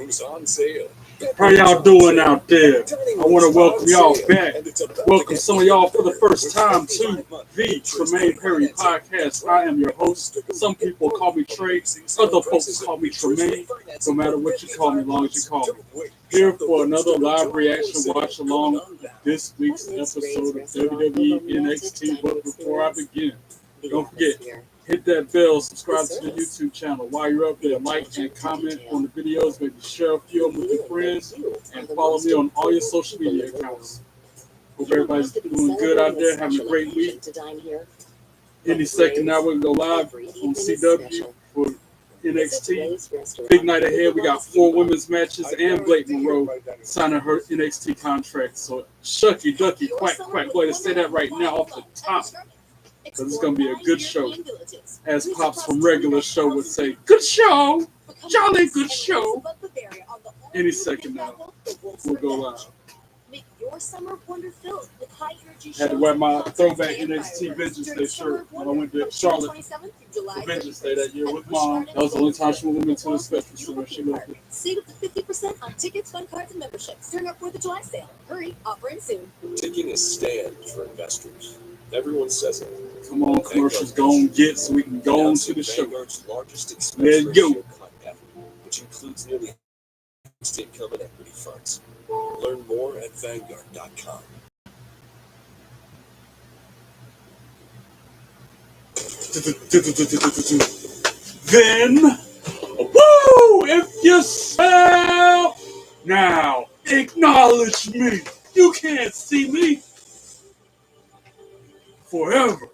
items on sale. How y'all doing out there? I want to welcome y'all back. Welcome some of y'all for the first time to the Tremaine Perry Podcast. I am your host. Some people call me Trey. Other folks call me Tremaine. No matter what you call me, as long as you call me. Here for another live reaction watch along this week's episode of WWE NXT. But before I begin, don't forget, hit that bell, subscribe to the YouTube channel. While you're up there, like and comment on the videos, maybe share a few of them with your friends, and follow me on all your social media accounts. Hope everybody's doing good out there, having a great week. Any second now, we're going to go live on CW for NXT. Big night ahead. We got 4 women's matches and Blake Monroe signing her NXT contract. So, shucky, ducky, quack, quack. Go ahead and say that right now off the top. Because it's going to be a good show. As Pops from Regular Show would say, good show! Jolly good show! Any second now, we'll go live. Had to wear my throwback NXT Vengeance Day shirt when I went to Charlotte for Vengeance Day that year with Mom. That was the only time she went into the special store. She loved it. Save up to 50% on tickets, fun cards, and memberships during our 4th of July sale. Hurry, offering soon. Taking a stand for investors. Everyone says it. Come on, commercials, go on, get so we can go on to the show. Largest expense Let's go. ratio cut ever, which includes nearly fixed income and equity funds. Learn more at Vanguard.com. Then, woo! If you smell, now acknowledge me. You can't see me forever.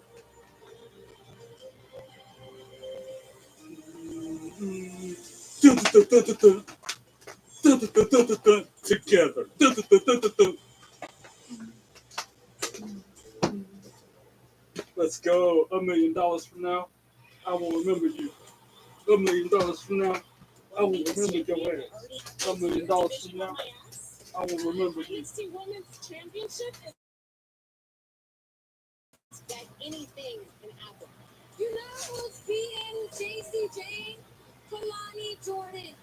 Together. Let's go. $1 million from now, I will remember you. $1 million from now, I will remember your ass. $1 million from now, I will remember you. NXT Women's Championship is that anything can happen. You know who's beating JC Jane, Kalani Jordan.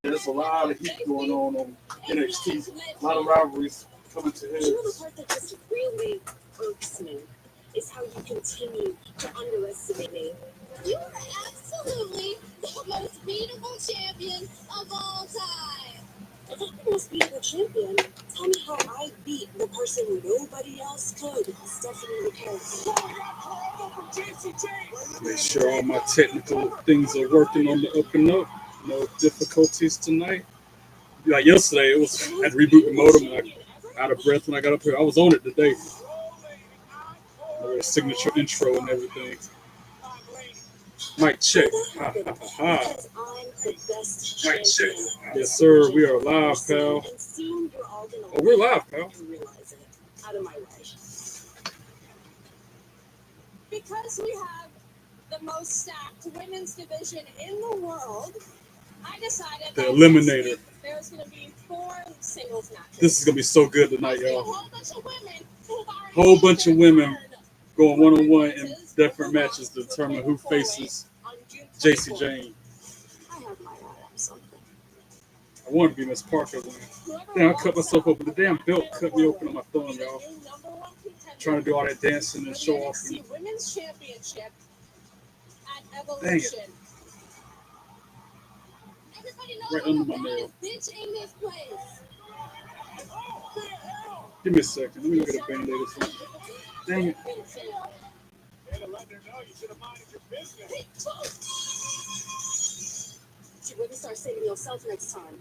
There's a lot of heat going on NXT. A lot of rivalries coming to head. You know the part that just really irks me is how you continue to underestimate me. You are absolutely the most beautiful champion of all time. If I'm the most beautiful champion, tell me how I beat the person nobody else could, Stephanie McKay. Make sure all my technical things are working on the up and up. No difficulties tonight. Like yesterday, I had to reboot the modem. And I out of breath when I got up here. I was on it today. Signature intro and everything. Mic check. Ha ha ha ha. Mic check. Yes, sir. We are live, pal. Oh, we're live, pal. Because we have the most stacked women's division in the world, I decided the that Eliminator. There's going to be 4 singles matches. This is going to be so good tonight, y'all. Whole bunch of women going one-on-one in different matches to determine who faces JC Jane. I have my eye on something. I want to be Miss Parker when damn, I cut myself open. The damn belt cut me open on my thumb, y'all. Trying to do all that dancing and show off. The Women's Championship at Evolution. Dang it. Right under my nail. Give me a second. Let me look at a band-aid or something. Dang it. You wouldn't start saving yourself next time.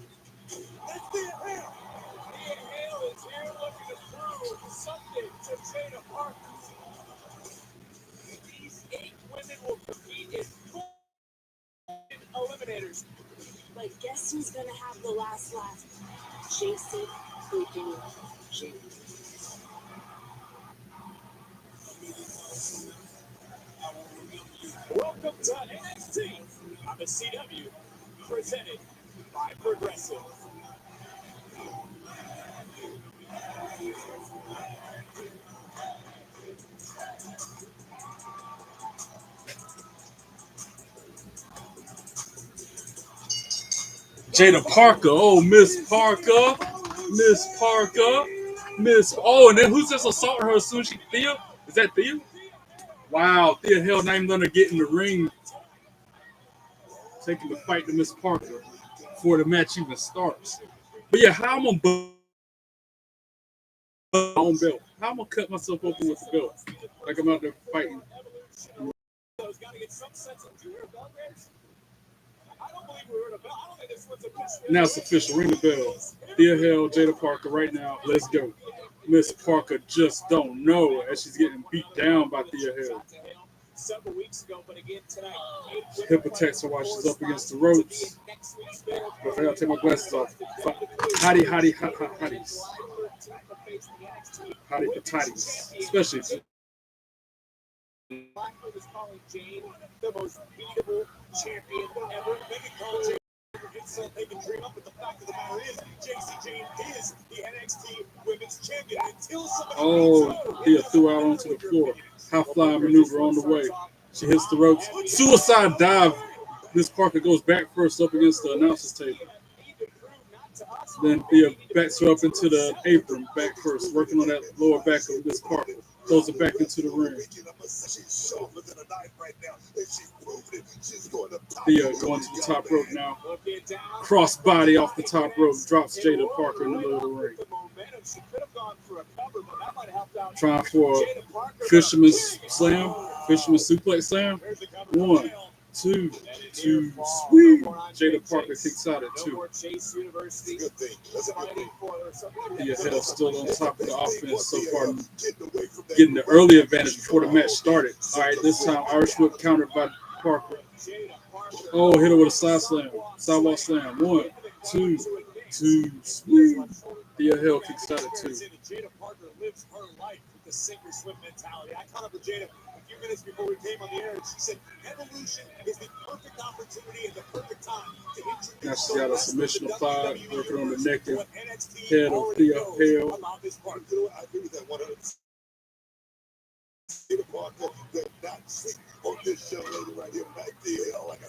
These 8 women will compete in 4 eliminators. But guess who's gonna have the last laugh? JC freaking Jane. Welcome to NXT on the CW, presented by Progressive. Jada Parker. Oh, Miss Parker. Miss Parker. Miss. Oh, and then who's just assaulting her as soon as she Thea? Is that Thea? Wow, Thea Hell not even gonna get in the ring, taking the fight to Miss Parker before the match even starts. But yeah, how I'm gonna my own belt? How I'm gonna cut myself open with the belt? Like I'm out there fighting. Now it's official. Ring the bell. Thea Hell, Jada Parker, right now. Let's go. Miss Parker just don't know as she's getting beat down by Thea Hell. Hip attacks her while she's up against the ropes. But I gotta take my glasses off. Hottie, hotties. Hottie potatoes. Especially. Blackwood is calling Jane the most beatable champion ever. They can call Jane so they can dream up, but the fact of the matter is, JC Jane is the NXT Women's Champion until somebody Thea threw out onto the floor. High flying maneuver on the way. She hits the ropes. Suicide dive. Miss Parker goes back first up against the announcer's table. Then Thea backs her up into the apron, back first, working on that lower back of Miss Parker. Throws it back into the ring. Thea going to the top rope now. Cross body off the top rope. Drops Jada Parker in the middle of the ring. Trying for a fisherman's slam. Fisherman's suplex slam. 1, 2, sweet. Jada Parker kicks out at 2. Thea Hell still on top of the offense so far, getting the early advantage before the match started. All right, this time Irish whip countered by Parker. Oh, hit her with a side slam, sidewalk slam. 1, 2, sweet. Thea Hell kicks out at 2. Jada Parker lives her life with the sink or swim mentality. I caught up with Jada a few minutes before we came on the air, and she said evolution is the perfect opportunity and the perfect time to introduce. Now she's got a submission applied, working on the neck and head of Thea Hell. I agree with that 100%.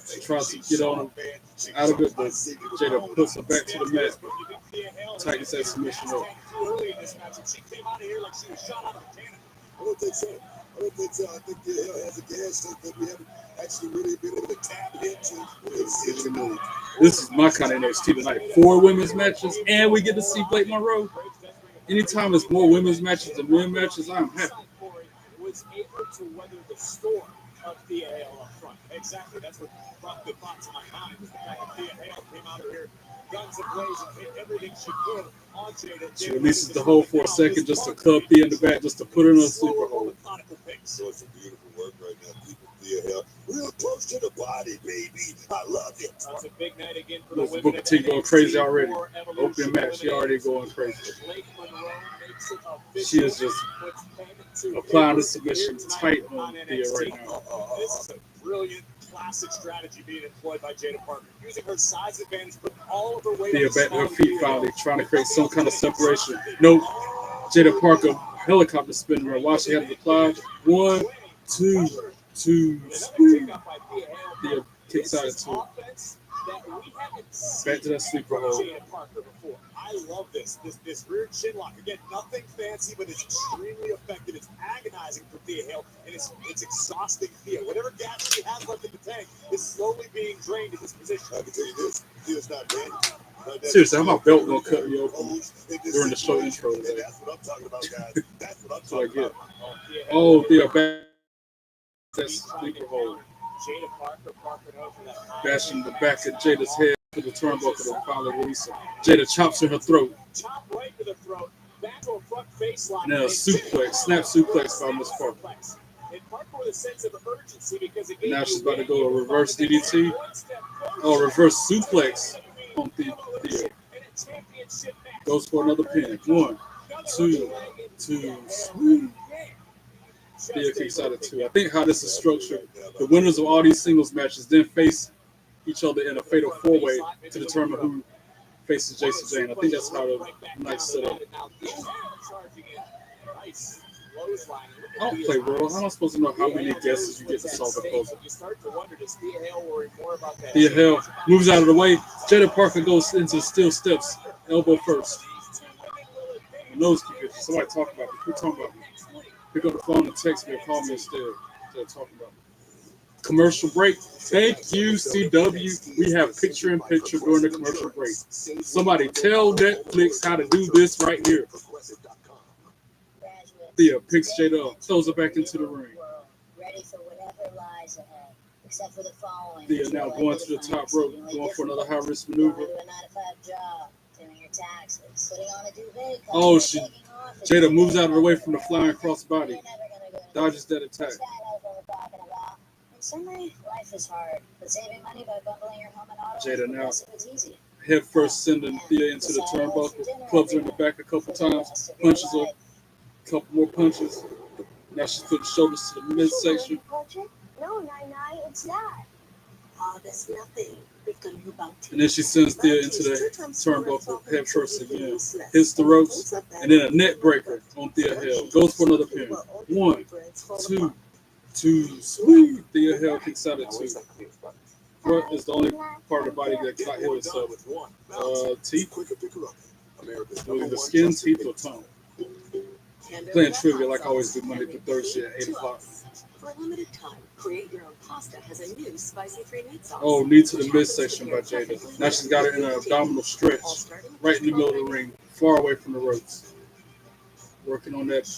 She tries to get on out of it, but Jada puts her back to the mat. Tightens that submission up. I don't think so. I think Hell has a gas tank that we haven't actually really been able to tap into. This is my kind of NXT tonight. 4 women's matches, and we get to see Blake Monroe. Anytime it's more women's matches than men matches, I'm happy. Was able to weather the storm of Thea Hale up front. Exactly. That's what brought the thought to my mind. Was the fact that Thea Hale came out of here, guns ablaze, and hit everything she could on Jada. She releases the hold for a second just to club Thea in the back, just to put her in a sleeper hold. So it's a beautiful work right now, people. Thea Hale, real close to the body, baby. I love it. That's a big night again for the women. Booker T going crazy already. Opening match, she already going crazy. She is just applying the submission tight on Thea right now. This is a brilliant, classic strategy being employed by Jada Parker. Using her size advantage, putting all of her weight. Thea back to her feet finally, trying to create some kind of separation. Nope. Jada Parker helicopter spinning her while she had it applied. 1, 2, sweet. Thea kicks out at 2. Back to that sleeper hold. I love this rear chin lock. Again, nothing fancy, but it's extremely effective. It's agonizing for Thea Hale, and it's exhausting Thea. Whatever gas she has left in the tank is slowly being drained in this position. I can tell you this: Thea's not dead. Seriously, how my belt gonna cut me open during the show intro today? That's what I'm talking about, guys. That's what I'm talking about. Oh, Thea back. That sleeper hold. Bashing the back of Jada's head to the turnbuckle to finally release her. Jada chops in her throat. Chop right to the throat, back to a front face lock. And then a suplex, snap suplex by Miss Parker. And Parker with a sense of urgency because it now she's about to go to reverse DDT. Oh, reverse suplex on Thea. Goes for another pin. 1, 2, sweet. Thea kicks out at 2. I think how this is structured, the winners of all these singles matches then face each other in a fatal 4-way to determine who faces Jason Jane. I think that's how the night's set up. I don't play Raw. I'm not supposed to know how many guesses you get to solve the puzzle. Thea Hale moves out of the way, Jada Parker goes into steel steps, elbow first. Nose kick. Somebody talk about me. Who talking about me? Pick up the phone and text me or call me instead. They're talking about me. Commercial break. Thank you, CW. We have picture-in-picture during the commercial break. Somebody tell Netflix how to do this right here. Thea picks Jada up, throws her back into the ring. Ready for whatever lies ahead, except for the following. Thea now going to the top rope, going for another high-risk maneuver. Do a 9-to-5 job, doing your taxes, putting on a duvet. Oh, Jada moves out of the way from the flying crossbody, dodges that attack. In summary, life is hard, but saving money by bundling your home and auto Jada now is easy. head first, sending Thea into the turnbuckle, clubs her in the back a couple times, punches her, a couple more punches. Now she's putting shoulders to the midsection. No, Nai, it's not. Oh, that's nothing. And then she sends Thea into the turnbuckle, head first again, hits the ropes, and then a neck breaker on Thea Hale. Goes for another pin. 1, 2, sweet. Thea Hale kicks out at 2. Front is the only part of the body that cannot heal itself. Teeth? Whether the skin, teeth, or tongue. Playing trivia like I always do Monday through Thursday at 8 o'clock. For a limited time, Create Your Own Pasta has a new spicy 3-meat sauce. Oh, knee to the midsection by Jada. Now she's got her in an abdominal stretch, right in the middle of the ring, far away from the ropes. Working on that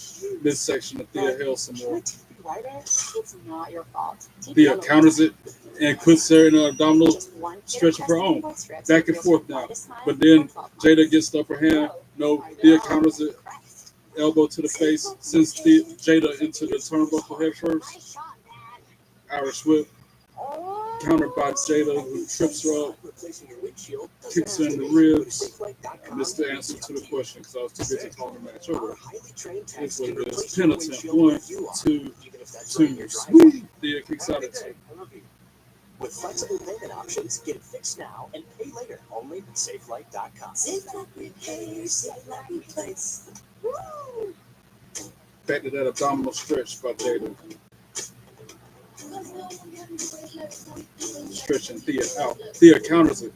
midsection of Thea Hale some more. It's not your fault. Thea counters it and puts her in an abdominal stretch of her own. Back and forth now. But then Jada gets the upper hand. No, Thea counters it. Elbow to the face, sends Jada into the turnbuckle head first. Irish whip, countered by Jada, who trips her up, kicks her in the ribs. And this is the answer to the question because I was too busy talking match over. Here's what it is. Pin attempt. 1, 2, 2. Sweet. Thea kicks out at 2. With flexible payment options, get it fixed now and pay later. Only at SafeLight.com. Safe like we pay, safe like we place. Woo! Back to that abdominal stretch by Jada. Stretching Thea out. Thea counters it.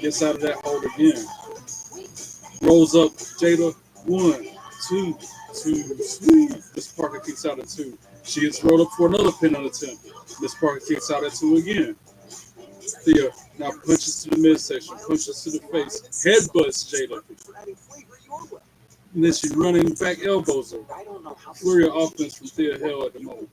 Gets out of that hold again. Rolls up Jada. 1, 2, 2. Sweet. Miss Parker kicks out at 2. She gets rolled up for another pin attempt. Miss Parker kicks out at 2 again. Thea now punches to the midsection, punches to the face, headbutts Jada. And then she running back elbows her. Flurry of offense from Thea Hale at the moment.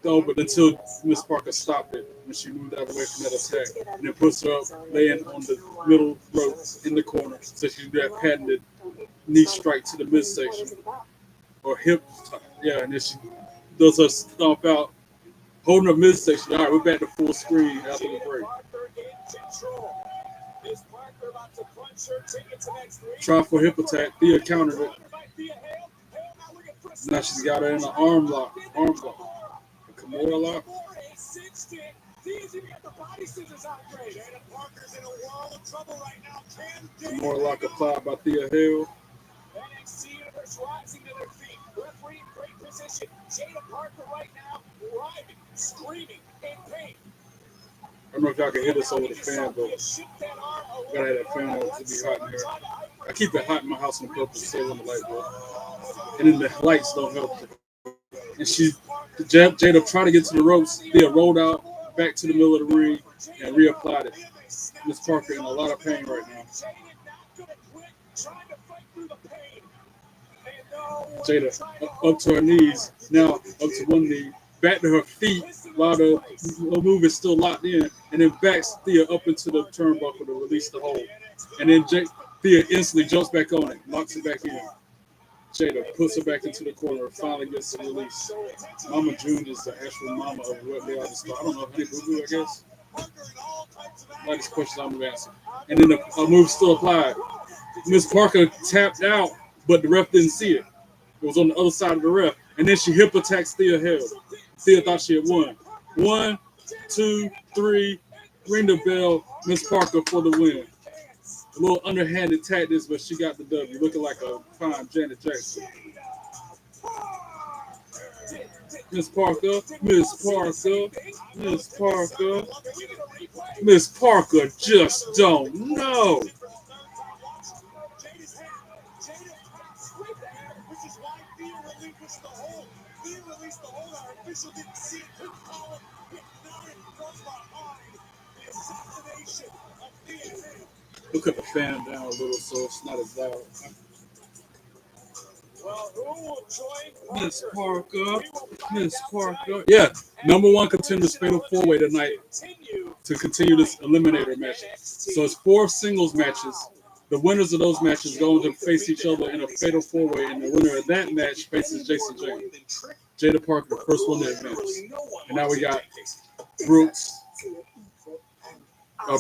Oh, but until Miss Parker stopped it when she moved out of the way from that attack. And then puts her up, laying on the middle rope in the corner. So she do that patented knee strike to the midsection. Or hip, yeah, and then she does her stomp out, holding her midsection. All right, we're back to full screen after the break. Try for hip attack. Thea countered it. Now she's got her in an arm lock. A Kimura lock. Kimura lock applied by Thea Hale. NXT Universe rising to their feet. Referee in great position. Jada Parker right now, writhing, screaming in pain. I don't know if y'all can hear this over the fan, but I gotta have that fan on to be hot in here. I keep it hot in my house on purpose, so when the light goes. And then the lights don't help it. And Jada tried to get to the ropes. Thea rolled out, back to the middle of the ring, and reapplied it. Miss Parker in a lot of pain right now. Jada up to her knees, now up to one knee, back to her feet while the move is still locked in, and then backs Thea up into the turnbuckle to release the hold. And then Thea instantly jumps back on it, locks it back in. Jada puts her back into the corner, finally gets the release. Mama June is the actual mama of what they are. I don't know, Honey Boo Boo, I guess. Like this question I'm going to answer. And then a move still applied. Miss Parker tapped out, but the ref didn't see it. It was on the other side of the ref. And then she hip attacks Thea Hale. Thea thought she had won. 1, 2, 3. Ring the bell. Miss Parker for the win. A little underhanded tactics, but she got the W. Looking like a fine Janet Jackson. Miss Parker, Miss Parker, Miss Parker, Miss Parker just don't know. Which is why Thea relinquished the hold. Thea released the hold. Our official didn't see it, couldn't call it. Hypnotic from behind. The assassination of Thea. We'll cut the fan down a little so it's not as loud. Well, who will join Miss Parker? Parker, Miss Parker. Yeah, number one contenders fatal four-way tonight to continue this eliminator match. So it's 4 singles matches. The winners of those matches go on to face each other in a fatal four-way, and the winner of that match faces Jason James. Jada Parker, the first one to advance. And now we got Brooks,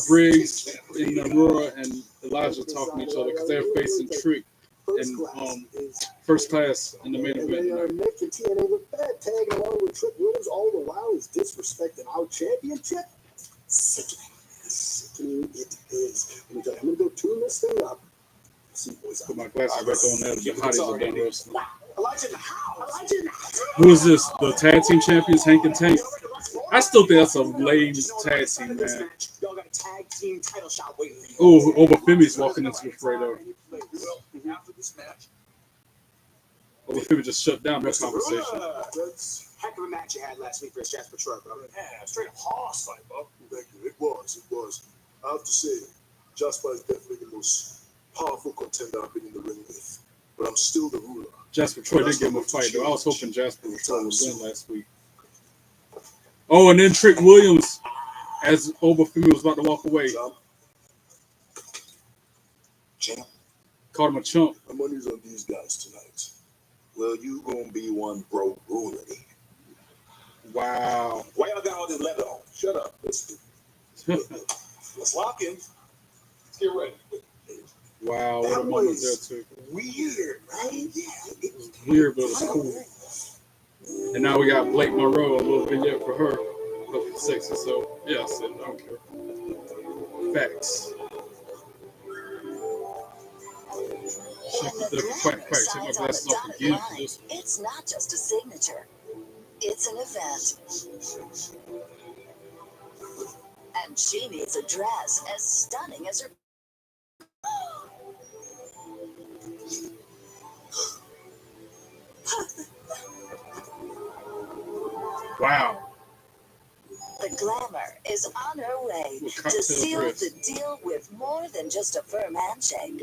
Briggs, and Aurora, and Elijah talking to each other because they're facing Trick and First Class in the main event. Nick and TNA look bad, tagging along with Trick Williams all the while is disrespecting our championship. Sickening it is. I'm gonna go tune this thing up. See, boys, Put my glasses back on there. The hotties are done wrestling. Elijah in the house. Who is this? The tag team champions, Hank and Tank. I still think that's a lame tag team, man. Y'all got a tag team title shot waiting for you. Oh, Obafemi's walking into the fray, though. After this match, Obafemi just shut down that conversation. that's heck of a match you had last week versus Jasper Truck, brother. Yeah, straight up horse fight, bro. Thank you. It was. I have to say, Jasper is definitely the most powerful contender I've been in the ring with. But I'm still the ruler. Jasper Troy did give him a fight, though. I was hoping Jasper would win last week. Oh, and then Trick Williams, as Obafemi was about to walk away, Champ, called him a chump. my money's on these guys tonight. Well, you gonna be one broke ruler. Wow. Why y'all got all this leather on? Shut up. Let's lock in. Let's get ready. Wow, what a moment there, too. Weird, right? Yeah. It was weird, but it was cool. And now we got Blake Monroe, a little vignette for her. Looking sexy, so yes, I don't care. Facts. Quack, take my glasses off again for this one. It's not just a signature. It's an event. And she needs a dress as stunning as her. Wow. The glamour is on her way With to cocktail seal dress. the deal with more than just a firm handshake.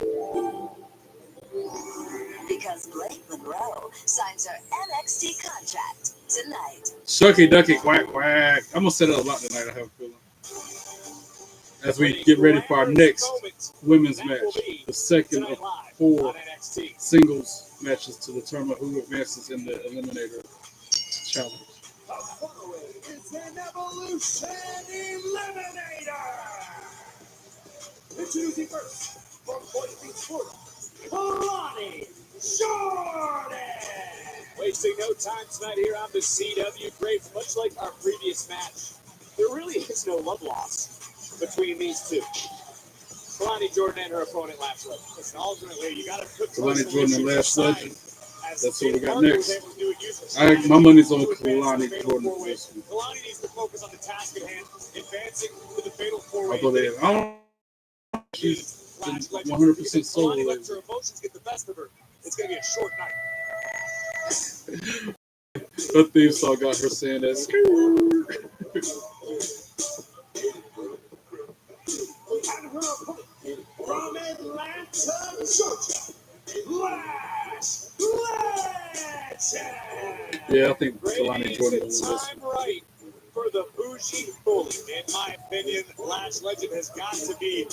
Because Blake Monroe signs her NXT contract tonight. Shucky ducky quack quack. I'm gonna say that a lot tonight, I have a feeling. As we get ready for our next women's match, the second of 4 singles matches to determine who advances in the Eliminator Challenge. It's an Evolution Eliminator! Introducing first, from Point Beach, Florida, Kalani Jordan! Wasting no time tonight here on the CW Great, much like our previous match. There really is no love lost between these two. Kalani Jordan and her opponent, Last Legend. Listen, ultimately, you got to put Kalani Jordan and Last Legend. As That's what we got Parker was next. able to do it uselessly. My money's on To advance Kalani to the fatal Jordan. four-way. Kalani needs to focus on the task at hand, advancing to the fatal four-way. Although they, I don't know, she's been 100% solo Kalani lets lately. her emotions get the best of her. It's going to be a short night. Her theme song got her saying that. And her opponent from Atlanta, Georgia, Lash Legend. Yeah, I think Great Kalani Jordan will is win this. time right for the bougie bully. In my opinion, Lash Legend has got to be a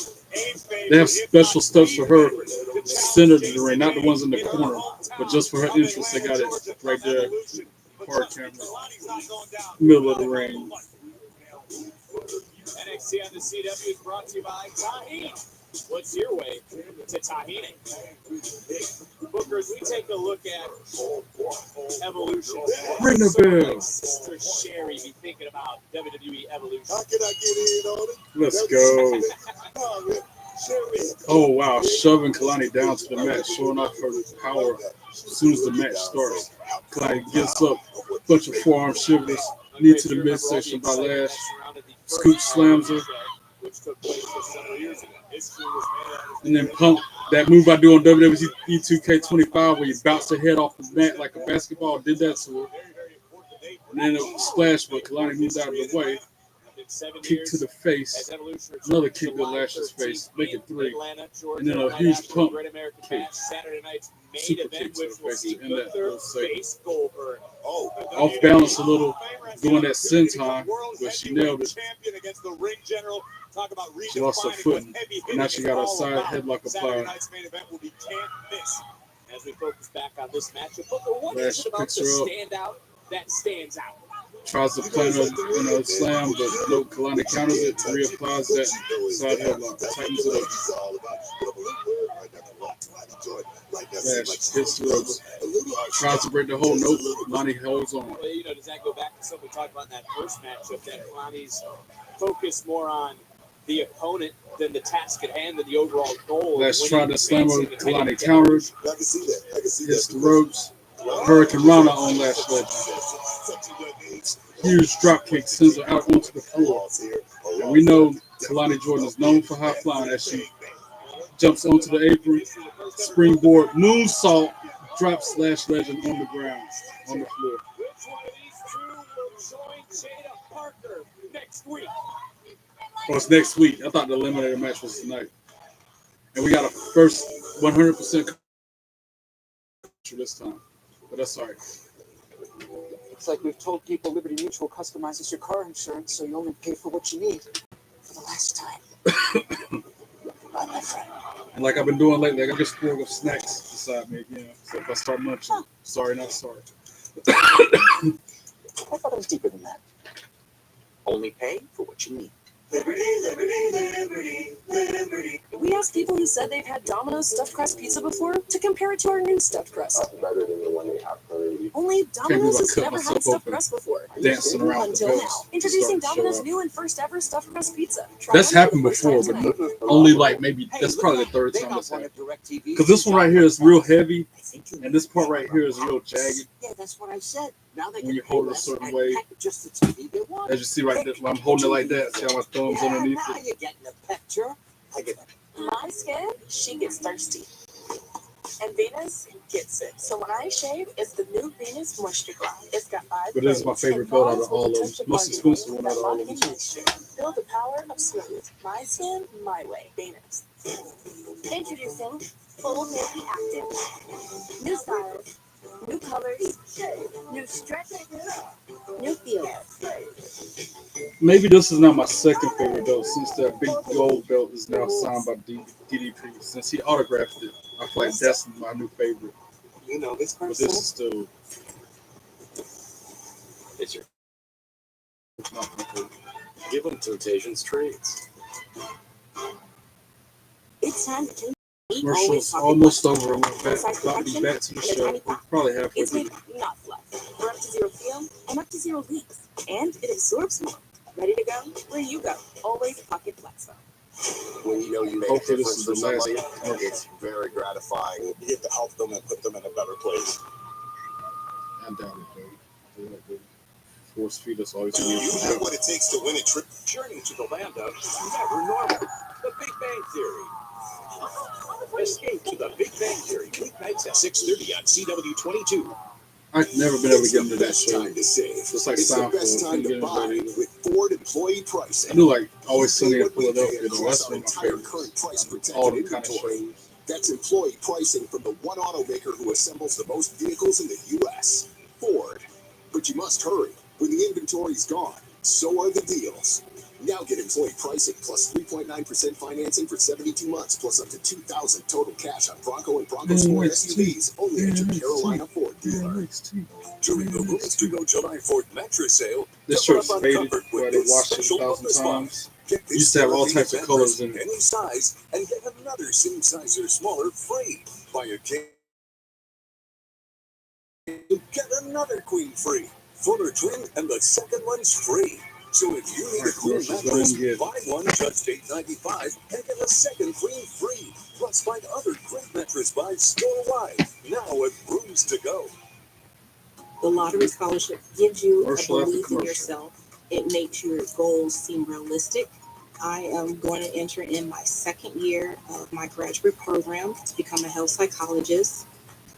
favorite. They have if special not stuff the for her favorite, to challenge centered in the ring, not the JCJ ones in the her corner, hometown but just for her of entrance. They Atlanta, got Georgia, it right from there, Evolution. But hard trust me, camera, Kalani's not going down middle of the without a ring. NXT on the CW is brought to you by Tahini. What's your way to Tahini? Bookers, we take a look at Evolution. Ring the So bell. like Sister Sherry be thinking about WWE Evolution. How can I get in on it? Let's go. Oh wow, shoving Kalani down to the mat, showing off her power as soon as the match starts. Kalani gets up, bunch of forearm shivers, knee to the midsection by Lash. Scoop slams her. And then Punk, that move I do on WWE 2K25 where you bounce her head off the mat like a basketball, did that to her. And then it splash, but Kalani moved out of the way. Kick to the face. Another kick to Lash's face. Make it 3. And then a huge pump kick. Super kick to the face to end that whole segment. Off balance a little, doing that senton, but she nailed it. She lost her footing. Now she got her side headlock applied. As we focus back on this matchup, but what is it about the standout that stands out? Tries to plant her in a slam, but no, Kalani counters it, reapplies that side headlock, tightens it up. Lash hits the ropes, tries to break the hold, nope, Kalani holds on. Well, does that go back to something we talked about in that first matchup, that Kalani's focus more on the opponent than the task at hand, than the overall goal? Lash tried to slam her, Kalani countered, hits the ropes, Hurricane Rana on Lash Legend. Huge drop kick sends her out onto the floor. And we know Kalani Jordan is known for high flying as she jumps onto the apron, springboard, moonsault, drops Lash Legend on the ground, on the floor. Which one of these two will join Jada Parker next week? Oh, it's next week. I thought the eliminator match was tonight. And we got a first 100% this time. But that's all right. It's like we've told people Liberty Mutual customizes your car insurance so you only pay for what you need. For the last time. Bye, my friend. And like I've been doing lately, I got this spoiled of snacks beside me again. So if I start munching, sorry, not sorry. I thought it was deeper than that. Only pay for what you need. Liberty, liberty, liberty, liberty. We asked people who said they've had Domino's stuffed crust pizza before to compare it to our new stuffed crust. Better than the one they have currently. Only Domino's has cut never myself had stuffed open. crust before. Dancing around the Until now. belts. Introducing Starting to show Domino's up. new and first ever stuffed crust pizza. Try That's one for happened the first time before, but tonight. only like maybe that's probably the third time that's happened. Because this one right here is real heavy, and this part right here is real jagged. Yeah, that's what I said. Now they When you can hold pay it a less certain and way. pack just the TV they want. As you see right there, when I'm holding it like that, see how my thumb's underneath Now it? you're getting the picture. I get it. My skin, she gets thirsty. And Venus gets it. So when I shave, it's the new Venus Moisture Glide. It's got 5 But this is my grains favorite and belt out of bonds all of with a them. touch of Most bargaining expensive one out of that all lock of them, in too. moisture. Feel the power of smooth. My skin, my way. Venus. Introducing Full Milky Active. New styles, new colors, new stretch, new feel. Maybe this is not my second favorite belt, since that big gold belt is now signed by DDP. Since he autographed it, I feel like that's my new favorite. You know this But person. this is still It's your not my favorite. give them Temptations treats. It's time to take Commercial's almost over. We're about to be back to the show. We're probably halfway It's through. made not fluff. We're up to zero feel and up to zero leaks. And it absorbs more. Ready to go? Where you go. Always pocket flex phone. When you know you make a Hopefully this difference is for the last somebody, commercial. it's very gratifying. You get to help them and put them in a better place. I doubt it, though. They like to force feed us always. You have what it takes to win a trip. Journey to the land of never normal. The Big Bang Theory. Escape to the Big Bang Theory weeknights at 6:30 on CW22. I've never been able to It's get the into that best show. time to save. It's like It's the best Seinfeld. time Couldn't to get into buy that either. with Ford employee I pricing. do like Always Sunny in What we pay Philadelphia, though. across That's our one of my entire favorites. current price protected All them kind of inventory. shows. That's employee pricing from the one automaker who assembles the most vehicles in the U.S., Ford. But you must hurry. When the inventory's gone, so are the deals. Now get employee pricing plus 3.9% financing for 72 months, plus up to $2,000 total cash on Bronco and Bronco Sport SUVs, only at your Carolina Ford dealer. During the Rules to Go July 4th mattress sale, This double shirt's up on faded. comfort We with already this washed it special 1,000 bonus times. Get this Used to have all types of mattress colors in it. any size and get another same size or smaller free. Buy a king, get another queen free. Fuller twin and the second one's free. So if you need a cool mattress, buy one just $8.95 and get a second queen free. Plus find other great mattress buys store-wide. Now with rooms to go. The lottery scholarship gives you a Commercial after belief in commercial. yourself. It makes your goals seem realistic. I am going to enter in my second year of my graduate program to become a health psychologist.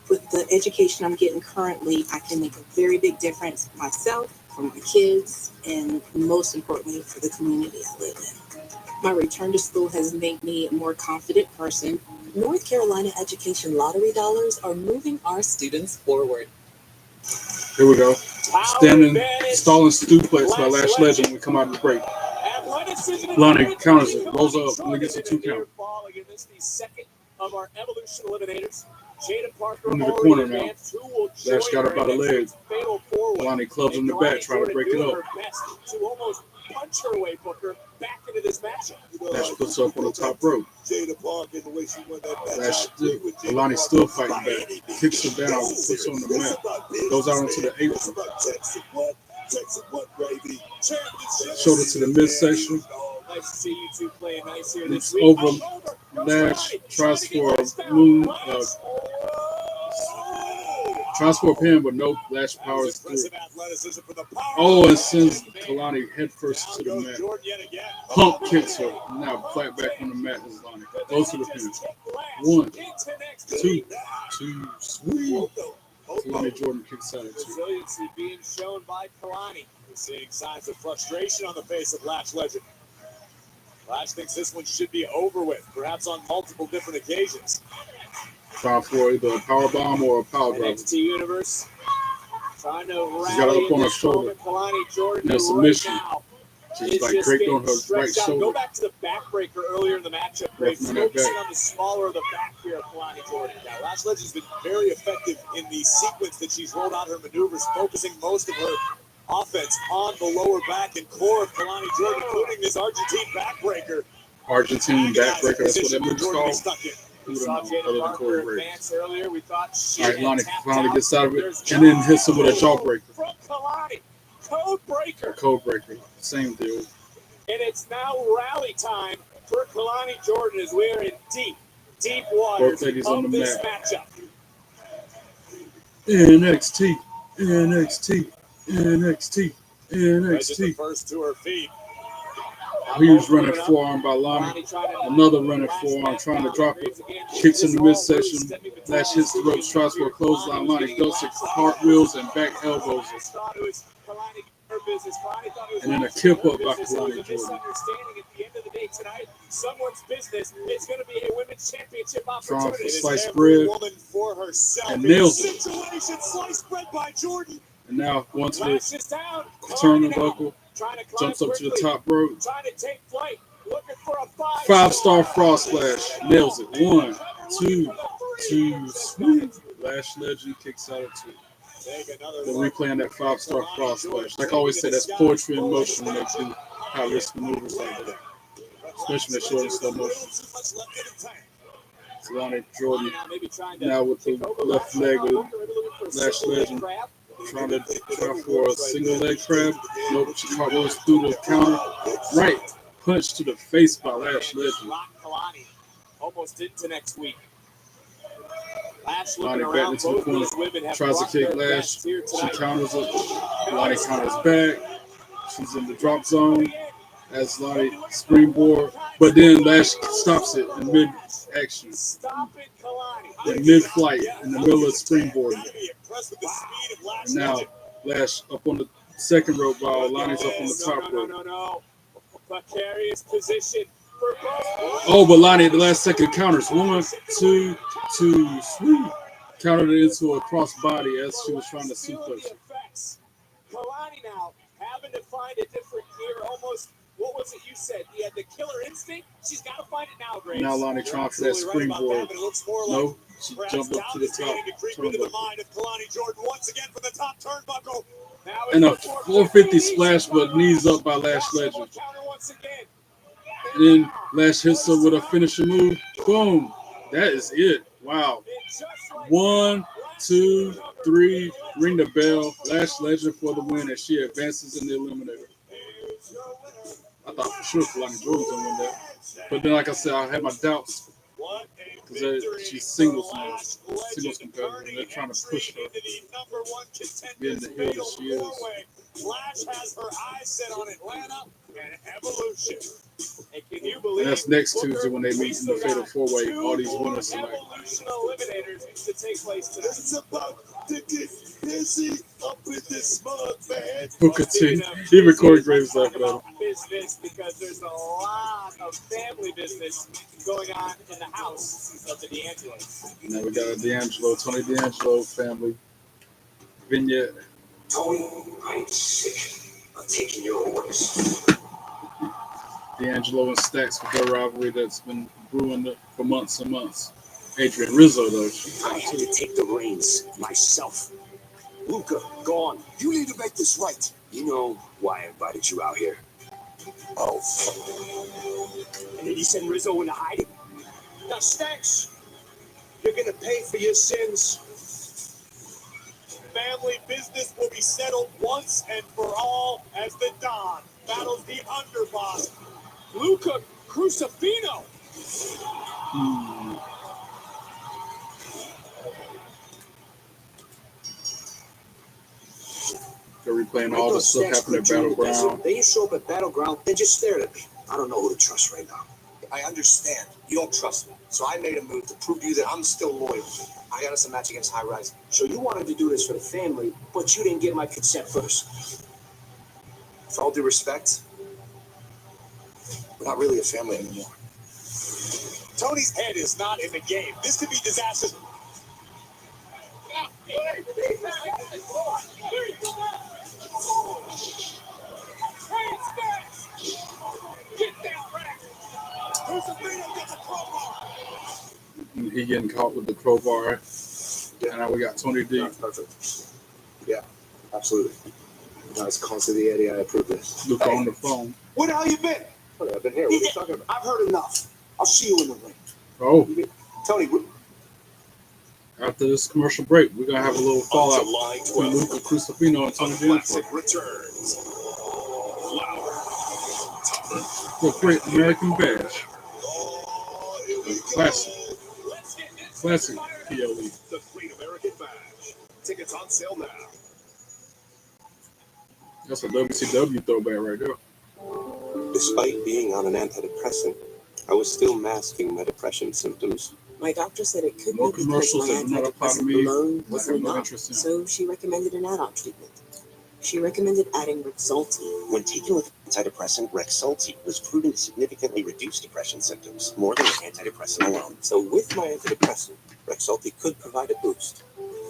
With the education I'm getting currently, I can make a very big difference for myself, for my kids, and most importantly, for the community I live in. My return to school has made me a more confident person. North Carolina Education Lottery dollars are moving our students forward. Here we go. Standing, stalling duplex by Lash Legend when we come out of the break. Lonnie counters it, rolls up, only gets a 2 count. This is the second of our Evolution eliminators. Jada Parker Into the already corner now. advanced. Who will Lash got join up by her the leg. against fatal four-way? Lonnie clubs him in the back, trying to break it doing up. her best to almost punch her way, Booker, back into this matchup. Lash puts her up on the top rope. Jada Parker and the way she won that match. Lash I agree with Jada Lonnie Parker. still fighting back. Kicks her down, puts her on the mat. Goes out onto the apron. It's about Texas what, baby? Championship. Shoulder to the midsection. Nice to see you two playing nice here this It's week. over. Lash tries for a moon, tries for a pin, but no. Lash powers through. Oh, and sends Kalani headfirst to the mat. Pump kicks her. Now flat back on the mat is Lonnie. Goes to the pin. 1, 2, sweet. Kalani Jordan kicks out at 2. Resiliency being shown by Kalani. We're seeing signs of frustration on the face of Lash Legend. Lash thinks this one should be over with, perhaps on multiple different occasions. Trying for either a power bomb or a power driver. NXT Universe trying to rally. She's got it up on her this shoulder. moment. Kalani Jordan In a submission. right now She's is like just draped getting on her right stretched out. Go shoulder. back to the backbreaker earlier in the matchup, Graves. Left on that Focusing back. on the smaller of the back here of Kalani Jordan. Now, Lash Legend's been very effective in the sequence that she's rolled out her maneuvers, focusing most of her offense on the lower back and core of Kalani Jordan, including this Argentine backbreaker. Argentine backbreaker, that's what that move's Jordan called. is stuck in. We Who would saw have known Jada other than Parker Corey Graves. advance earlier. We thought she All right, had Lonnie tapped finally out. gets out of it There's and then hits him with a jawbreaker. From Kalani, code breaker. Code breaker, same deal. And it's now rally time for Kalani Jordan as we're in deep, deep waters Both ladies on of the this mat. matchup. NXT, NXT, NXT, Right just the NXT. first to her feet. Huge running forearm by Lonnie. Another running forearm, trying to drop it. Kicks in the midsection. Lash hits the ropes, tries for a clothesline. Lonnie goes to cartwheels and back elbows. And then a kip up by Kalani Jordan. At the end of the day tonight, someone's business is going to be a women's championship Trying opportunity. for sliced bread and nails it. Situation sliced bread by Jordan. And now going to the Lashes down. turnbuckle, Trying to climb jumps up to the quickly. top rope. Trying to take flight. Looking for a 5-star frost splash. Nails it. 1, 2, sweet. Lash Legend kicks out at 2. They're replaying that 5-star frost splash. Like I always say, that's poetry in motion when they do high-risk maneuvers like that. Especially when they show it in slow motion. Kalani Jordan now with the left leg of Lash Legend. Try for a single leg crab. Nope, she cartwheels through the counter. Right. Punch to the face by Lash Legend. Almost into next week. Lash Lonnie looking back around. into the Both corner. these women have Tries to brought kick their Lash. best here She tonight. counters it. Lonnie counters back. She's in the drop zone as Lonnie springboard. But then Lash stops it in mid-action. Stop it, Kalani. In mid-flight, in the middle of springboard. Gotta be impressed with the speed of Lash And now Legend. Lash up on the second rope while Lonnie's up on the top rope. No. Precarious position for both. Oh, but Lonnie at the last second counters. 1, 2, sweet. Countered it into a cross body as she was trying to suplex her. Kalani now having to find a different gear. Almost, what was it you said? He had the killer instinct. She's got to find it now, Grace. Now Lonnie trying for that springboard. No, she jumped up to the top turnbuckle. Kalani Jordan once again from the top turnbuckle. And a 450 splash, but knees up by Lash Legend. And then Lash hits her with a finishing move. Boom. That is it. Wow. 1, 2, 3. Ring the bell. Lash Legend for the win as she advances in the eliminator. thought for sure Kalani Jordan was gonna win that. But then, like I said, I had my doubts What a because victory she's for singles now, Lash singles Legend, competitor, and they're turning trying to entry push her into the number one being contenders the heel fatal that she is. four-way. Lash has her eyes set on Atlanta and Evolution. And can you believe And that's next Booker, Tuesday when they meet in the we Fatal still got 4-Way. two All these more winners tonight. Evolution eliminators to take place tonight. It's about to get busy up in this mud, man. Booker T. Speaking of He recorded great let's stuff talk for them. about business because there's a lot of family business going on in the house of the D'Angelos. Now we got a Tony D'Angelo family vignette. Tony, I'm sick of taking your orders. D'Angelo and Stacks with their rivalry that's been brewing for months and months. Adrian Rizzo, though, she's I top had too. to take the reins myself. Luca, gone. You need to make this right. You know why I invited you out here. Oh. And then you send Rizzo into hiding? Now, Stacks, you're going to pay for your sins. Family business will be settled once and for all as the Don battles the underboss, Luca Crucifino. They're replaying all the stuff happening at Battleground. Then you show up at Battleground and just stared at me. I don't know who to trust right now. I understand. You don't trust me. So I made a move to prove to you that I'm still loyal. I got us a match against High Rise. So you wanted to do this for the family, but you didn't get my consent first. With all due respect, we're not really a family anymore. Tony's head is not in the game. This could be disastrous. He getting caught with the crowbar. And now we got Tony D. Perfect. Yeah, absolutely. Nice call to the Eddie. I approve this. Luke on the phone. Where the hell you been? I've been here. What are you talking about? I've heard enough. I'll see you in the ring. Oh, Tony, after this commercial break, we're going to have a little fallout between Luca Crucifino and Tony D'Angelo. Returns. Louder. The Great American Bash. Classic. Classic PLE. The Great American Bash. Tickets on sale now. That's a WCW throwback right there. Despite being on an antidepressant, I was still masking my depression symptoms. My doctor said it could More be because commercials my that do not apply to antidepressant me. alone I wasn't have no enough, interest in. so she recommended an add-on treatment. She recommended adding Rexulti. When taken with antidepressant, Rexulti was proven to significantly reduce depression symptoms more than an antidepressant alone. So with my antidepressant, Rexulti could provide a boost.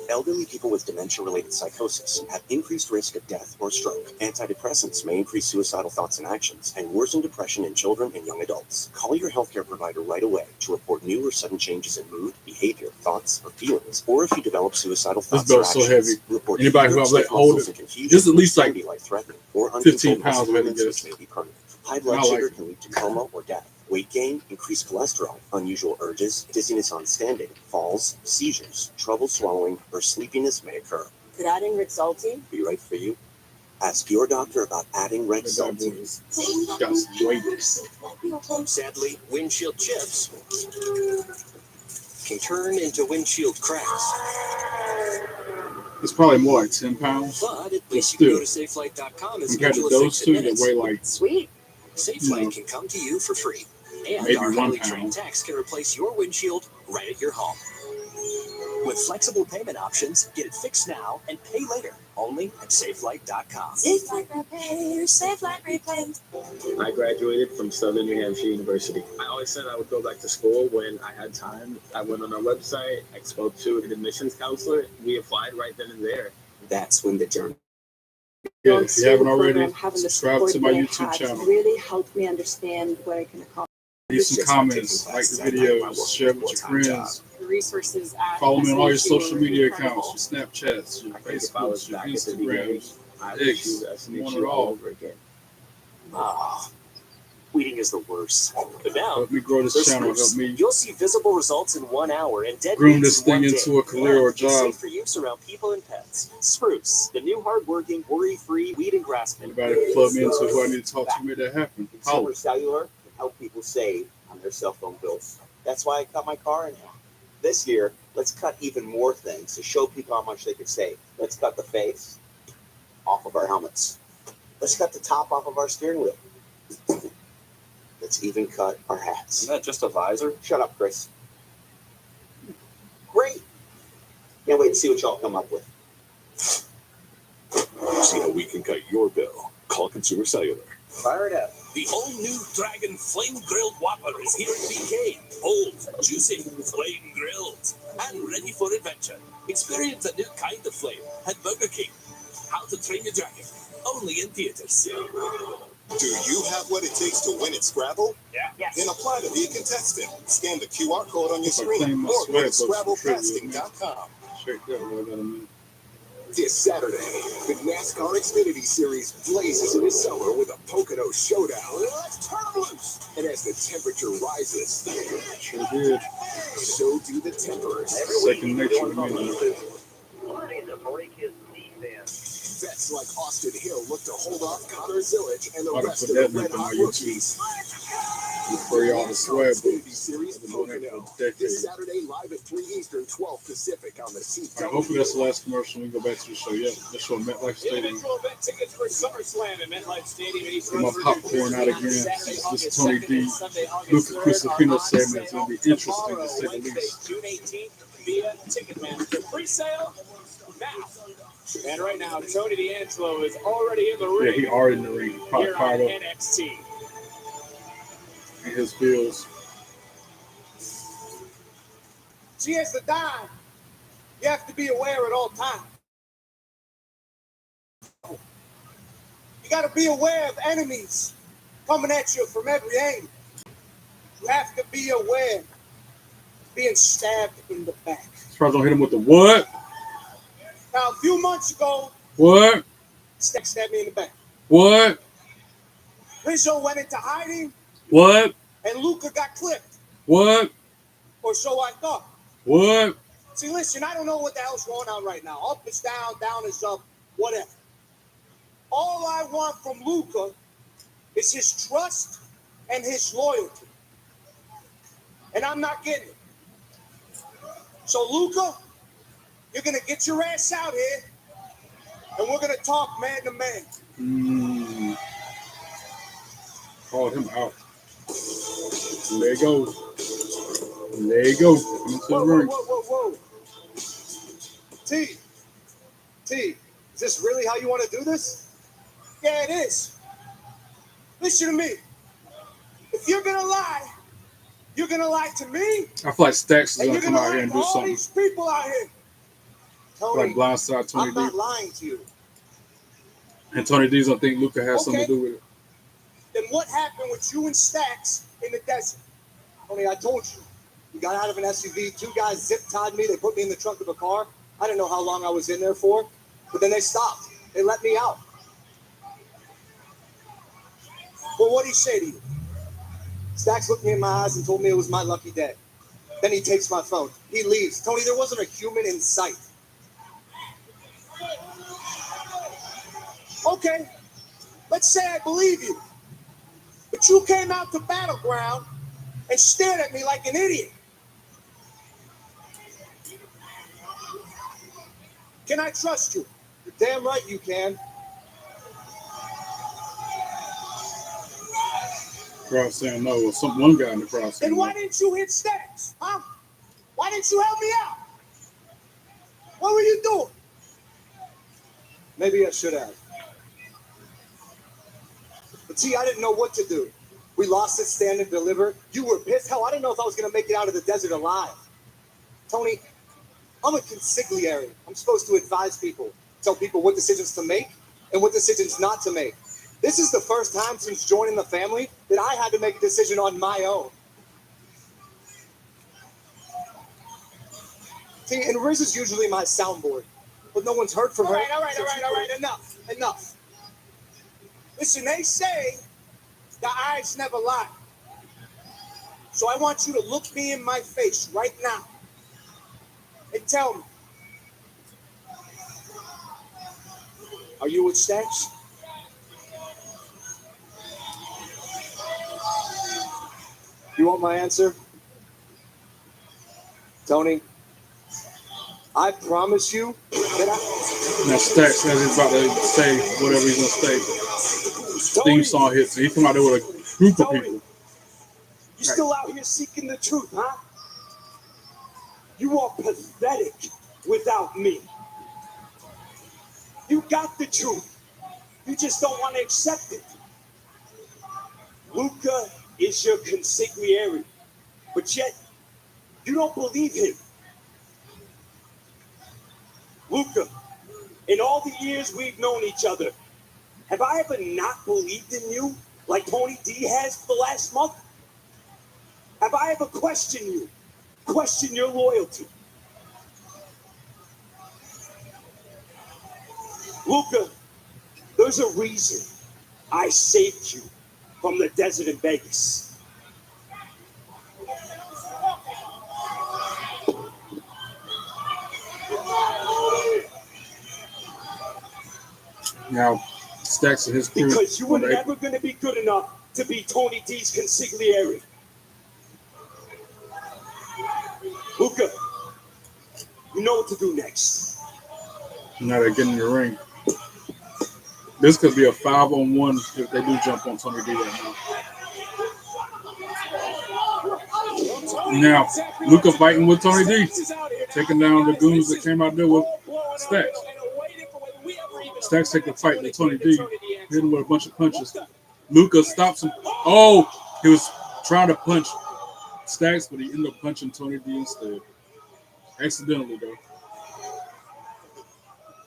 Elderly people with dementia-related psychosis have increased risk of death or stroke. Antidepressants may increase suicidal thoughts and actions and worsen depression in children and young adults. Call your healthcare provider right away to report new or sudden changes in mood, behavior, thoughts, or feelings. Or if you develop suicidal thoughts or belt's so actions, heavy. report Anybody who fear, I've let state hold muscles, it, and confusion this is at least can like be life-threatening, or 15 uncontrolled pounds, muscle I movements, guess. which may be permanent. High blood I sugar like can lead to coma or death. Weight gain, increased cholesterol, unusual urges, dizziness on standing, falls, seizures, trouble swallowing, or sleepiness may occur. Could adding Rexulti Be right for you? Ask your doctor about adding Rexulti. Got some weight. Sadly, windshield chips can turn into windshield cracks. It's probably more like 10 pounds. But at But least you can go still, to SafeFlight.com and compared to schedule a those fix two in that minutes. weigh like Sweet. SafeFlight can come to you for free. And maybe our 1 highly pound. trained techs can replace your windshield right at your home. With flexible payment options, get it fixed now and pay later. Only at SafeFlight.com. SafeLight Repair, SafeLight Repair. I graduated from Southern New Hampshire University. I always said I would go back to school when I had time. I went on our website, I spoke to an admissions counselor, we applied right then and there. That's when the journey. Yeah, if you haven't already, having the subscribe support to my that I YouTube had channel. really helped me understand what I can accomplish. Leave some comments, like the videos, share with your friends. The resources at Follow me on all your SNHU social were media incredible. accounts, your Snapchats, your I think if I was Facebooks, your back at the beginning, Instagrams, I would X, choose you want SNHU it all all. over again. Ah, Weeding is the worst. But now, Help me grow this there's channel. spruce. Help me You'll see visible results in 1 hour and dead groom weeds this in thing 1 day. into a career or And it's job. safe for use around people and pets. Spruce, the new hard-working, worry-free weed and grass man. Anybody plug me into who I need to talk to make that happen? Consumer Cellular can help people save on their cell phone bills. That's why I cut my car in half. This year, let's cut even more things to show people how much they could save. Let's cut the face off of our helmets. Let's cut the top off of our steering wheel. Let's even cut our hats. Isn't that just a visor? Shut up, Chris. Great. Can't wait to see what y'all come up with. See how we can cut your bill. Call Consumer Cellular. Fire it up. The all-new Dragon Flame Grilled Whopper is here at BK. Bold, juicy, flame grilled, and ready for adventure. Experience a new kind of flame at Burger King. How to Train Your Dragon. Only in theaters. Do you have what it takes to win at Scrabble? Yeah. Yes. Then apply to be a contestant. Scan the QR code on your If I screen claim my or go to swag books for trivia, ScrabbleCasting.com. Check that one out. This Saturday, the NASCAR Xfinity Series blazes into summer with a Pocono showdown. Let's turn them loose! And as the temperature rises, Sure did. so do the tempers. Second nature to me. Vets like Austin Hill look to hold off Connor Zillage and the I'd rest put of the that Red link on Hot my YouTube. rookies. For y'all to swag Xfinity books. Series I've been doing that Pocono. for a decade. This Saturday, live at 3 Eastern, 12 Pacific on the CW. Alright, hopefully that's the last commercial. We go back to the show. Yeah, the show at MetLife Stadium. Individual event tickets for SummerSlam at MetLife Stadium in East Get my Rutherford, popcorn out again. Saturday, This August Tony 2nd, D. and Sunday, August Luca 3rd, Cristofino are on segment is sale going to be interesting tomorrow, to say the Wednesday, least. June 18th via Ticketmaster. Pre-sale now. And right now, Tony D'Angelo is already in the Yeah, ring he already in the ring. Probably here on fired up NXT. in his bills. See, as the Don, you have to be aware at all times. You got to be aware of enemies coming at you from every angle. You have to be aware of being stabbed in the back. Probably gonna hit him with the what? Now, a few months ago, What? stabbed me in the back. What? Rizzo went into hiding, What? and Luca got clipped, What? or so I thought. What? See, listen, I don't know what the hell's going on right now. Up is down, down is up, whatever. All I want from Luca is his trust and his loyalty. And I'm not getting it. So, Luca, you're going to get your ass out here, and we're going to talk man to man. Called him out. There he goes. There you go. Coming to the ring. Whoa. T, is this really how you want to do this? Yeah, it is. Listen to me. If you're going to lie to me. I feel like Stacks is And going you're to come gonna out here lie and to do all something. these people out here. Tony, Like blindside Tony I'm D. not lying to you. And Tony D's don't think Luca has something to Okay. do with it. Then what happened with you and Stacks in the desert? Tony, I told you. You got out of an SUV. 2 guys zip-tied me. They put me in the trunk of a car. I didn't know how long I was in there for. But then they stopped. They let me out. Well, what'd he say to you? Stacks looked me in my eyes and told me it was my lucky day. Then he takes my phone. He leaves. Tony, there wasn't a human in sight. Okay, let's say I believe you. But you came out to Battleground and stared at me like an idiot. Can I trust you? You're damn right you can. Crowd saying no. Or some one guy in the crowd saying Then why no. didn't you hit Stacks? Huh? Why didn't you help me out? What were you doing? Maybe I should have. But see, I didn't know what to do. We lost it, stand and deliver. You were pissed. Hell, I didn't know if I was going to make it out of the desert alive. Tony, I'm a consigliere. I'm supposed to advise people, tell people what decisions to make and what decisions not to make. This is the first time since joining the family that I had to make a decision on my own. See, and Riz is usually my soundboard, but no one's heard from her. All right. Enough. Listen, they say The eyes never lie. So I want you to look me in my face right now and tell me, are you with Stacks? You want my answer? Tony, I promise you that Now Stacks says he's about to say whatever he's gonna say. Theme song hits, and he come out there with a group of people. You still out here seeking the truth, huh? You are pathetic without me. You got the truth. You just don't want to accept it. Luca is your consigliere, but yet you don't believe him. Luca, in all the years we've known each other, have I ever not believed in you like Tony D has for the last month? Have I ever questioned you? Questioned your loyalty? Luca, there's a reason I saved you from the desert in Vegas. Now, Stacks and his crew. Because you were never going to be good enough to be Tony D's consigliere. Luca, you know what to do next. Now they're getting in the ring. This could be a 5-on-1 if they do jump on Tony D right now. Now, Luca fighting with Tony D, taking down the goons that came out there with Stacks. Stacks take the fight to Tony D, hitting with a bunch of punches. Luca stops him. Oh, he was trying to punch Stacks, but he ended up punching Tony D instead. Accidentally, though.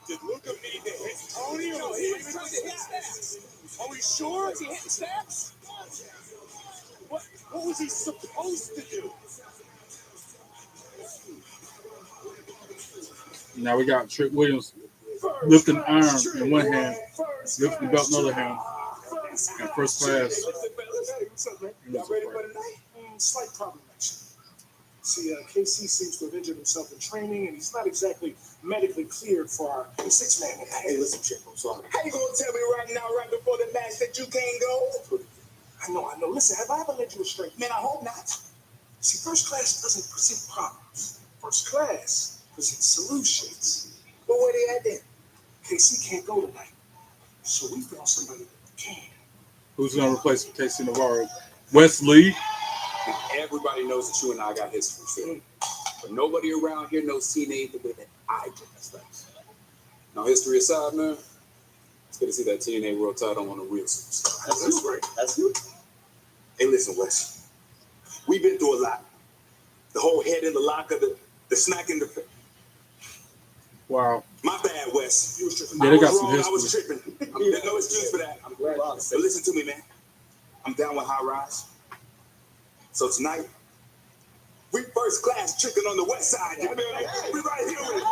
Did Luca mean to hit Tony or he was trying to hit Stacks? Are we sure? Was he hitting Stacks? What was he supposed to do? Now we got Trick Williams lifting iron in one hand, lifting the belt in the other hand, in first class. Y'all ready for tonight? Slight problem, actually. See, KC seems to have injured himself in training, and he's not exactly medically cleared for our six-man. Hey, listen, Chip, I'm sorry. How you going to tell me right now, right before the match, that you can't go? I know. Listen, have I ever led you astray? Man, I hope not. See, first class doesn't present problems. First class presents solutions. But where they at then? KC can't go tonight, so we found somebody that can. Who's going to replace KC Navarro? Wesley. Everybody knows that you and I got history, but nobody around here knows TNA the way that I do this things. Now, history aside, man, it's good to see that TNA World title on a real superstar. That's right. That's you. Hey, listen, Wes. We've been through a lot. The whole head in the locker, the smack in the... Wow. My bad, Wes. You was tripping. Yeah, they got some I history. was tripping. There's no excuse for that. I'm glad. But listen to me, man. I'm down with High Rise. So tonight, we first class tricking on the west side. You feel me? We right here with it.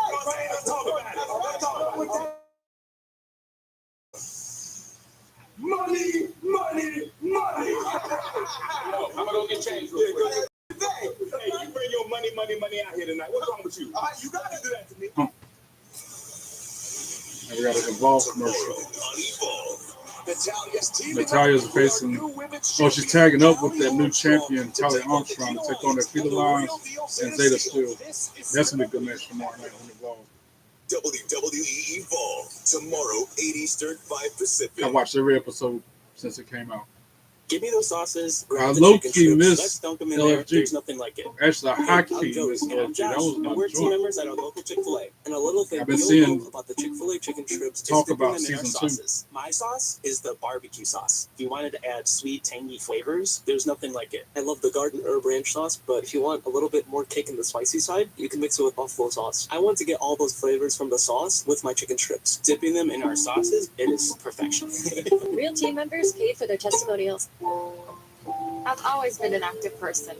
Let's talk about it. Let's talk about it. Money, money, money. Yo, I'm gonna go get changed real quick. Hey, you bring your money out here tonight. What's wrong with you? You gotta do that to me. And we got an Evolve commercial. Natalia's facing. Oh, she's tagging up with that new champion, Talia Armstrong, to take on the Fila Lines and Zeta Steel. That's gonna be a good match tomorrow night on Evolve. WWE Evolve tomorrow, 8 Eastern, 5 Pacific. I watched every episode since it came out. Give me those sauces. I low-key Let's miss dunk them in there. LFG. There's nothing like it. Actually, I high-key I'm Joey, miss and I'm LFG. Josh, That was and my we're team joint. members at our local Chick-fil-A. And a little thing I've been you'll seeing know about the Chick-fil-A chicken strips talk is dipping about them in our season 2. sauces. My sauce is the barbecue sauce. If you wanted to add sweet, tangy flavors, there's nothing like it. I love the garden herb ranch sauce, but if you want a little bit more kick in the spicy side, you can mix it with buffalo sauce. I want to get all those flavors from the sauce with my chicken strips. Dipping them in our sauces, it is perfection. Real team members paid for their testimonials. I've always been an active person.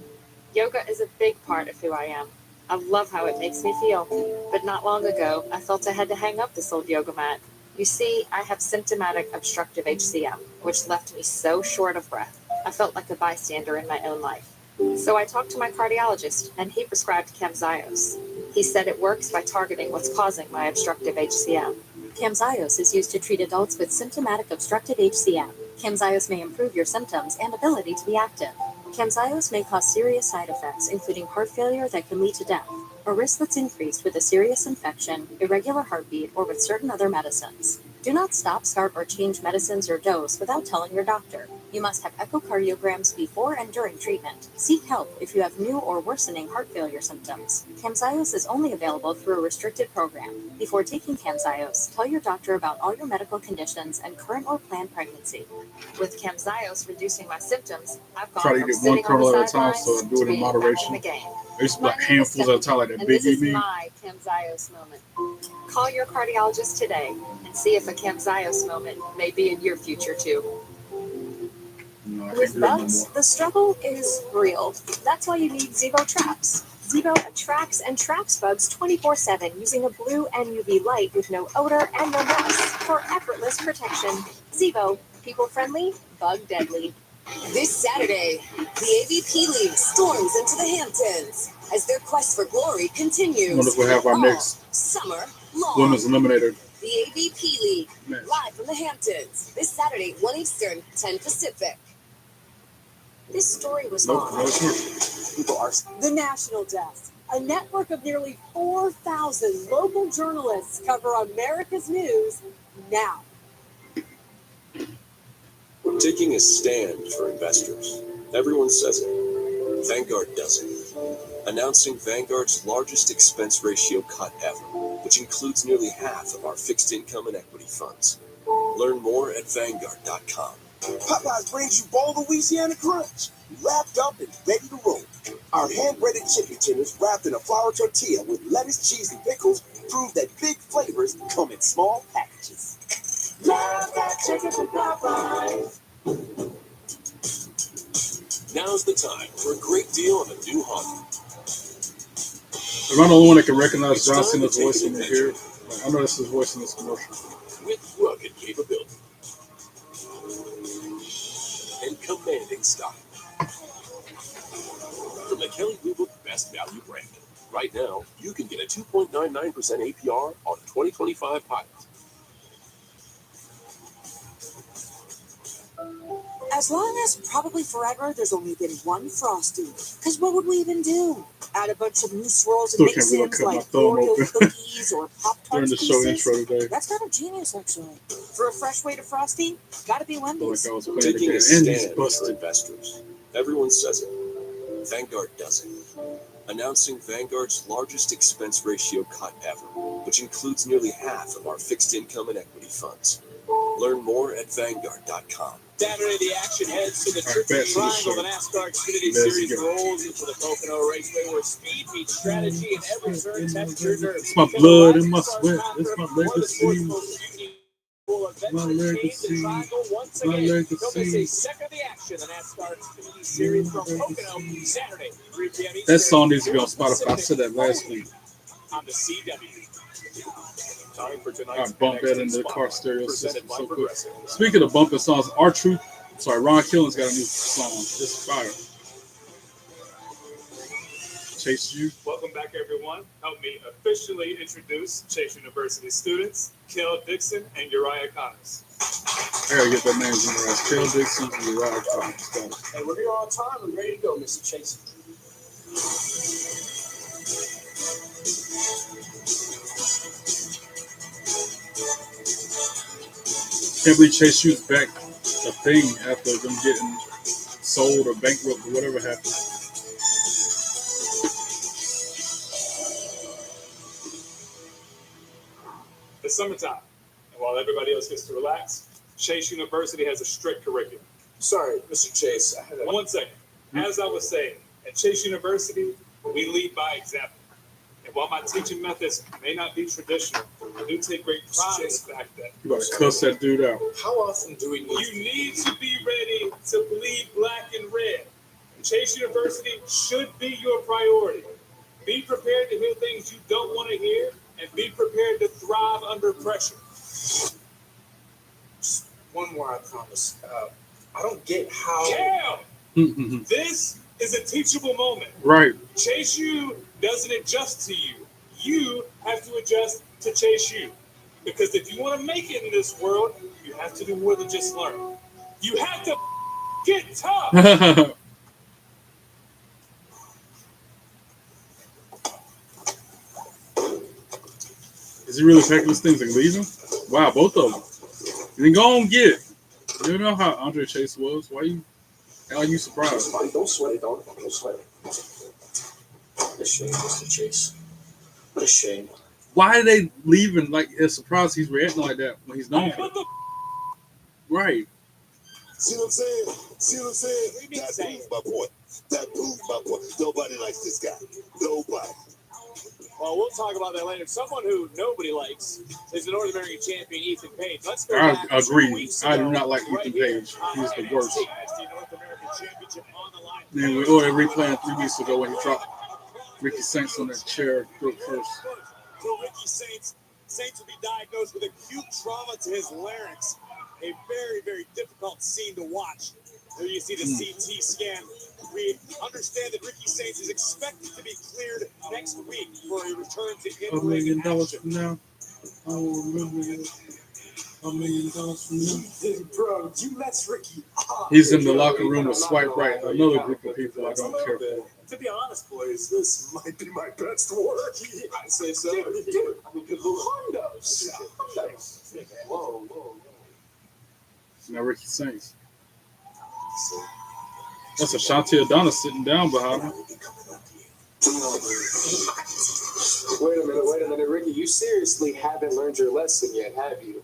Yoga is a big part of who I am. I love how it makes me feel. But not long ago, I felt I had to hang up this old yoga mat. You see, I have symptomatic obstructive HCM, which left me so short of breath. I felt like a bystander in my own life. So I talked to my cardiologist, and he prescribed Camzyos. He said it works by targeting what's causing my obstructive HCM. Camzyos is used to treat adults with symptomatic obstructive HCM. Camzyos may improve your symptoms and ability to be active. Camzyos may cause serious side effects, including heart failure that can lead to death, a risk that's increased with a serious infection, irregular heartbeat, or with certain other medicines. Do not stop, start, or change medicines or dose without telling your doctor. You must have echocardiograms before and during treatment. Seek help if you have new or worsening heart failure symptoms. Camzyos is only available through a restricted program. Before taking Camzyos, tell your doctor about all your medical conditions and current or planned pregnancy. With Camzyos reducing my symptoms, I've gone Try to from get one sitting on kernel the at a time, sidelines so I do to it in being back in moderation. the game. I used to be like My name is handfuls at a time, like that and big this is evening. my Camzyos moment. Call your cardiologist today and see if a Camzyos moment may be in your future too. No, I can't With do that no bugs, more. the struggle is real. That's why you need Zevo traps. Zevo attracts and traps bugs 24/7 using a blue and UV light with no odor and no mess for effortless protection. Zevo, people friendly, bug deadly. This Saturday, the AVP League storms into the Hamptons as their quest for glory I continues. wonder if we'll have our all next summer long. women's eliminator The AVP League, match. live from the Hamptons, this Saturday, 1 Eastern, 10 Pacific. This story was Nope, on no, it's not. People are The National Desk, a network of nearly 4,000 local journalists cover America's news now. Taking a stand for investors. Everyone says it. Vanguard does it. Announcing Vanguard's largest expense ratio cut ever, which includes nearly half of our fixed income and equity funds. Learn more at Vanguard.com. Popeyes brings you Bowl Louisiana Crunch, wrapped up and ready to roll. Our hand-breaded chicken tenders wrapped in a flour tortilla with lettuce, cheese, and pickles prove that big flavors come in small packages. Love that chicken from Popeyes. Now's the time for a great deal on a new Honda. Am I the only one that can recognize John Cena's voice in here? Like, I know that's his voice in this commercial. With rugged capability and commanding style. From the Kelly Blue Book Best Value brand. Right now, you can get a 2.99% APR on a 2025 Pilot. As long as probably forever, there's only been one Frosty. Because what would we even do? Add a bunch of new swirls Still and can't believe I mix-ins cut my like thumb Oreo open cookies or Pop-Tarts during the show pieces? intro today. That's kind of genius, actually. For a fresh way to Frosty, gotta be I feel Wendy's. like I was playing Taking again, a and he's stand for busted. investors. Everyone says it. Vanguard does it. Announcing Vanguard's largest expense ratio cut ever, which includes nearly half of our fixed income and equity funds. Learn more at Vanguard.com. Saturday, the action heads to the Triple Triangle. The NASCAR Xfinity Series rolls into the Pocono Raceway where speed meets strategy and every turn tests your nerves. It's my blood and my sweat. It's my legacy. My legacy. My legacy. Second of the action, the NASCAR Xfinity Series from Pocono, Saturday, 3 p.m. That song needs to be on Spotify. I said that last week. On the CW. Time for I tonight's bumped that NXT into the car Spotlight, stereo presented system. by So good. Progressive. Speaking of bumping songs, Ron Killen's got a new song. It's fire. Chase You. Welcome back, everyone. Help me officially introduce Chase University students, Kel Dixon and Uriah Connors. I gotta get that name memorized. Kel Dixon and Uriah Connors. Got it. Hey, we're here on time and ready to go, Mr. Chase. Can't believe Chase U's back a thing after them getting sold or bankrupt or whatever happened. It's summertime, and while everybody else gets to relax, Chase University has a strict curriculum. Sorry, Mr. Chase. I had a... 1 second. As I was saying, at Chase University, we lead by example. And while my teaching methods may not be traditional, I do take great pride in the fact that You gotta cuss that dude out. How often do we need... you need to be ready to bleed black and red. Chase University should be your priority. Be prepared to hear things you don't want to hear, and be prepared to thrive under pressure. One more, I promise. I don't get how. Mm-hmm. This is a teachable moment. Right. Chase U doesn't adjust to you. You have to adjust to Chase U. Because if you want to make it in this world, you have to do more than just learn. You have to get tough. Is he really packing these things and leaving? Wow, both of them. Then go on and get it. You know how Andre Chase was? Why are you surprised? Don't sweat it, dog. Don't sweat it. What a shame, Mr. Chase. What a shame. Why are they leaving like as surprised he's reacting like that when he's known for it? Right. See what I'm saying? See what I'm saying? That proves my point. That proves my point. Nobody likes this guy. Nobody. Well, we'll talk about that later. Someone who nobody likes is the North American champion, Ethan Page. Let's go I back agree. I do not like Ethan Page. He's the worst. Man, we ordered replaying 3 weeks ago when he dropped Ricky Saints on that chair throat first. For Ricky Saints will be diagnosed with acute trauma to his larynx. A very, very difficult scene to watch. There you see the CT scan. We understand that Ricky Saints is expected to be cleared next week for a return to $1 million action. from now. I will remember it. $1 million from now. Bro, you let Ricky off. He's in the locker room with Swipe Right, another group of people I don't care for. To be honest, boys, this might be my best work. I'd say so. Dude, I mean, good Hondos. Whoa. Now Ricky Saints. That's Ashanti Adonis sitting down behind him. Wait a minute, Ricky. You seriously haven't learned your lesson yet, have you?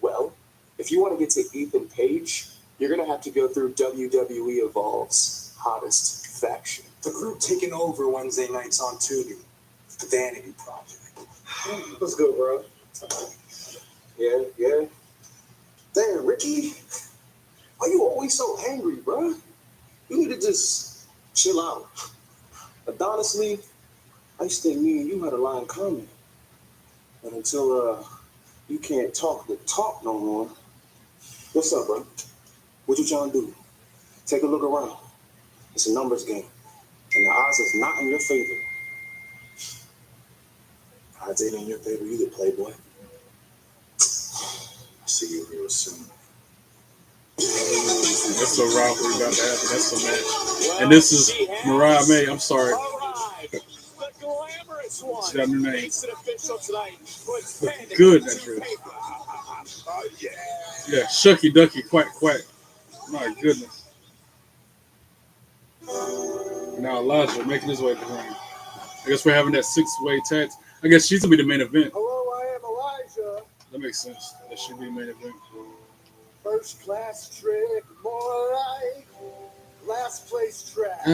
Well, if you want to get to Ethan Page, you're going to have to go through WWE Evolve's hottest faction. The group taking over Wednesday nights on Tubi. The Vanity Project. Let's go, bro. Yeah. Damn, Ricky. Why you always so angry, bro? You need to just chill out. But honestly, I used to think me and you had a line coming. But until you can't talk the talk no more. What's up, bro? What you trying to do? Take a look around. It's a numbers game. And the odds is not in your favor. Odds ain't in your favor either, Playboy. See you real soon. That's a rivalry about to happen. That's a match. And this is Mariah May. I'm sorry. She got a new name. Good entrance. Yeah, Shucky Ducky Quack Quack. My goodness. Now Elijah making his way to the ring. I guess we're having that 6-way tag. I guess she's gonna be the main event. Hello, I am Elijah. That makes sense. That should be the main event. First class trick, more like last place track.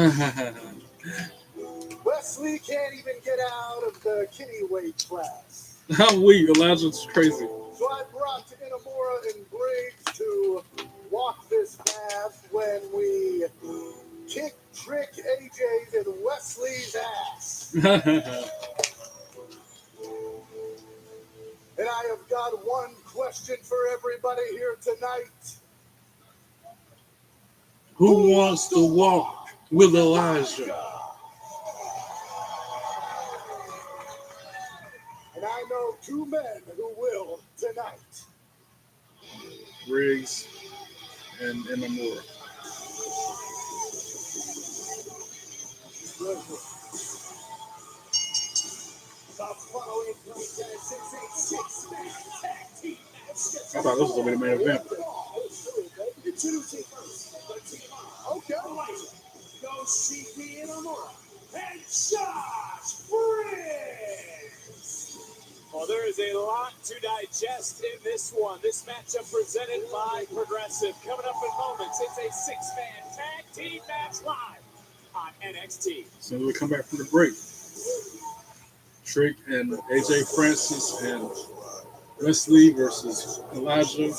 Wesley can't even get out of the kitty weight class. How weak. Elijah's crazy. So I brought Inamura and Briggs to walk this path when we kick trick AJ's and Wesley's ass. And I have got one question for everybody here tonight. Who wants to walk with Elijah? And I know 2 men who will tonight. Briggs and Namura. I thought this was going to be the main event. Okay. Yoshiki Inamura and Josh Briggs. Well, there is a lot to digest in this one. This matchup presented by Progressive. Coming up in moments, it's a 6-man tag team match live on NXT. So we come back from the break. Trick and AJ Francis and Wesley versus Elijah,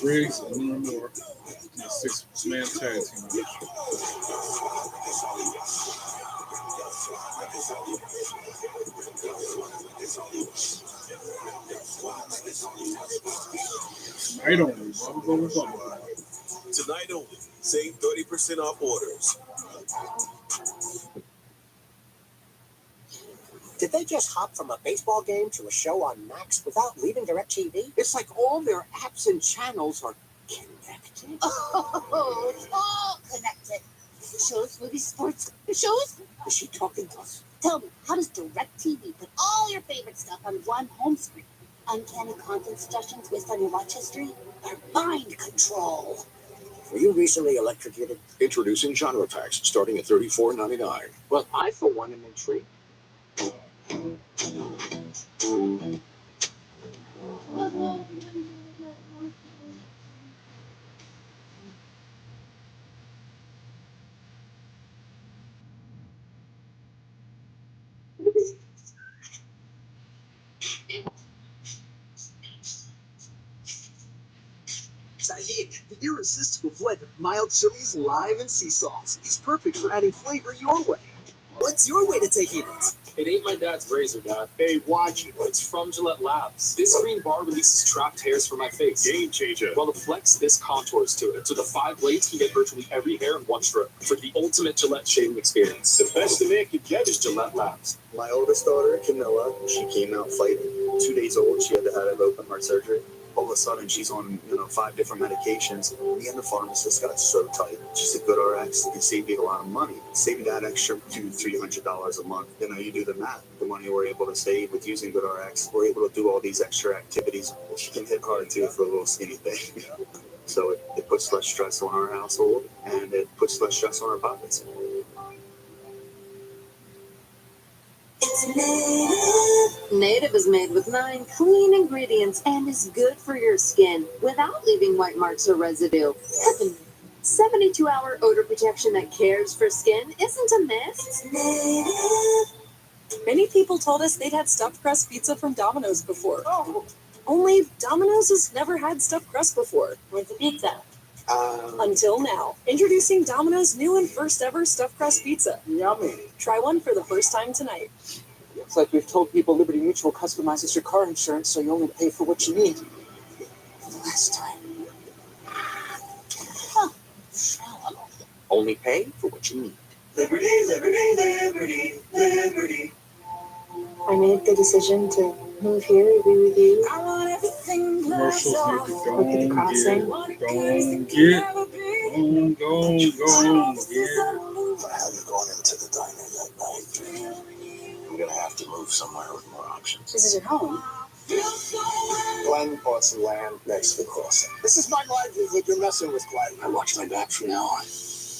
Briggs, and Namura. 6-man tag team match. Tonight only. Blah. Tonight only. Save 30% off orders. Did they just hop from a baseball game to a show on Max without leaving DirecTV? It's like all their apps and channels are connected. Oh, it's all connected. Shows, movies, sports, shows. Is she talking to us? Tell me, how does DirecTV put all your favorite stuff on one home screen? Uncanny content suggestions based on your watch history? Or mind control? Were you recently electrocuted? Introducing genre packs starting at $34.99. Well, I, for one, am intrigued. Tahid, the irresistible blend of mild chilies, lime, and sea salt. It's perfect for adding flavor your way. What's your way to Tahid it? It ain't my dad's razor, Dad. Hey, watch it. It's from Gillette Labs. This green bar releases trapped hairs from my face. Game changer. While the Flex, this contours to it. So the 5 blades can get virtually every hair in one stroke. For the ultimate Gillette shaving experience. The best a man could get is Gillette Labs. My oldest daughter, Camilla, she came out fighting. 2 days old, she had to have open heart surgery. All of a sudden, she's on 5 different medications. Me and the pharmacist got so tight. She said, GoodRx, it can save you a lot of money. Saving that extra $200-300 a month. You do the math. The money we're able to save with using GoodRx, we're able to do all these extra activities. She can hit hard too for a little skinny thing. So it puts less stress on our household, and it puts less stress on our pockets. It's Native. Native is made with 9 clean ingredients and is good for your skin without leaving white marks or residue. 72-hour odor protection that cares for skin isn't a myth. It's Native. Many people told us they'd had stuffed crust pizza from Domino's before. Oh, Only Domino's has never had stuffed crust before. where's the pizza? Until now. Introducing Domino's new and first ever stuffed crust pizza. Yummy. Try one for the first time tonight. It's like we've told people Liberty Mutual customizes your car insurance so you only pay for what you need. For the last time. Only pay for what you need. Liberty, liberty, liberty, liberty. I made the decision to move here to be with you. I want everything Commercials need to go Look at the crossing. Go on, get. I haven't gone into the diner that night. I'm gonna have to move somewhere with more options. This is your home. Glenn bought some land next to the crossing. This is my livelihood. You're messing with Glenn. I watch my back from now on.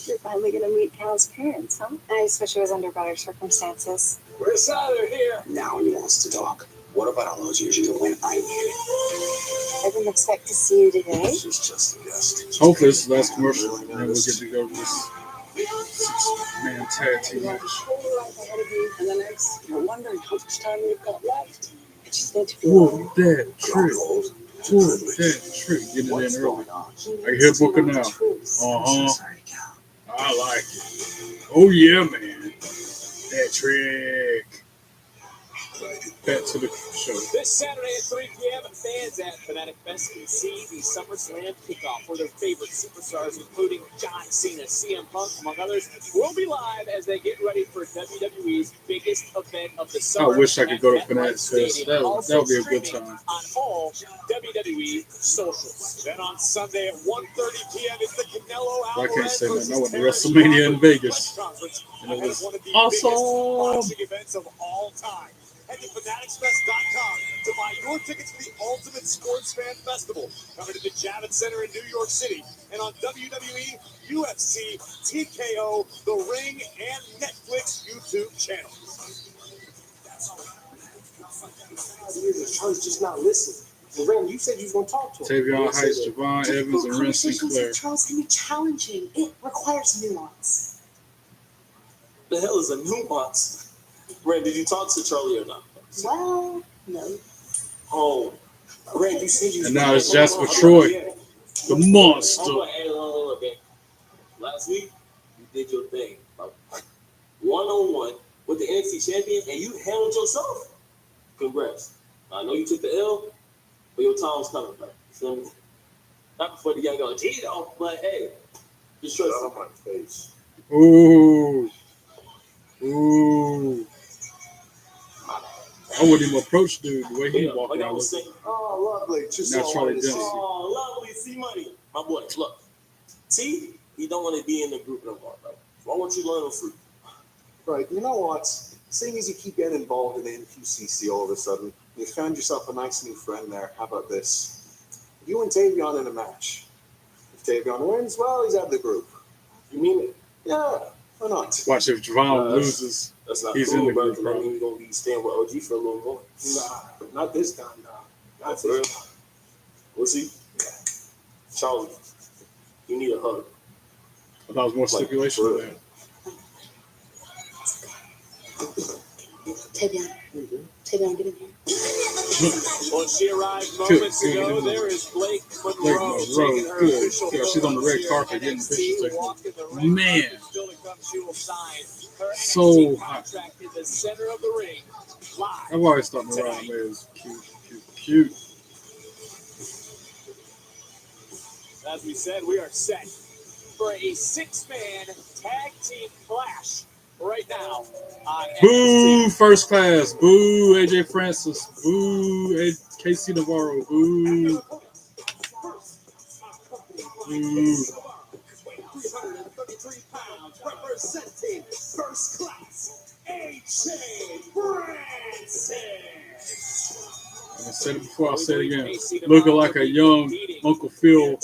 You're finally gonna meet Cal's parents, huh? I just wish it was under better circumstances. We're solid here. Now he wants to talk. What about all those years ago when I needed it? I didn't expect to see you today. She's just a guest. Hopefully this is the last commercial, and then we'll get to go to this 6-man tag team match. And the next, you're wondering how much time we've got left. I just need to be Whoop that trick. Whoop that trick. Get it in early. I can hear Booker now. I like it. Oh yeah, man. That trick. Back to the show. This Saturday at 3 p.m., fans at Fanatic Fest can see the SummerSlam kickoff for their favorite superstars, including John Cena, CM Punk, among others, will be live as they get ready for WWE's biggest event of the summer. I wish I could go to Fanatic Fest. That would be a good time. On all WWE socials. Then on Sunday at 1:30 p.m. is the Canelo I Alvarez can't say that. versus I went to Terry WrestleMania in Funk Vegas. press conference And it ahead was of one of the awesome. biggest boxing events of all time. Head to fanaticsfest.com to buy your tickets for the Ultimate Sports Fan Festival, coming to the Javits Center in New York City, and on WWE, UFC, TKO, The Ring, and Netflix YouTube channels. Charles just not listening. Lorraine, you said you was going to talk to him. Tavion Heights, Javon Evans, and Ren Sinclair. Charles can be challenging. It requires nuance. The hell is a nuance? Ray, did you talk to Charlie or not? Well, no. Oh. Ray, you said you was And now it's Jasper Troy, the monster. Hey, look, man. Last week, you did your thing. One-on-one with the NXT champion, and you handled yourself. Congrats. I know you took the L, but your time was coming, bro. So, Not before the young go, Gino, but hey, just trust Shut up my face. Ooh. Ooh. I wouldn't even approach dude the way he yeah, walked like I around. was saying. Oh, lovely. Just Now so I Charlie wanted to see. Dempsey. Oh, lovely, C Money. My boy, look. T, he don't want to be in the group no more, bro. Why won't you learn on fruit? Right, you know what? Seeing as you keep getting involved in the NQCC all of a sudden, you found yourself a nice new friend there. How about this? You and Tavion in a match. If Tavion wins, well, he's out of the group. You mean it? Yeah, why not? Watch if Javon loses, That's not he's cool, in the bro. group, That bro. means you're gonna be staying with OG for a little more. Nah, not this time, nah. Not For real? this time. We'll see. Charlie, you need a hug. I thought it was more stipulation for than real. that. Tavion, get in here. Well, she arrived moments ago. There is Blake Monroe taking her good. official Yeah, she's on the red photos carpet here getting at pictures NXT, taken. walking the red Man. carpet. Still to come, she will sign her So NXT hot. contract in the center of the ring. Live I've always thought Mariah tonight. May is cute. As we said, we are set for a six-man tag team clash right now on Boo, NXT. First Class. Boo, AJ Francis. Boo, KC Navarro. Boo. Boo. 333 pounds, representing First Class, AJ Francis. I said it before, I'll say it again. Looking like a young Uncle Phil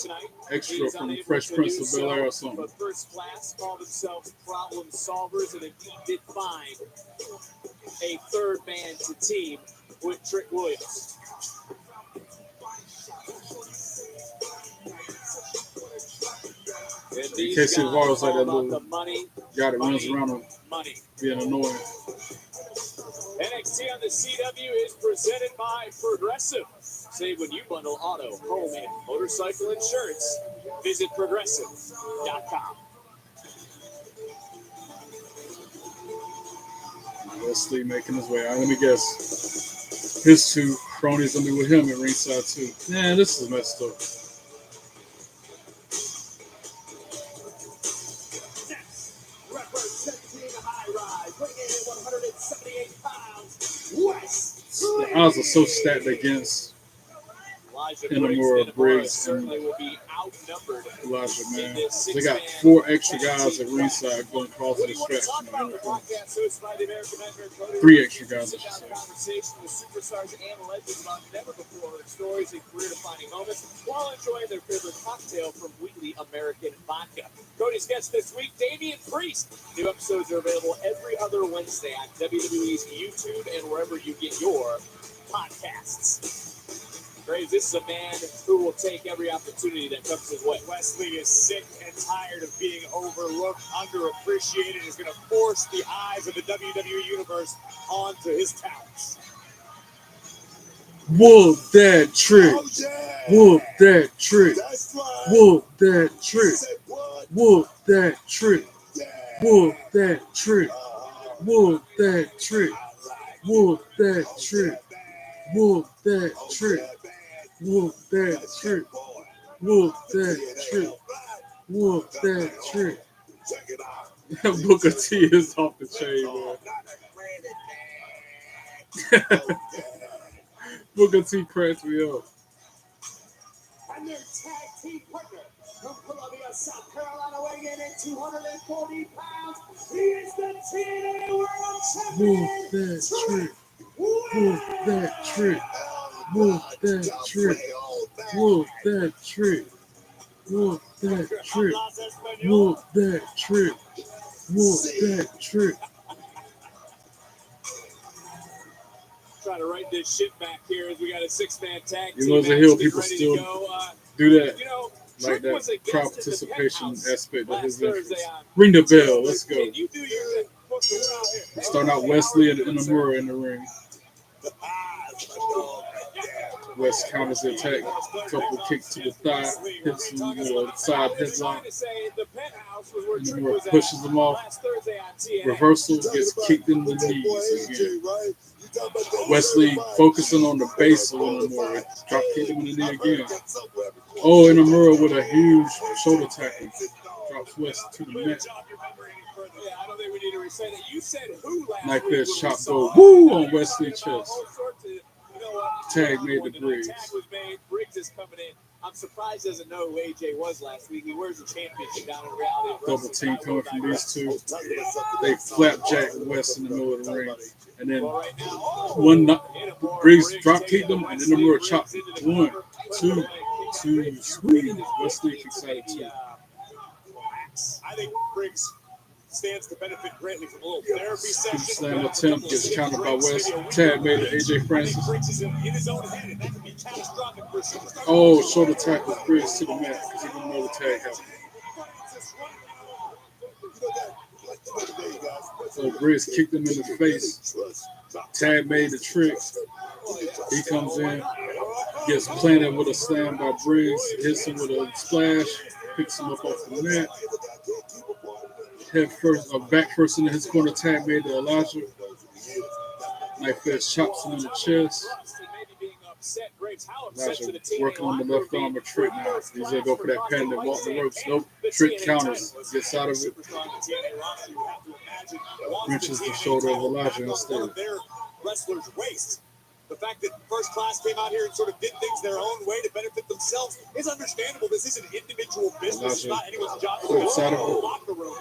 extra from Fresh Prince of Bel-Air or something. But First Class call themselves problem solvers and indeed did find a third man to team with Trick Williams. KC Navarro's like that little money, guy that runs around and money. being annoying. NXT on the CW is presented by Progressive. Save when you bundle auto, home, and motorcycle insurance. Visit progressive.com. Wesley making his way. All right, let me guess. His two cronies will be with him at ringside too. Man, this is messed up. Representing High Rise, weighing in 178 pounds, West. The odds are so stacked against Inamura, Briggs, certainly will be outnumbered. Elijah, man. They got 4 extra guys at ringside going across the stretch. 3 extra guys, I should say. Conversation with superstars and legends about never before heard stories and career-defining moments while enjoying their favorite cocktail from Wheatley American Vodka. Cody's guest this week, Damian Priest. New episodes are available every other Wednesday on WWE's YouTube and wherever you get your podcasts. Graves, this is a man who will take every opportunity that comes his way. Wesley is sick and tired of being overlooked, underappreciated, is going to force the eyes of the WWE Universe onto his talents. Whoop that trick. Oh, yeah. Whoop that trick. That's right. Whoop that trick. Whoop that trick. Yeah. Whoop that trick. Whoop that trick. Whoop that trick. Whoop that trick. Whoop that trick. Whoop that trick. Whoop that trick. Booker T is off the chain, man. Booker T cracks me up. And their tag team partner from Columbia, South Carolina, weighing in at 240 pounds. He is the TNA World Champion. Whoop that trick. Whoop that trick. Whoop that trick. Whoop that trick. Whoop that trick. Whoop that trick. Whoop that trick. Trying to write this shit back here as we got a 6-man tag team. You know, as a heel, people still do that. You know, like Trick was a that crowd guest in the participation penthouse aspect of his last entrance. Thursday on Ring the bell. Let's go. Can you do your thing? Starting out Wesley and Inamura in the ring. West counters the attack. Couple kicks to the thigh. Hits him with a side headlock. Inamura pushes him off. Reversal, gets kicked in the knees again. Wesley focusing on the base a little more. Drop kick him in the knee again. Oh, and Amura with a huge shoulder tackle. Drops West to the mat. Knife edge chop go woo on Wesley's chest. Tag made the Briggs. Briggs is coming in. I'm surprised he doesn't know who AJ was last week. He wears a championship down in reality. Double team coming from these two. They flapjack West in the middle of the ring. And then Briggs drop kicked them, and then the Amura chopped. 1, 2, 2, squeeze. Wesley kicks out of 2. I think Briggs stands to benefit greatly from a little therapy session. Slam attempt gets countered by West. Tag made to AJ Francis. Oh, shoulder tackle Briggs to the mat because he didn't know the tag happened. So Briggs kicked him in the face. Tag made the trick. He comes in, gets planted with a slam by Briggs, hits him with a splash, picks him up off the mat. Head first, back first into his corner. Tag made to Elijah. Knife edge chops him in the chest. Elijah working on the left arm of Trick now. He's going to go for that pen and walk the ropes. Nope. Trick counters. Gets out of it. Reaches the shoulder of Elijah instead. Wrestlers waste. The fact that First Class came out here and sort of did things their own way to benefit themselves is understandable. This is an individual business. It's not anyone's job to go locker room.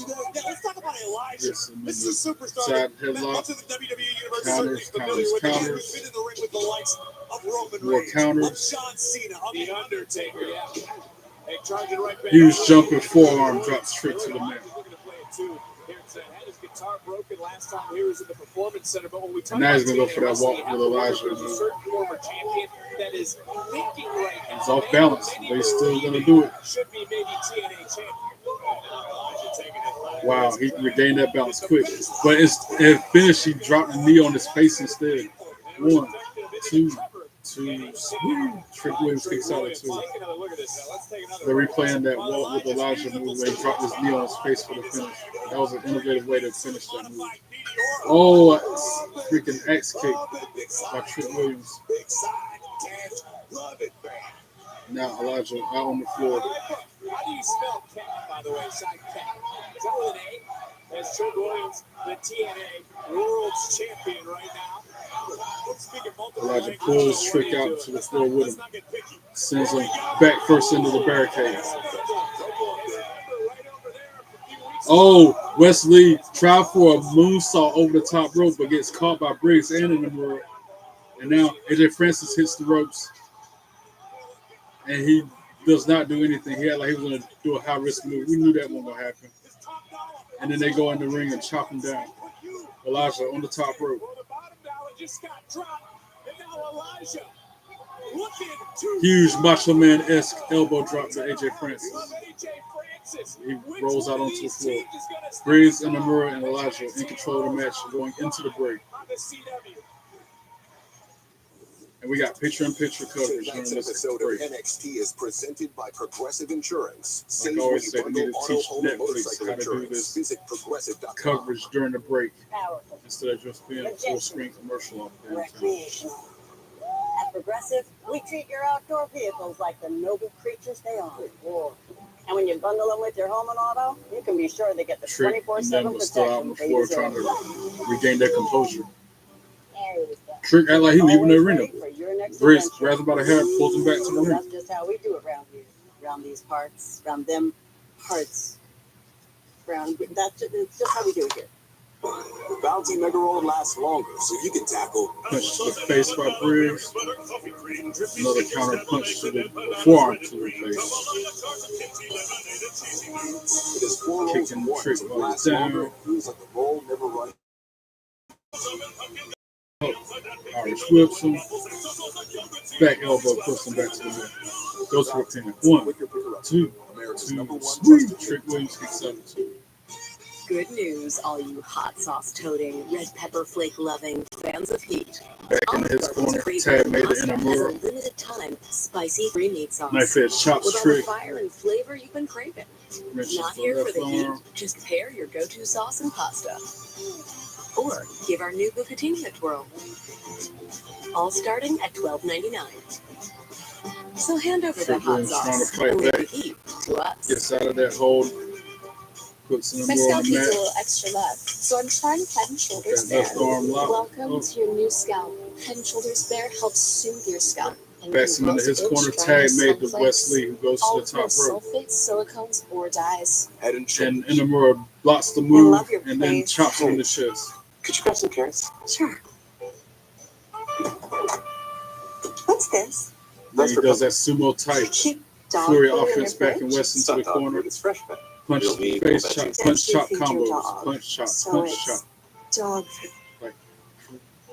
Yeah, let's talk about Elijah. This is a superstar. Much of the WWE universe certainly familiar with him. He's been in the ring with the likes of Roman Reigns, of John Cena, of The Undertaker. Hey, charging right back. Huge jumping forearm drops Trick to the mat. Had his guitar broken last time he was in the Performance Center, but when we talk now about he's gonna go for that walk with Elijah. There's a certain former champion that is thinking right now. He's off balance, but he's still gonna do it. Should be maybe TNA champion. Wow, he regained that balance quick. But it finished, he dropped the knee on his face instead. 1, 2, 2, Trick Williams kicks out at 2. They're replaying that walk with Elijah move where he dropped his knee on his face for the finish. That was an innovative way to finish that move. Oh, freaking X kick by Trick Williams. Now Elijah out on the floor. How do you spell cat, by the way? Side cat. Is that with an A? As Trick Williams, the TNA World's Champion right now. Elijah pulls Trick out to the floor with him. Sends him back first into the barricade. Oh, Wesley tried for a moonsault over the top rope, but gets caught by Briggs and Inamura. And now AJ Francis hits the ropes. And he does not do anything. He had like he was going to do a high-risk move. We knew that wasn't going to happen. And then they go in the ring and chop him down. Elijah on the top rope. Huge Macho Man-esque elbow drop to AJ Francis. He rolls out onto the floor. Briggs and Amura and Elijah in control of the match going into the break. And we got picture-in-picture coverage during Tonight's this episode break. of NXT is presented by Progressive Insurance. Like I Save always when say, you we need bundle to auto, teach home, and Netflix motorcycle how to do insurance. this Visit progressive.com. coverage during the break instead of just being a full-screen commercial off there. Recreational. At Progressive, we treat your outdoor vehicles like the noble creatures they are. And when you bundle them with your home and auto, you can be sure they get the Trick and 24/7 then was still out on the protection floor they trying deserve. to regain their composure. There you go. Trick act like he leaving the arena. For your next Briggs adventure. grabs him by the hair and pulls him back to the ring. That's just how we do it around here. Around these parts. Around them parts. It's just how we do it here. Bounty Mega Roll lasts longer, so you can tackle. Punch to the face by Briggs. Another counter punch to the forearm to the face. It is 4 rolls Kicking in one, Trick so it while lasts he's longer. down. It feels like the roll never runs. Irish whips him. Back elbow puts him back to the mat. Goes for a pin. 1, 2, 2, sweet. Trick Williams kicks out 2. Good news, all you hot sauce toting, red pepper flake loving fans of heat. Back in his corner, Tad made it in a Has a mirror. limited time spicy free meat sauce. Knife edge chops with all the trick. fire and flavor you've been craving. Mentions Not the here for left the heat. arm. Just pair your go-to sauce and pasta. Or give our new bucatini a twirl. All starting at $12.99. So hand over that hot Trick trying to sauce fight and leave back. the heat to us. Gets out of that hold. Puts in My the more scalp on the needs a mat. little extra love, so I'm trying Head and Shoulders That left Bare. arm lock. Welcome Oh. to your new scalp. Head and Shoulders Bare helps soothe your scalp. And Backs him into his corner. Tag made to Wesley, who goes to the top rope. Sulfates, silicones, or dyes. Head and shoulders. And Inamura blocks the I move love your and then face. chops him in the chest. Could you grab some carrots? Sure. What's this? Then he does that sumo type Keep dog Fury food in offense your back in fridge? West into the It's not dog corner. food, it's fresh pet. Punch, Real meat, face real chop, veggies. punch chop Feed your combos. dog. Punch chop, So punch it's chop. dog food.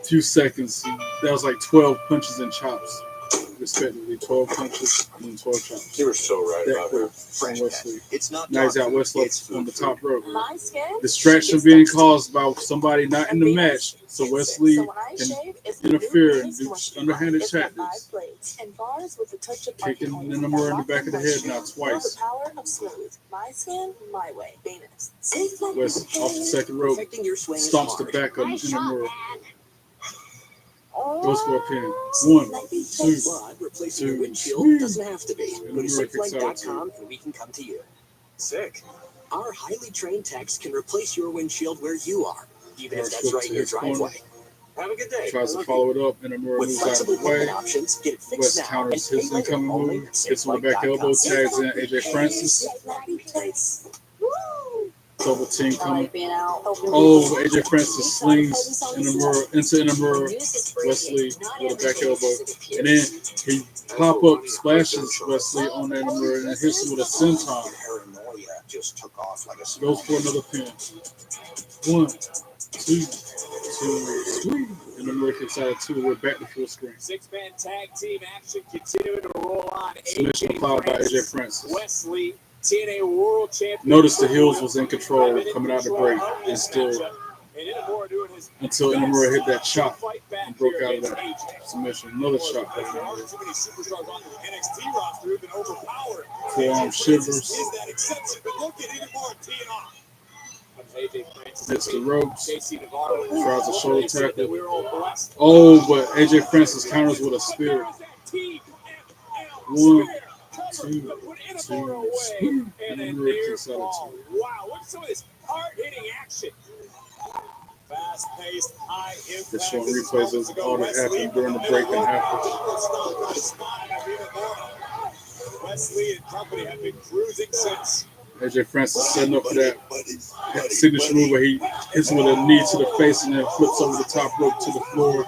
Few seconds, that was like 12 punches and chops, respectively. 12 punches and 12 chops. You were so right That about quick her. from Wesley. It's not Now he's dog out food, Wesley it's food on the food. top rope. My skin? Distraction being caused by somebody not in the match, so Wesley So when I can shave, it's the interfere new and do Venus underhanded It's got tactics. 5 blades and bars with a touch of Kicking architecture Inamura in the that back of the lock head in now motion. Feel twice. the power of smooth. My skin, my way. Venus. Safe like West off the second rope, Protecting your swing is stomps the hard. back of Nice shot, Inamura. man. Goes for a pin. 1, 2, But replacing your 2, windshield 3. doesn't have to be. Go to Inamura kicks out at 2. safelight.com and we can come to you. Sick. Our highly trained techs can replace your windshield where you are, even if Dark that's foot right to in your his corner. driveway. Have a good day. Tries I to love follow it up, and Inamura With moves out of flexible the way. payment options, get it fixed West now counters and his pay later incoming only move, at hits with a back elbow, tags in AJ Francis. Double team I coming. like being out. Oh, AJ Francis slings Inamura into Inamura. Wesley with a back elbow. And then he pop up splashes Wesley on Inamura and hits him with a senton. Paranoia just took off like a Goes for another pin. 1, 2, 3. Inamura kicks out at 2. We're back to full screen. 6-man tag team action continuing to roll on. Submission applied by AJ Francis. Wesley, TNA World Champion. Notice the heels was in control coming out of the break, and still until Inamura hit that chop and broke out of that submission. Another shot. There are too many superstars on the NXT roster who've been overpowered. Forearm shivers. Is that exception? But look at Inamura teeing off. Hits the ropes. JC Navarro Tries a shoulder tackle. we're all blessed. Oh, but AJ Francis counters with a spear. 1, 2, 2. And a Inamura near kicks out at 2. fall. Wow, look at some of this hard-hitting action. Fast-paced, high-impact. This one replays of all that happened during the break and after. Wesley and company have been cruising since. AJ Francis setting up for that signature move where he hits with a knee to the face and then flips over the top rope to the floor.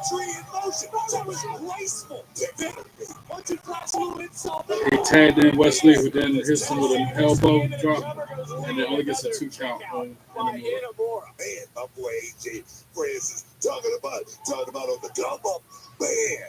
He tagged in Wesley, who then hits him with an elbow drop, and then only gets a 2 count on Inamura. Man, my boy AJ Francis talking about on the come up. Man.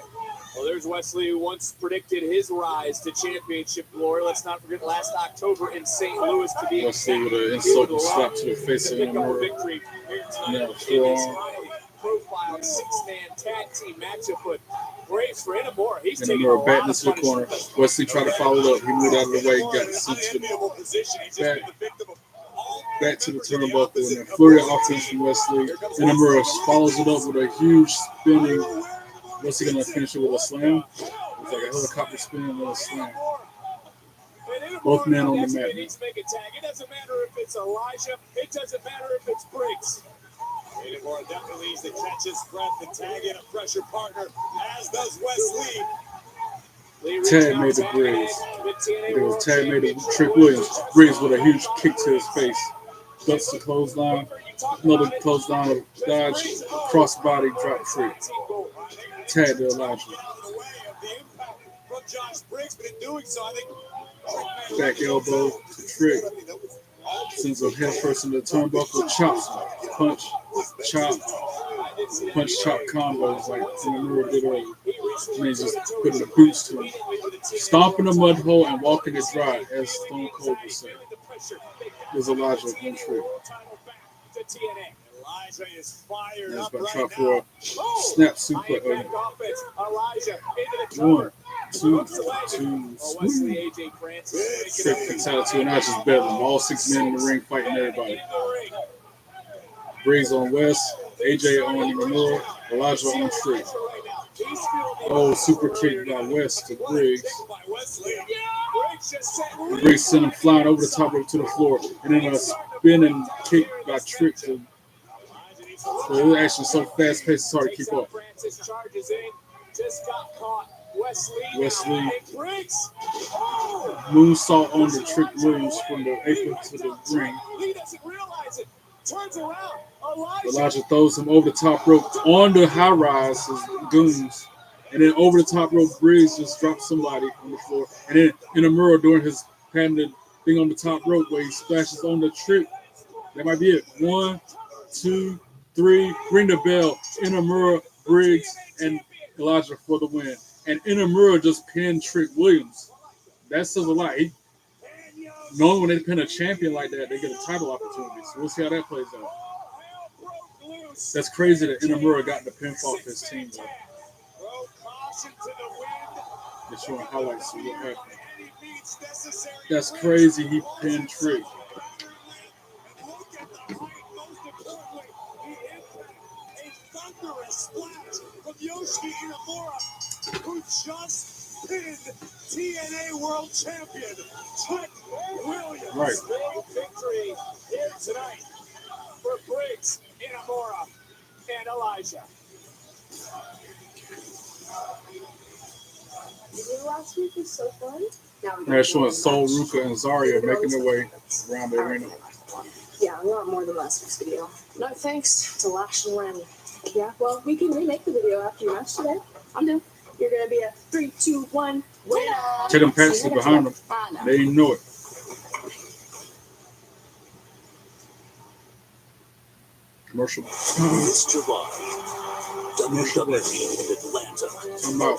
Well, there's Wesley, who once predicted his rise to championship glory. Let's not forget last October in St. Louis to be Wesley with an insult and slap to the face of Inamura. victory here tonight Now, in this forearm. high-profile 6-man tag team matchup. But great for Inamura. He's taking a Inamura lot back of into the corner. punishment. Wesley tried to follow it up. He moved out of the way, got sent to the back to the turnbuckle, and then flurry of offense from Wesley. Inamura follows it up with a huge spinning. What's he gonna finish it with a slam? It's like a helicopter spin and then a slam. Both men on the mat. Needs to make a tag. It doesn't matter if it's Elijah. It doesn't matter if it's Briggs. Inamura definitely needs to catch his breath and tag in a pressure partner, as does Wesley. Tag made the Briggs. It was Tag made the Trick Williams. Briggs with a huge kick to his face. Ducks the clothesline. Another clothesline dodge. Crossbody drop trick. Tag to Elijah. From Josh Briggs, but in doing so, I think Back elbow to Trick. Sends him head first into the turnbuckle. Chop. Punch. Chop. Punch chop combos like Inamura did earlier. And he's just putting the boots to him. Stomping the mud hole and walking it dry, as Stone Cold would say. There's Elijah on Trick. with TNA. Elijah is fired That's up about to right try for now. a snap super. High-impact offense. Elijah into the One, cover. two, Looks away. two, Wesley AJ Francis. trick fatality, and I just bet them. All 6 men in the ring fighting everybody. Briggs on West, AJ on Nomura, Elijah on Trick. Oh, super kick by West to Briggs. And Briggs sent him flying over the top rope to the floor, and then a spinning kick by Trick. So the action so fast paced, it's hard to keep up. Wesley moonsault on the Trick Williams from the apron to the ring. Elijah throws him over the top rope on the high rise, his goons. And then over the top rope, Briggs just drops somebody on the floor. And then Inamura doing his patented thing on the top rope where he splashes on the Trick. That might be it. 1, 2, 3. Ring the bell. Inamura, Briggs, and Elijah for the win. And Inamura just pinned Trick Williams. That says a lot. Knowing when they pin a champion like that, they get a title opportunity. So we'll see how that plays out. That's crazy that Inamura got the pinfall for his team, though. They're showing highlights of what happened. That's crazy. He pinned Trick. Who just pinned TNA World Champion Trick Williams. Right. Victory here tonight for Briggs, Inamura, and Elijah. Video last week was so fun. They're showing Sol, Ruka, and Zarya making their way around the arena. Yeah, I want more than last week's video. No thanks to Lash and Ren. Yeah, well, we can remake the video after your match today. I'm down. You're gonna be a 3, 2, 1 winner. Check them Patsy behind them. They didn't know it. Commercial. This July, WWE in Atlanta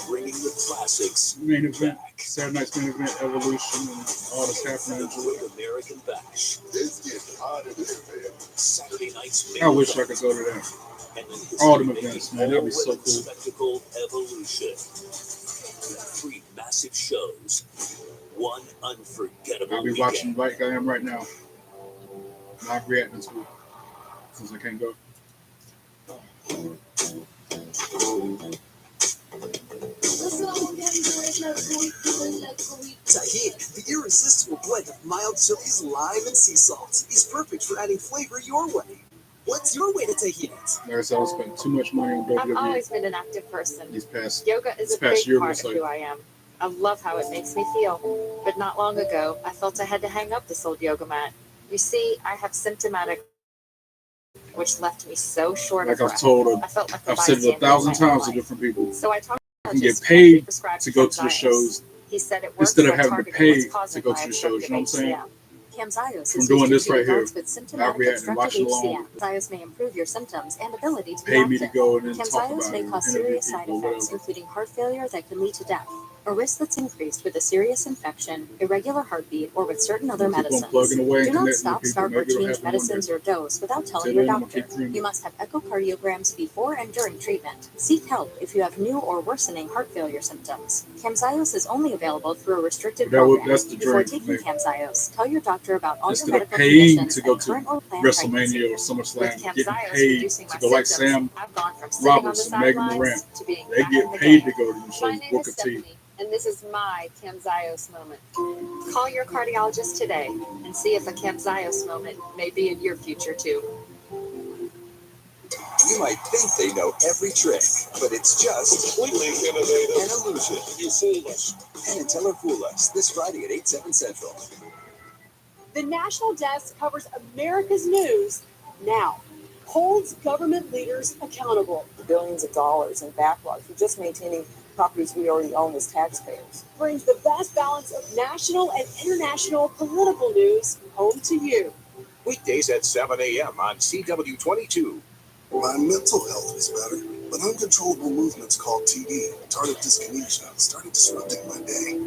bringing the classics main event, Saturday night's main event, Evolution, and all this happening. Great American Bash. Saturday night's main I wish I could go to that. All them events, man, that'd be so cool. Spectacle Evolution. 3 massive shows, 1 unforgettable I'll be watching like I am right now. Not reacting to it since I can't go. Tahini, the irresistible blend of mild chilies, lime, and sea salt, is perfect for adding flavor your way. What's your way to tahini? Like I said, I spent too much money on WWE. I've always been an active person. Yoga is a big part of who I am. I love how it makes me feel. But not long ago, I felt I had to hang up this old yoga mat. You see, I have symptomatic, which left me so short of breath. I've said it 1,000 times to different people. So I talked you can get paid to go to the shows instead of having to pay to go to the shows. You know what I'm saying? Camzyos I'm doing this right here. With symptomatic obstructive HCM. Camzyos may improve your symptoms and ability to be Pay active. me to go and then talk Camzyos about may it. cause serious side effects, including heart failure that can lead to death, a risk that's increased with a serious infection, irregular heartbeat, or with certain other medicines. Do not stop, start, or change medicines or dose without telling your doctor. You must have echocardiograms before and during treatment. Seek help if you have new or worsening heart failure symptoms. Camzyos is only available through a restricted program. Before taking Camzyos, tell your doctor about all your medical conditions and current or planned WrestleMania pregnancy. or SummerSlam, With getting Camzyos paid reducing to my go like symptoms, Sam I've gone from sitting on the Roberts and Megan sidelines Durant. to being They back get in the paid game. to go to them shows. My name Booker is T. Stephanie, and this is my Camzyos moment. Call your cardiologist today and see if a Camzyos moment may be in your future too. You might think they know every trick, but it's just completely innovative. an illusion. You fooled us. Penn and Teller fool us this Friday at 8, 7 Central. The National Desk covers America's news now. Holds government leaders accountable. Billions of dollars in backlog for just maintaining properties we already own as taxpayers. Brings the best balance of national and international political news home to you. Weekdays at 7 a.m. on CW22. My mental health is better, but uncontrollable movements called TD, tardive dyskinesia, started disrupting my day.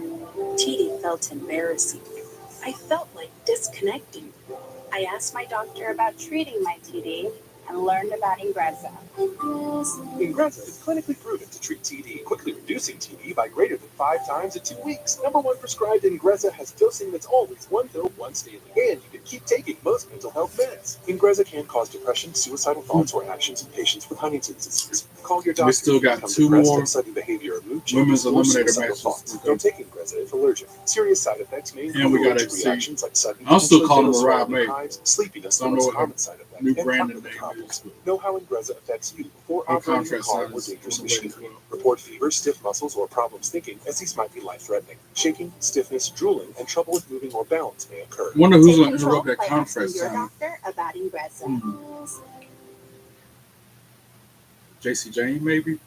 TD felt embarrassing. I felt like disconnecting. I asked my doctor about treating my TD and learned about Ingrezza. Ingrezza is clinically proven to treat TD, quickly reducing TD by greater than 5 times in 2 weeks. #1 prescribed Ingrezza has dosing that's always 1 pill once daily, and you can keep taking most mental health meds. Ingrezza can cause depression, suicidal thoughts, or actions in patients with Huntington's disease. Call your doctor. We still got 2 more sudden behavior or mood women's changes or eliminator suicidal matches. thoughts. Don't take Ingrezza if allergic. Serious side effects may include And we got allergic XC. reactions like sudden, I'll still call him potentially Mariah fatal May. hives, sleepiness, Don't the know most what her common side effect, new and branded cognitive name problems. is. Know how Ingrezza affects you before Her operating a contract car or signs dangerous on the way as machinery. well. Report fever, stiff muscles, or problems thinking, as these might be life-threatening. Shaking, stiffness, drooling, and trouble with moving or balance may occur. Wonder who's Take going to control interrupt that by contract asking your sign. doctor about Ingrezza. JC Jane, maybe?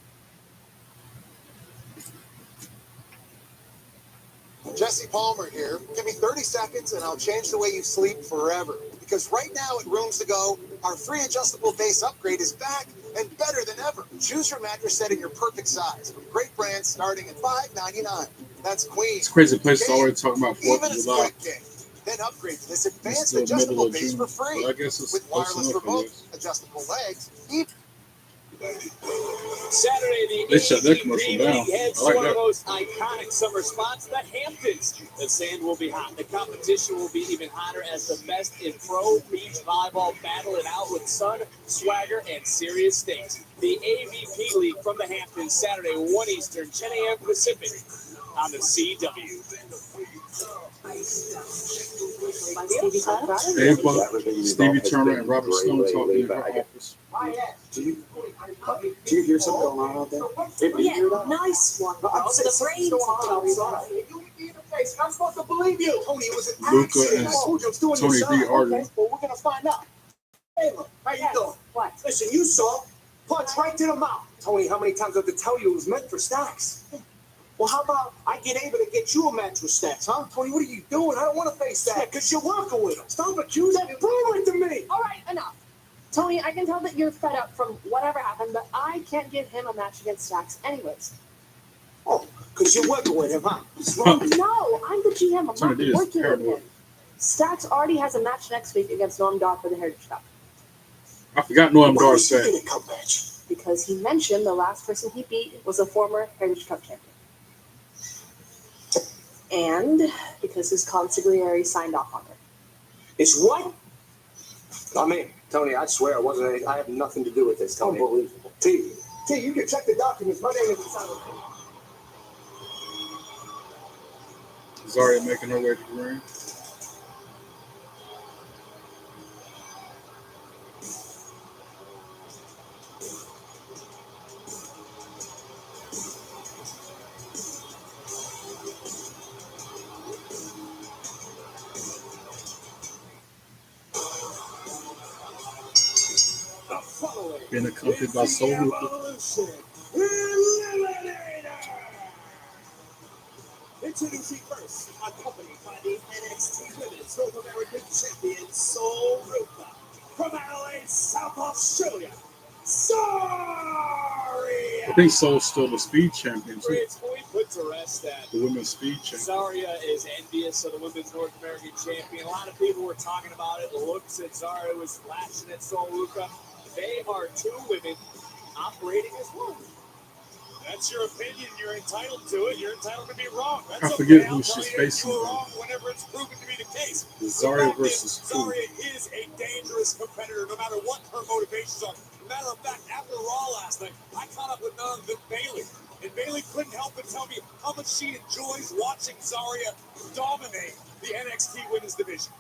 Jesse Palmer here. Give me 30 seconds and I'll change the way you sleep forever. Because right now at Rooms To Go, our free adjustable base upgrade is back and better than ever. Choose your mattress set in your perfect size from great brands starting at $5.99. That's Queen. It's a crazy place to already talk about 4th Even of a July. split king. Then upgrade to this It's advanced still middle adjustable of base June. for free. But I guess it's With close wireless enough, I remote, guess. adjustable legs, Saturday, the They shut that AVP commercial League down. heads I like to one of that. the most iconic summer spots, the Hamptons. The sand will be hot. The competition will be even hotter as the best in pro beach volleyball battle it out with sun, swagger, and serious stakes. The AVP League from the Hamptons, Saturday, 1 Eastern, 10 a.m. Pacific on the CW. Stevie Turner and Robert Stone talking in her office. Do you hear something going on out there? Yeah, nice one. I'm So the brains going on will be outside. You look me in the face. I'm supposed to believe you. Tony, it was an Luca accident. and I told you I was doing Tony your D job. arguing. Okay, well, we're going to find out. Hey, look, how you doing? What? Listen, you saw. Punch right to the mouth. Tony, how many times do I have to tell you it was meant for Stacks? Well, how about I get able to get you a match with Stacks, huh? Tony, what are you doing? I don't want to face that. Yeah, because you're working with him. Stop accusing me. Prove it to me. All right, enough. Tony, I can tell that you're fed up from whatever happened, but I can't give him a match against Stacks anyways. Oh, because you're working with him, huh? No, I'm the GM. I'm not Tony D is working with paranoid. him. Stacks already has a match next week against Norm Dodd for the Heritage Cup. I forgot Noam Why Dar was he said. in a cup match? Because he mentioned the last person he beat was a former Heritage Cup champion. And because his consigliere signed off on it. It's what? I mean, Tony, I swear it wasn't any, I have nothing to do with this, Tony. Unbelievable. T, you can check the documents. My name is Zarya making her way to the ring. Being accompanied by Soul Hooper. Introducing first, accompanied by the NXT Women's North American Champion Soul Ruka from Adelaide, South Australia, Zarya. I think Soul's still the speed champion, too. It's when we put to rest that The women's speed champion. Zarya is envious of the women's North American champion. A lot of people were talking about it. The looks that Zarya was flashing at Soul Ruka. They are two women operating as one. That's your opinion. You're entitled to it. You're entitled to be wrong. That's I forget okay. who I'll she's tell you facing. You were wrong whenever it's proven to be the case. Zarya The fact versus is, who? Zarya is a dangerous competitor, no matter what her motivations are. Matter of fact, after Raw last night, I caught up with none other than Bayley. And Bayley couldn't help but tell me how much she enjoys watching Zarya dominate the NXT Women's Division.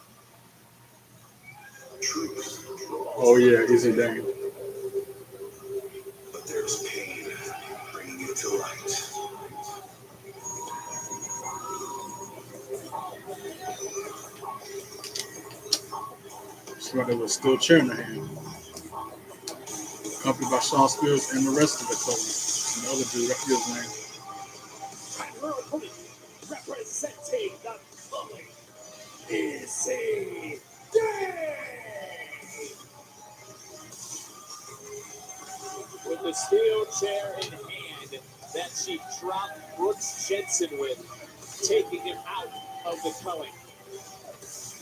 Oh, yeah, Izzy Dane. But there's pain bringing you to light. Somebody with a steel chair in their hand. Accompanied by Shawn Spears and the rest of the code. And the other dude, I forget his name. And her opponent, representing the Culling, Izzy Dane. With the steel chair in hand that she dropped Brooks Jensen with, taking him out of the culling.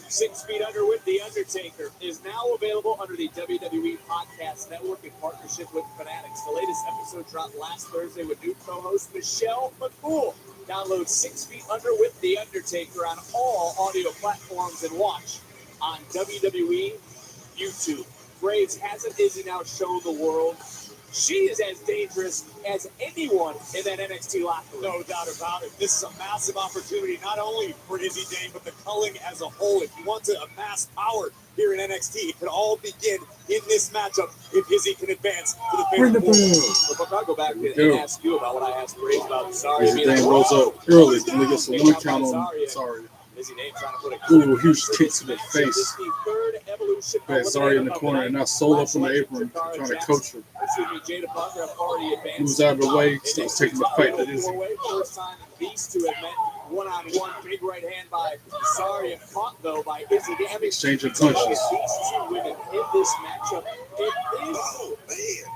6 Feet Under with The Undertaker is now available under the WWE Podcast Network in partnership with Fanatics. The latest episode dropped last Thursday with new co-host Michelle McCool. Download 6 Feet Under with The Undertaker on all audio platforms and watch on WWE YouTube. Graves, hasn't Izzy now shown the world she is as dangerous as anyone in that NXT locker room? No doubt about it. This is a massive opportunity, not only for Izzy Dane, but the culling as a whole. If you want to amass power here in NXT, it can all begin in this matchup if Izzy can advance to the fatal four. So if I go back and ask you about what I asked Graves about, sorry. Izzy Dane rolls up early, and he gets a 1 count on sorry. Ooh, huge kick to the face. Got Zarya in the corner and now Soul up on the apron trying to coach her. Moves out of the way, starts taking the fight that Izzy. First time these two have met one-on-one. Big right hand by Zarya, caught though by Izzy. Exchanging punches. These two women in this matchup.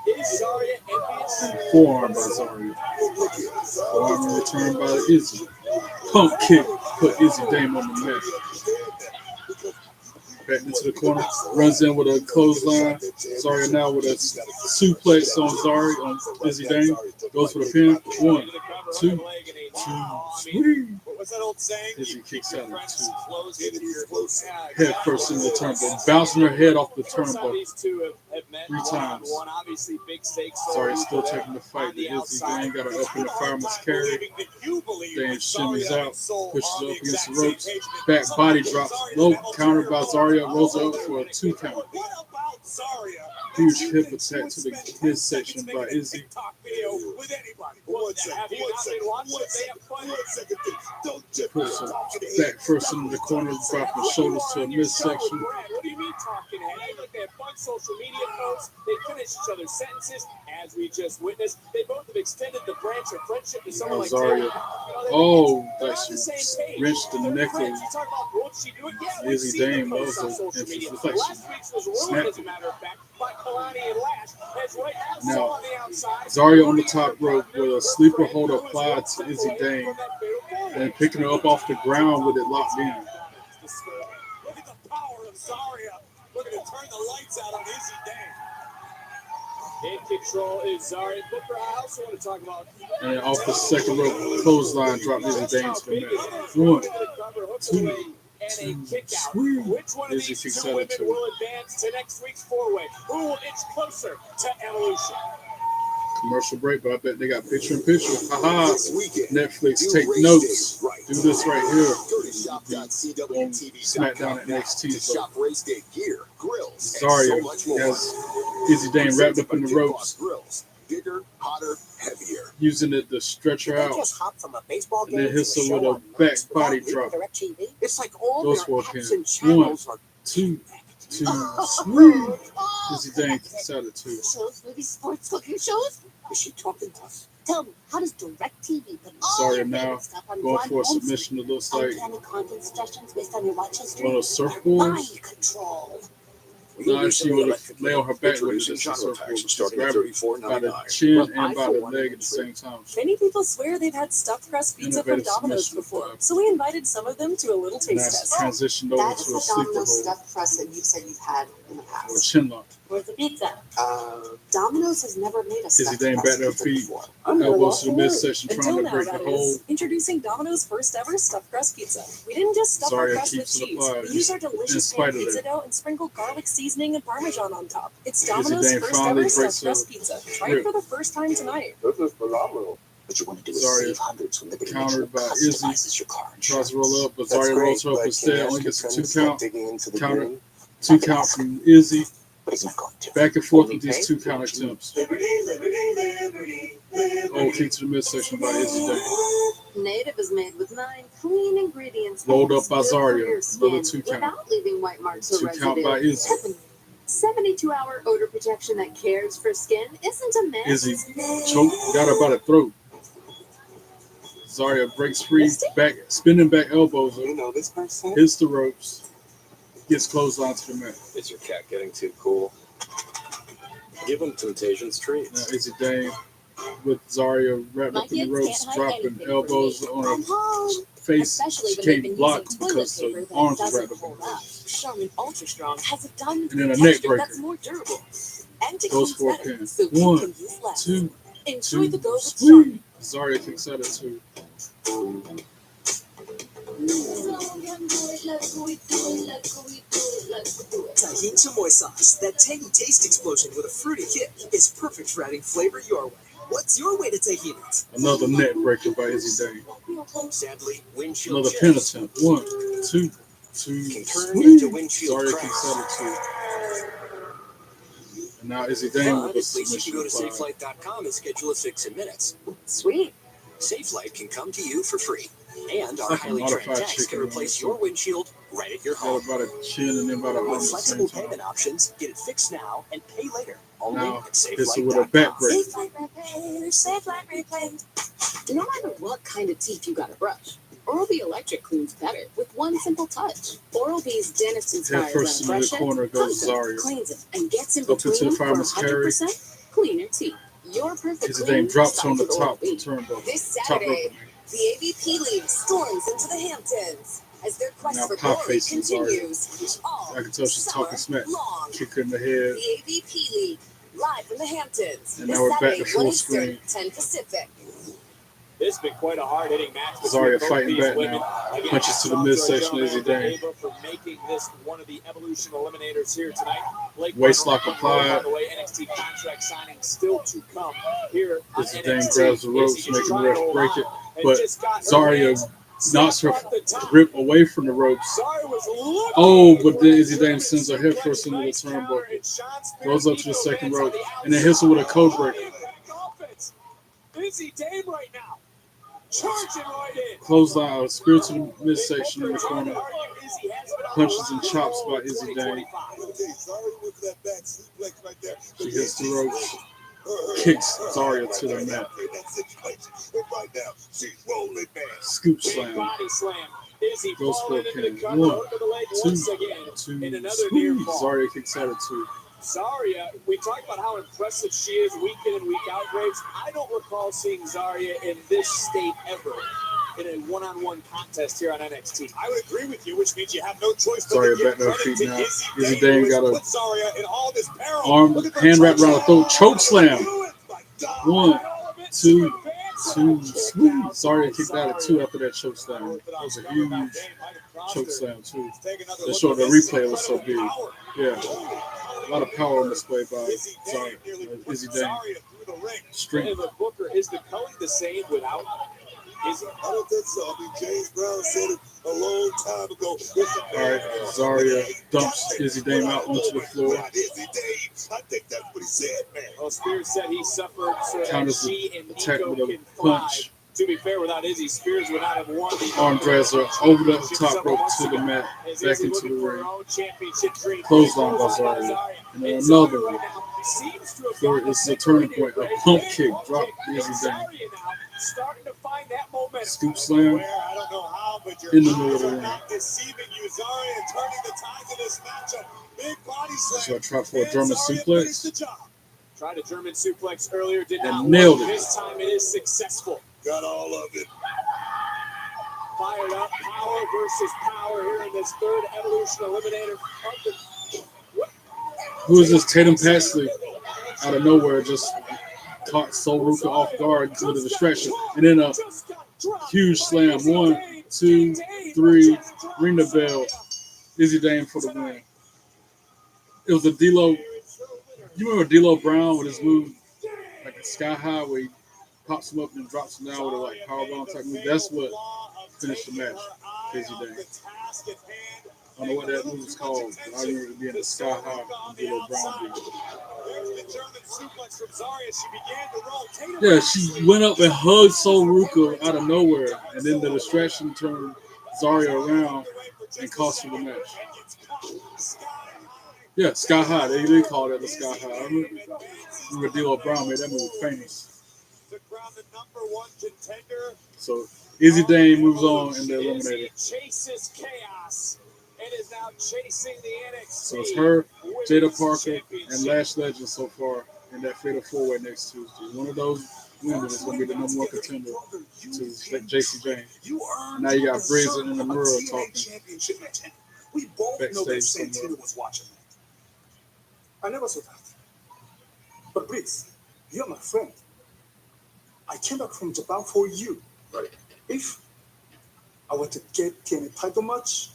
Is Zarya envious? Forearm by Zarya. Forearm return by Izzy. Pump kick put Izzy Dane on the mat. Back into the corner, runs in with a clothesline. Zarya now with a suplex on Zarya on Izzy Dane. Goes for the pin. 1, 2, 3. What's that old saying? Izzy kicks out at 2. Head first in the turnbuckle, bouncing her head off the turnbuckle 3 times. Zarya still taking the fight. Izzy Dane got her up in the fireman's carry. Dane shimmies out, pushes her up against the ropes. Back body drops low, countered by Zarya. Rolls up for a 2 count. Huge hip attack to the midsection by Izzy. Puts her back first into the corner, dropping shoulders to a midsection. What do you mean talking head? They have fun social media posts. They finish each other's sentences, as we just witnessed. They both have extended the branch of friendship to someone like Zarya. Oh, that's wrenched the neck of Izzy Dane. That was an inflection. Snap. Now, Zarya on the top rope with a sleeper hold applied to Izzy Dane and picking her up off the ground with it locked in. Look at the power of Zarya. Looking to turn the lights out on Izzy Dane. In control is Zarya. Booker, I also want to talk about. And off the second rope, clthesline dropped Izzy Dane to the mat. 1, 2, And a kick out. Which one of Izzy these kicks two out women at 2. will advance to next week's four-way? Who will inch closer to Evolution? Commercial break, but I bet they got picture-in-picture. Haha. Netflix, take notes. Do this right here. On SmackDown at NXT. Zarya has Izzy Dane wrapped up in the ropes. Bigger, hotter, heavier. Using it to stretch her out. Just hop from a baseball And game then hits to her with a back body drop. It's like all Goes their for a apps pin. and channels 1, are 2, 3. Izzy Dane kicks out at 2. Shows, movies, sports, cooking shows? Is she talking to us? Tell me, how does DirecTV put all Zarya your now favorite stuff on going one for a home submission that looks screen? like Uncanny content suggestions based on your watch history? one of those surfboards. Mind control. No, she would have lay on her back with just a surfboard. Just grab her by the chin and by the leg at the same time. Many people swear they've had stuffed crust pizza from Innovative Domino's submission before, vibe. so we invited some of them to a little taste Nice test. transitioned over That to is a the sleeper Domino's hold stuffed crust that you said you've had in the or a past. chin lock. Where's the pizza? Domino's has never made a Izzy stuffed Dane crust back to her pizza feet, before. elbows to the midsection, Until trying to now, break the that hold. is. Introducing Domino's first ever stuffed crust pizza. We didn't just stuff our Zarya crust with keeps it cheese. applied, We use our in delicious spite pan of pizza that. dough and sprinkle garlic seasoning and Parmesan on top. It's Izzy Domino's Dane first finally ever breaks stuffed crust her pizza. Try grip. it for the first time tonight. This is phenomenal. What you want to do is Zarya save hundreds when Liberty Mutual countered by Izzy. customizes your car Tries to insurance. roll up, but That's Zarya great, rolls her up but instead. can you Only ask gets a your 2 friends count. digging into the Counter. game? 2 count from Izzy. But he's not going to. Back and forth Only with these pay 2 for count what you attempts. Oh, kick to the midsection by Izzy Dane. Native is made with 9 clean ingredients. Rolled and up by is good for Zarya. your Another skin 2 count. without leaving white marks or 2 count by residue. Izzy. 72-hour odor protection that cares for skin isn't a myth. Izzy choked, got her by the throat. Zarya breaks free, back, spinning back elbows. You know this person? Hits the ropes. Gets clothesline to the mat. Is your cat getting too cool? Give him Temptation's treats. Now Izzy Dane with Zarya wrapped My up in the kids ropes, can't hide dropping anything elbows from me. on I'm her home. face. Especially She when they've can't been block using toilet because paper the that arms are doesn't wrapped up. hold up. Charmin Ultra Strong has a diamond And then a texture neck breaker. that's more durable and it Goes heats for a better, pin. so you 1, can use less. 2, Enjoy the go with sweet. Zarya kicks out at 2. Tajin chamoy sauce, that tangy taste explosion with a fruity kick, is perfect for adding flavor your way. What's your way to taking it? Another neck breaker by Izzy Dane. Sadly, windshield Another pin chips attempt. 1, 2, can turn sweet. into windshield Zarya cracks. kicks out at 2. And now Izzy Dane But with a at least you can submission go to applied. SafeLight.com and schedule a fix in minutes. Sweet. SafeLight can come to you for free. And our Like a highly trained modified techs can chicken replace wing. your windshield right at your Got home. about a chin and then about a arm With at the same flexible time. payment options, get it fixed now and pay later. Only Now at hits it with a SafeLight.com. back breaker. Safe Light Repair. No matter what kind of teeth you gotta brush, Oral-B Electric cleans better with one simple touch. Oral-B's dentist-inspired Head first into the brush corner goes pumps it, Zarya. cleans it, and gets in Up into between the for fireman's carry. 100% cleaner teeth. Your perfect Izzy clean Dane drops on starts the with top Oral-B. turnbuckle. This Top Saturday, rope. the AVP League storms into the Hamptons as their quest Now for pop glory facing Zarya. continues all I can tell she's talking summer smack. long. Kick her in the head. The AVP League, live from the Hamptons. And This now we're back Saturday, to full 1 Eastern, screen. 10 Pacific. This has been quite a hard-hitting match between Zarya both fighting these back women. now. Again, Punches to the off midsection our of Izzy gentleman, Dane. Ava, for making this one of the Evolution Eliminators here tonight. Blake Waist Barton, lock applied. By the way, NXT contract signing still to come here on Izzy Dane NXT. grabs the ropes, Izzy just making the trying ref to hold break on it. and But just got her Zarya hands knocks her off the top. grip away from the ropes. Zarya was looking Oh, but for then a Izzy Dane German sends her hip suplex. first into the Nice counter, turnbuckle. and Sean Spears Goes up to the Nico second lands on rope. the And then hits her with a outside. code breaker. Impact offense. Izzy Dane right now. Charging right in. Clothesline, spear to the midsection in the corner. Punches and chops by Izzy Dane. She hits the ropes. Kicks Zarya to the mat. Scoop slam. Body slam. Izzy Goes for a falling into pin. the cover. 1, Hook of the leg 2, once again. In another near fall. Zarya kicks out at 2. Zarya, we talk about how impressive she is week in and week out, Graves. I don't recall seeing Zarya in this state ever in a one-on-one contest here on NXT. I would agree with you, which means you have no choice but Zarya to give back to her credit feet to now. Izzy Izzy Dane, Dane who got has a put Zarya in all this peril. arm, Look at the hand wrapped around her throat, choke slam. Oh my God. 1, 2, Advanced. sweet. Zarya kicked out at 2 after that choke slam. That was a huge choke slam too. They showed the replay was so big. Yeah, a lot of power on display by Zarya, Izzy Dane. Strength. And the Booker, is the culling the same without Izzy? I don't think so. I mean, James Brown said it a long time ago. All right, Zarya dumps Izzy Dane out onto the floor. Izzy Dane, I think that's what he said, man. Well, Spears said he suffered so that Counters the she and attack Nico with a can punch. thrive. To be fair, without Izzy, Spears would not have won the Arm dragger over the top rope to the mat, As back Izzy into the looking for her ring. own championship dream. Clothesline by Zarya. And then another one. There is the turning point, a pump kick, drop Izzy Dane. Starting to find that momentum. Scoop slam I don't know how, but your in the middle of the eyes are ring. not deceiving you, Zarya, and turning the tides of this matchup. Big body slam. So I tried for a German suplex. Tried a German suplex earlier, did not And nailed work. it. This time it is successful. Got all of it. Fired up, power versus power here in this third Evolution Eliminator. Who is this? Tatum Paxley out of nowhere just caught Sol Ruka off guard with a distraction. And then a huge slam. 1, 2, 3. Ring the bell. Izzy Dane for the win. It was a D'Lo. You remember D'Lo Brown with his move, like a sky high, where he pops him up and drops him down with a like powerbomb type move. That's what finished the match. Izzy Dane. I don't know what that move is called. I remember it being the sky high and D'Lo Brown did it. Yeah, she went up and hugged Sol Ruka out of nowhere, and then the distraction turned Zarya around and cost her the match. Yeah, sky high. They call that the sky high. I remember D'Lo Brown made that move famous. So Izzy Dane moves on in the eliminator. Chases chaos and is now chasing the NXT. So it's her, Jada Parker, and Lash Legend so far in that fatal four-way next Tuesday. One of those women is going to be the number one contender to JC James. Now you got Briggs and Nakamura talking We both know that backstage Santino somewhere. was watching that. I never saw that. But Briggs, you're my friend. I came back from Japan for you. Right. If I were to get in a title match,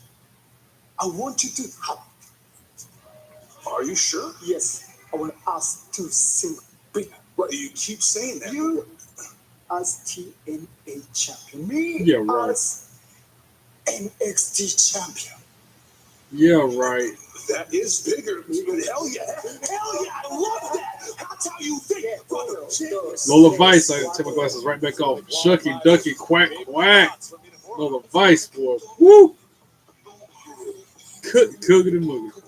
I want you to have. Are you sure? Yes, I want us to sing big. Right. You keep saying that. You as TNA champion, me Yeah, right. as NXT champion. Yeah, right. That is bigger. Hell yeah! Hell yeah! I love that. That's how you think, brother. Lola Vice, I take my glasses right back off. Shucky, ducky, quack, quack. Lola Vice, boy. Woo! Cook it and move it.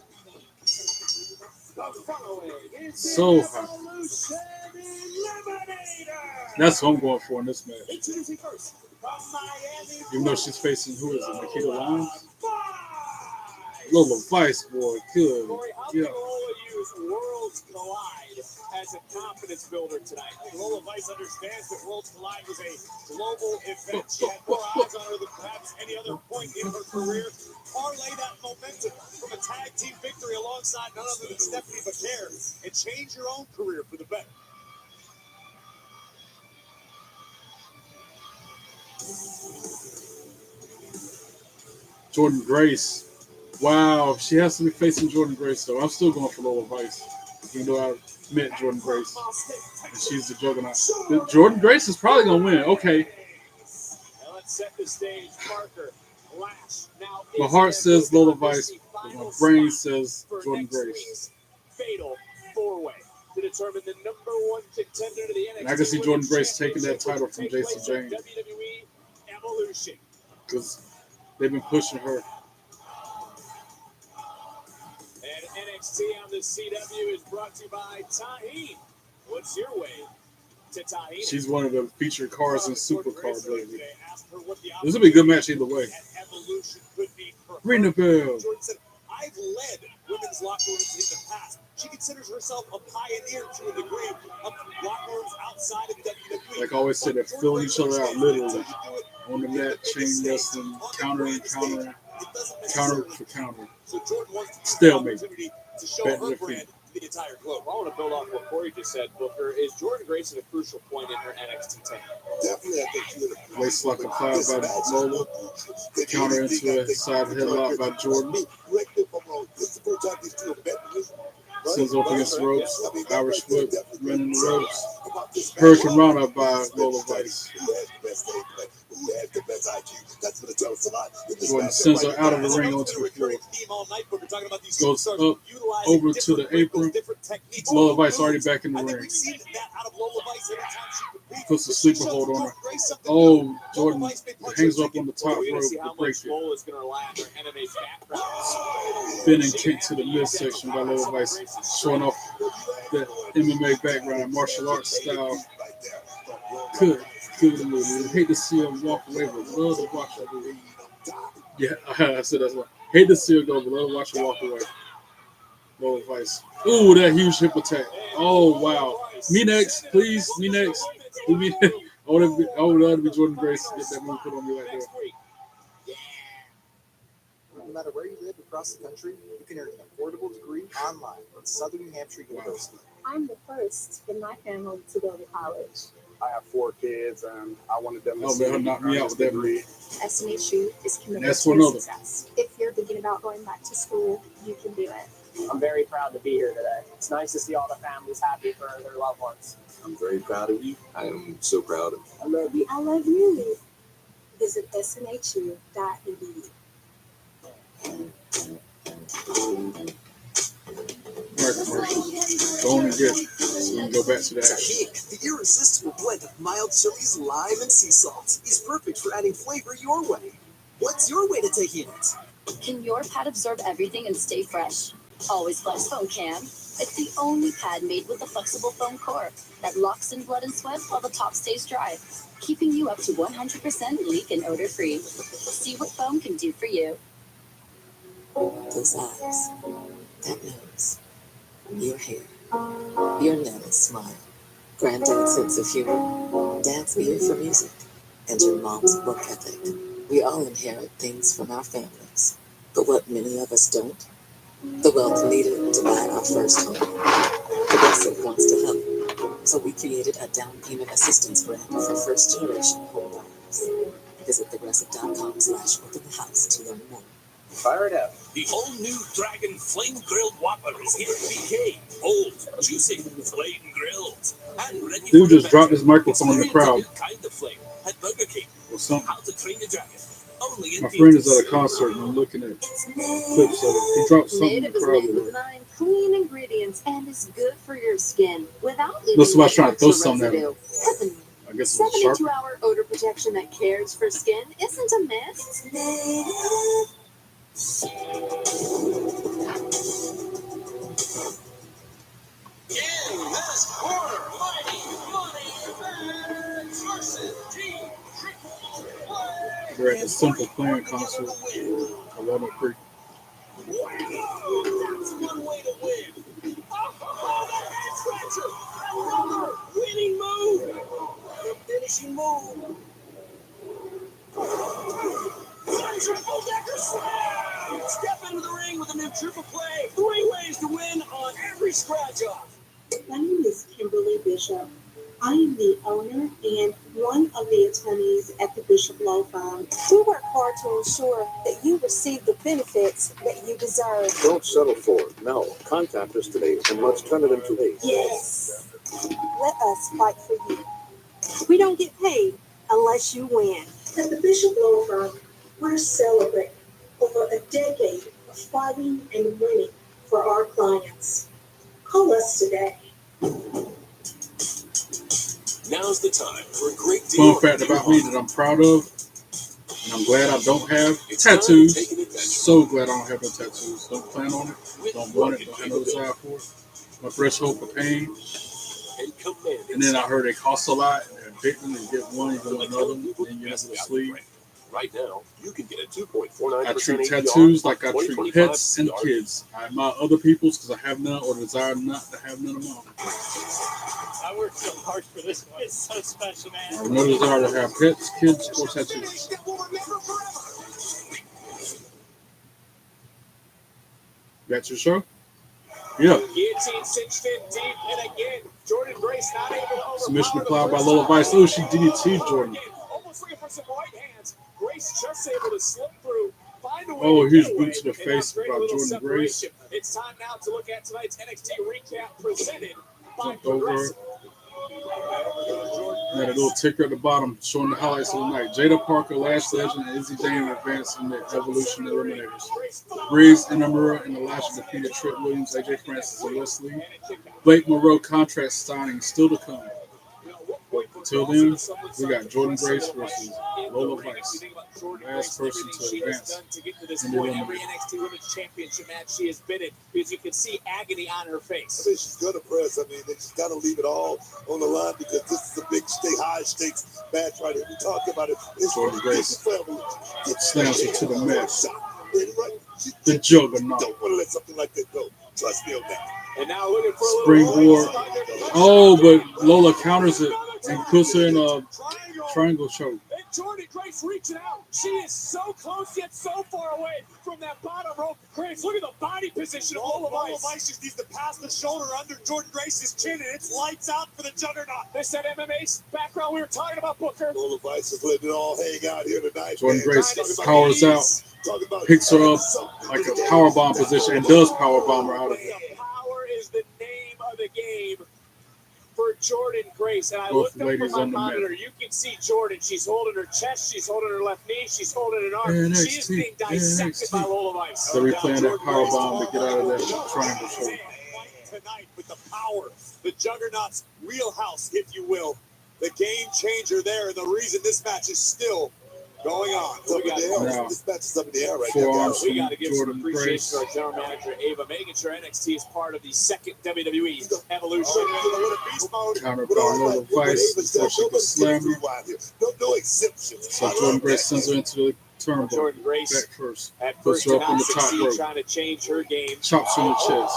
So hot. That's what I'm going for in this match. Even though she's facing, who is it, Nikita Lyons? Lola Vice, boy, good. Corey, how Yeah. can Lola use Worlds Collide as a confidence builder tonight? Lola Vice understands that Worlds Collide was a global event. She had more eyes on her than perhaps any other point in her career. Parlay that momentum from a tag team victory alongside none other than Stephanie Becker and change your own career for the better. Jordan Grace. Wow, she has to be facing Jordan Grace, though. I'm still going for Lola Vice, even though I met Jordan Grace. And she's the juggernaut. Jordan Grace is probably going to win. Okay. Now let's set the stage marker. Lash. Now My heart says Lola Vice, but my brain says Jordan Grace. Fatal four-way to determine the number one contender to the NXT. And I can see Jordan Grace taking that title from Jason James WWE Evolution. because they've been pushing her. And NXT on the CW is brought to you by Tahine. What's your way to Tahine? She's one of the featured cars in Supercard lately. This will be a good match either way. Evolution could be for her. Ring the bell. Jordan said, I've led women's locker rooms in the past. She considers herself a pioneer to a degree of locker rooms outside of WWE. Like I always said, they're filling each other out literally. On the mat, chain wrestling, counter for counter. So Jordan wants to Stalemate. to show Bet her defeat. brand to the entire globe. I want to build off what Corey just said, Booker. Is Jordan Grace at a crucial point in her NXT tenure? Definitely, I think you're Waist like a cloud by Lola. Counter into a side headlock by Jordan. Sends up against the ropes. Irish whip, running the ropes. Hurricane Rana by Lola Vice. Jordan sends her out of the ring onto the floor. Goes up over to the apron. Lola Vice already back in the ring. Puts a sleeper hold on her. Oh, Jordan hangs her up on the top rope to break it. Spinning kick to the midsection by Lola Vice, showing off the MMA background, martial arts style. Good move. I hate to see her walk away, but love to watch her do it. Yeah, I said that's what. Hate to see her go, but love to watch her walk away. Lola Vice. Ooh, that huge hip attack. Oh, wow. Me next, please. Me next. I would love to be Jordan Grace to get that move put on me like that. No matter where you live across the country, you can earn an affordable degree online at Southern New Hampshire University. I'm the first in my family to go to college. I have 4 kids, and I wanted them to Oh, man, knock me out with that degree. SNHU is committed That's to one your other. success. If you're thinking about going back to school, you can do it. I'm very proud to be here today. It's nice to see all the families happy for their loved ones. I'm very proud of you. I am so proud of you. I love you. I love you. Visit snhu.edu. Go on and get it. So we can go back to that. Tahine, the irresistible blend of mild chilies, lime, and sea salt, is perfect for adding flavor your way. What's your way to Tahine it? Can your pad absorb everything and stay fresh? Always Flex Foam can. It's the only pad made with a flexible foam core that locks in blood and sweat while the top stays dry, keeping you up to 100% leak and odor free. See what foam can do for you. Those eyes, that nose, your hair. Your Nana's smile, Granddad's sense of humor, Dad's ear for music, and your mom's work ethic. We all inherit things from our families, but what many of us don't, the wealth needed to buy our first home. Progressive wants to help, so we created a down payment assistance grant for first-generation home buyers. Visit progressive.com/open the house to learn more. Fire it up. The all-new Dragon Flame Grilled Whopper is here at BK. Bold, juicy, flame grilled, and ready Dude for just dropped his microphone in the Experience a crowd. new kind of flame at Burger King. Or something. How to Train Your Dragon. Only in My friend is theaters. at a concert and I'm looking at clips of it. He dropped something in Native the is crowd. made with 9 clean ingredients and is good for your skin without leaving Looks like somebody's trying to throw marks or something at residue. him. Heavenly. I guess it was sharp. 72-hour odor protection that cares for skin isn't a myth. In this quarter, Mighty Money Bags versus They're at the Simple Plan concert. 11:03. That's one way to win. Oh, the head scratcher! Another winning move! The finishing move. The triple decker slam! Step into the ring with a new triple play. 3 ways to win on every scratch off. My name is Kimberly Bishop. I am the owner and one of the attorneys at the Bishop Law Firm. We work hard to ensure that you receive the benefits that you deserve. Don't settle for it. No, contact us today and let's turn it into a Yes. Let us fight for you. We don't get paid unless you win. At the Bishop Law Firm, we're celebrating over a decade of fighting and winning for our clients. Call us today. Now's the time for a great deal. Fun fact about me that I'm proud of, and I'm glad I don't have tattoos. So glad I don't have no tattoos. Don't plan on it. Don't want it. Don't have no desire for it. My threshold for pain. And then I heard it costs a lot, and they're addicting and get one, you go another, and then you have to sleep. Right now, you can get a 2.49% I treat APR tattoos like I on treat 2025 pets and CR. kids. I admire other people's because I have none or desire not to have none of my own. I worked so hard for this one. It's so special, man. I have no desire to have pets, kids, or tattoos. That's your show? Yeah. Guillotine cinched in deep, and again, Jordan Grace not able to overpower. Submission applied by Lola Vice. Oh, she DDT Jordan. Almost looking for some right hands. Grace just able to slip through, find a way Oh, to huge get boot away, to the and now face create a by little Jordan Grace. separation. It's time now to look at tonight's NXT recap presented by Jumped over. Progressive. And a little ticker at the bottom showing the highlights of the night. Jada Parker, Lash Legend, and Izzy Jane advanced in the Evolution Eliminators. Breeze and Amura and Elijah defeated Trent Williams, AJ Francis, and Wesley. Blake Monroe contract signing still to come. Until then, we got Jordan Grace versus Lola Vice. Last person to advance To get to this in the point, every eliminators. NXT Women's Championship match she has been in, because you can see agony on her face. I mean, she's gonna press. I mean, she's got to leave it all on the line because this is a big high stakes match right here. We talked about it. It's Jordan Grace Get slams her to the mat. The The Juggernaut. Don't want to let something like that go. Trust me on that. And now looking for a Springboard. Oh, but Lola counters it and puts her in a triangle choke. And Jordan Grace reaching out. She is so close yet so far away from that bottom rope. Grace, look at the body position of Lola Vice. Just needs to pass the shoulder under Jordan Grace's chin, and it's lights out for the Juggernaut. This that MMA background we were talking about, Booker. Lola Vice is letting it all hang out here tonight. Jordan man. Grace Talking about powers ease, out, talking about picks her up like a powerbomb position, and does powerbomb her out of it. Power is the name of the game for Jordan Grace. And I Both looked up ladies from on my the mat. monitor. You can see Jordan. She's holding her chest. She's holding her left knee. She's holding an arm. She is being dissected by Lola Vice. They're replaying that powerbomb to get out of that triangle choke. Tonight with the power, the Juggernaut's wheelhouse, if you will. The game changer there, and the reason this match is still going on. Now, this match is up in the air right forearms We got to from give some Jordan appreciation Grace. to our general manager, Ava, making sure NXT is part of the second WWE Evolution. Counter by Lola Vice before she can slam her. No exceptions. So Jordan Grace sends her into the turnbuckle. Jordan Grace Back first. at Puts first her did up on not the top succeed rope. trying to change her game. Chops her in the chest.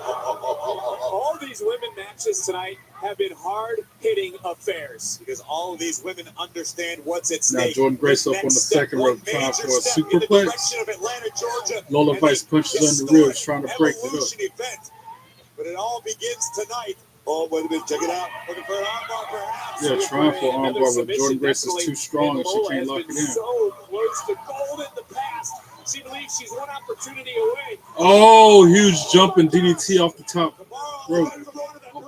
Oh, these women matches tonight have been hard-hitting affairs because all of these women understand what's at Now stake. Jordan Grace up on the second rope, trying for a superplex. Lola Vice punches her in the ribs, trying to break it up. Event. But it all begins tonight. Oh, wait a minute, check it out. Looking for an armbar, perhaps. Yeah, trying for an armbar, but Jordan Grace is too strong and she can't lock it in. So close to gold in the past. She believes she's one opportunity away. Oh, huge jumping DDT off the top rope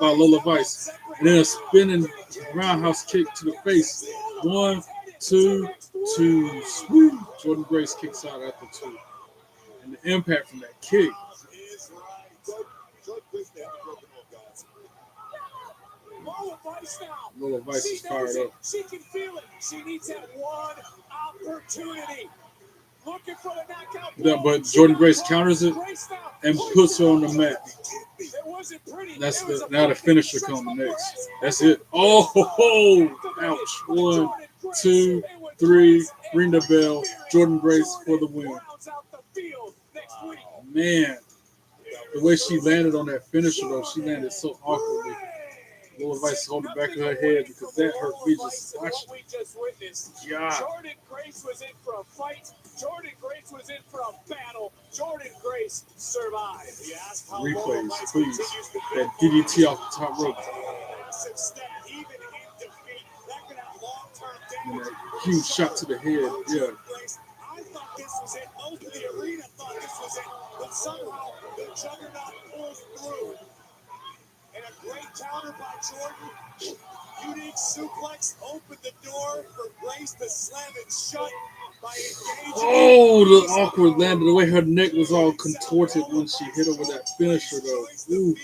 by Lola Vice. And then a spinning roundhouse kick to the face. 1, 2, 2. Sweet. Jordan Grace kicks out after 2. And the impact from that kick. Lola Vice is fired up. She can feel it. She needs that one opportunity. Looking for the knockout. Yeah, but Jordan Grace counters it and puts her on the mat. That's now the finisher coming next. That's it. Oh, ouch. 1, 2, 3. Ring the bell. Jordan Grace for the win. Oh, man. The way she landed on that finisher, though, she landed so awkwardly. Lola Vice is holding back of her head because that hurt me just watching. God. Jordan Grace was in for a fight. Jordan Grace was in for a battle. Jordan Grace survived. Replays, please. That DDT off the top rope. And that huge shot to the head. Yeah. I thought this was it. Most of the arena thought this was it. But somehow the juggernaut pulls through. And a great counter by Jordan. Unique suplex opened the door for Grace to slam it shut by engaging. Oh, the awkward landing. The way her neck was all contorted when she hit her with that finisher, though. Ooh.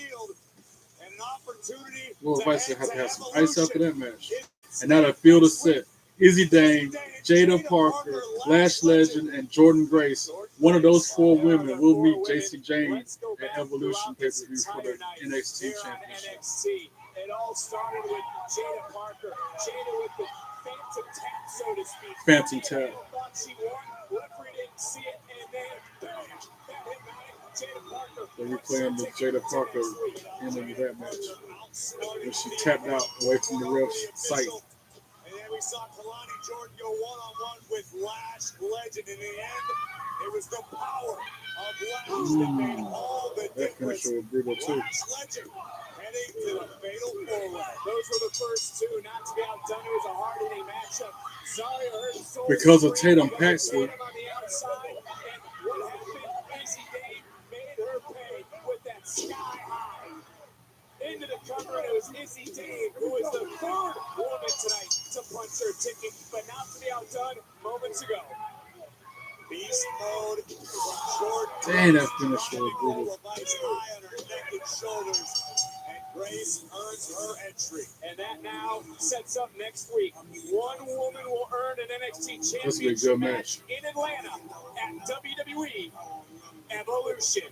Lola Vice had to have some ice after that match. And now the field is set. Izzy Dane, Jada Parker, Lash Legend, and Jordan Grace. One of those 4 women will meet JC James at Evolution pay-per-view for the NXT Championship. It all started with Jada Parker. Jada with the phantom tap, so to speak. Phantom tap. Thought she won. Referee didn't see it, and then bang, that hypnotic Jada Parker. They're replaying the Jada Parker ending of that match, when she tapped out away from the ref's sight. And then we saw Kalani Jordan go one-on-one with Lash Legend. In the end, it was the power of Lash that made all the That difference. finisher was brutal, too. Lash Legend heading to the fatal four-way. Those were the first 2, not to be outdone. It was a hard-hitting matchup. Zarya hurt his soul. Because of Tatum Paxley. On the outside, and what happened? Izzy Dane made her pay with that sky high. Into the cover, and it was Izzy Dane who was the 3rd woman tonight to punch her ticket, but not to be outdone moments ago. Beast mode from Jordan. Dang, that finisher was brutal. High on her neck and shoulders, and Grace earns her entry. And that now sets up next week. One woman will earn an NXT This will be a championship good match match. in Atlanta at WWE Evolution.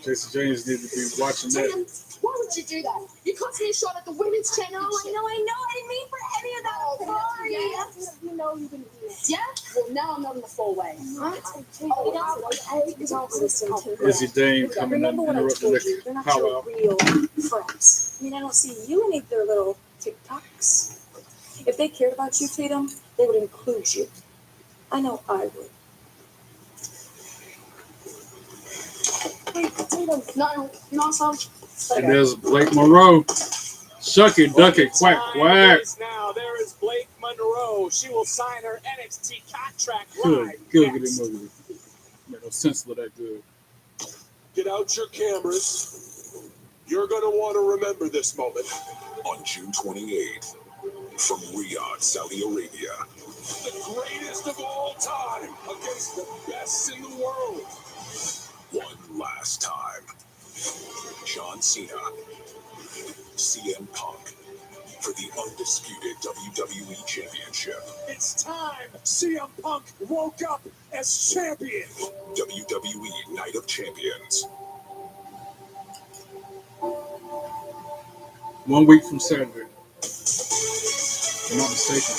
JC James needs to be watching that. Why would you do that? You cut me short at the women's championship. I know. I didn't mean for any of that. I'm sorry. You know you're going to do it. Yeah? Well, now I'm not in the 4-way. Izzy Dane coming in Remember what I interrupting told you. the They're not powwow. your real friends. I mean, I don't see you in any of their little TikToks. If they cared about you, Tatum, they would include you. I know I would. Wait, Tatum. No, son. And there's Blake Monroe. Shuck it, duck it, quack, quack. Now there is Blake Monroe. She will sign her NXT contract Good, live. good, get him moving. Made no sense to that good. Get out your cameras. You're going to want to remember this moment. On June 28th, from Riyadh, Saudi Arabia. The greatest of all time against the best in the world. One last time. John Cena, CM Punk, for the undisputed WWE Championship. It's time. CM Punk woke up as champion. WWE Night of Champions. 1 week from Saturday. If I'm not mistaken.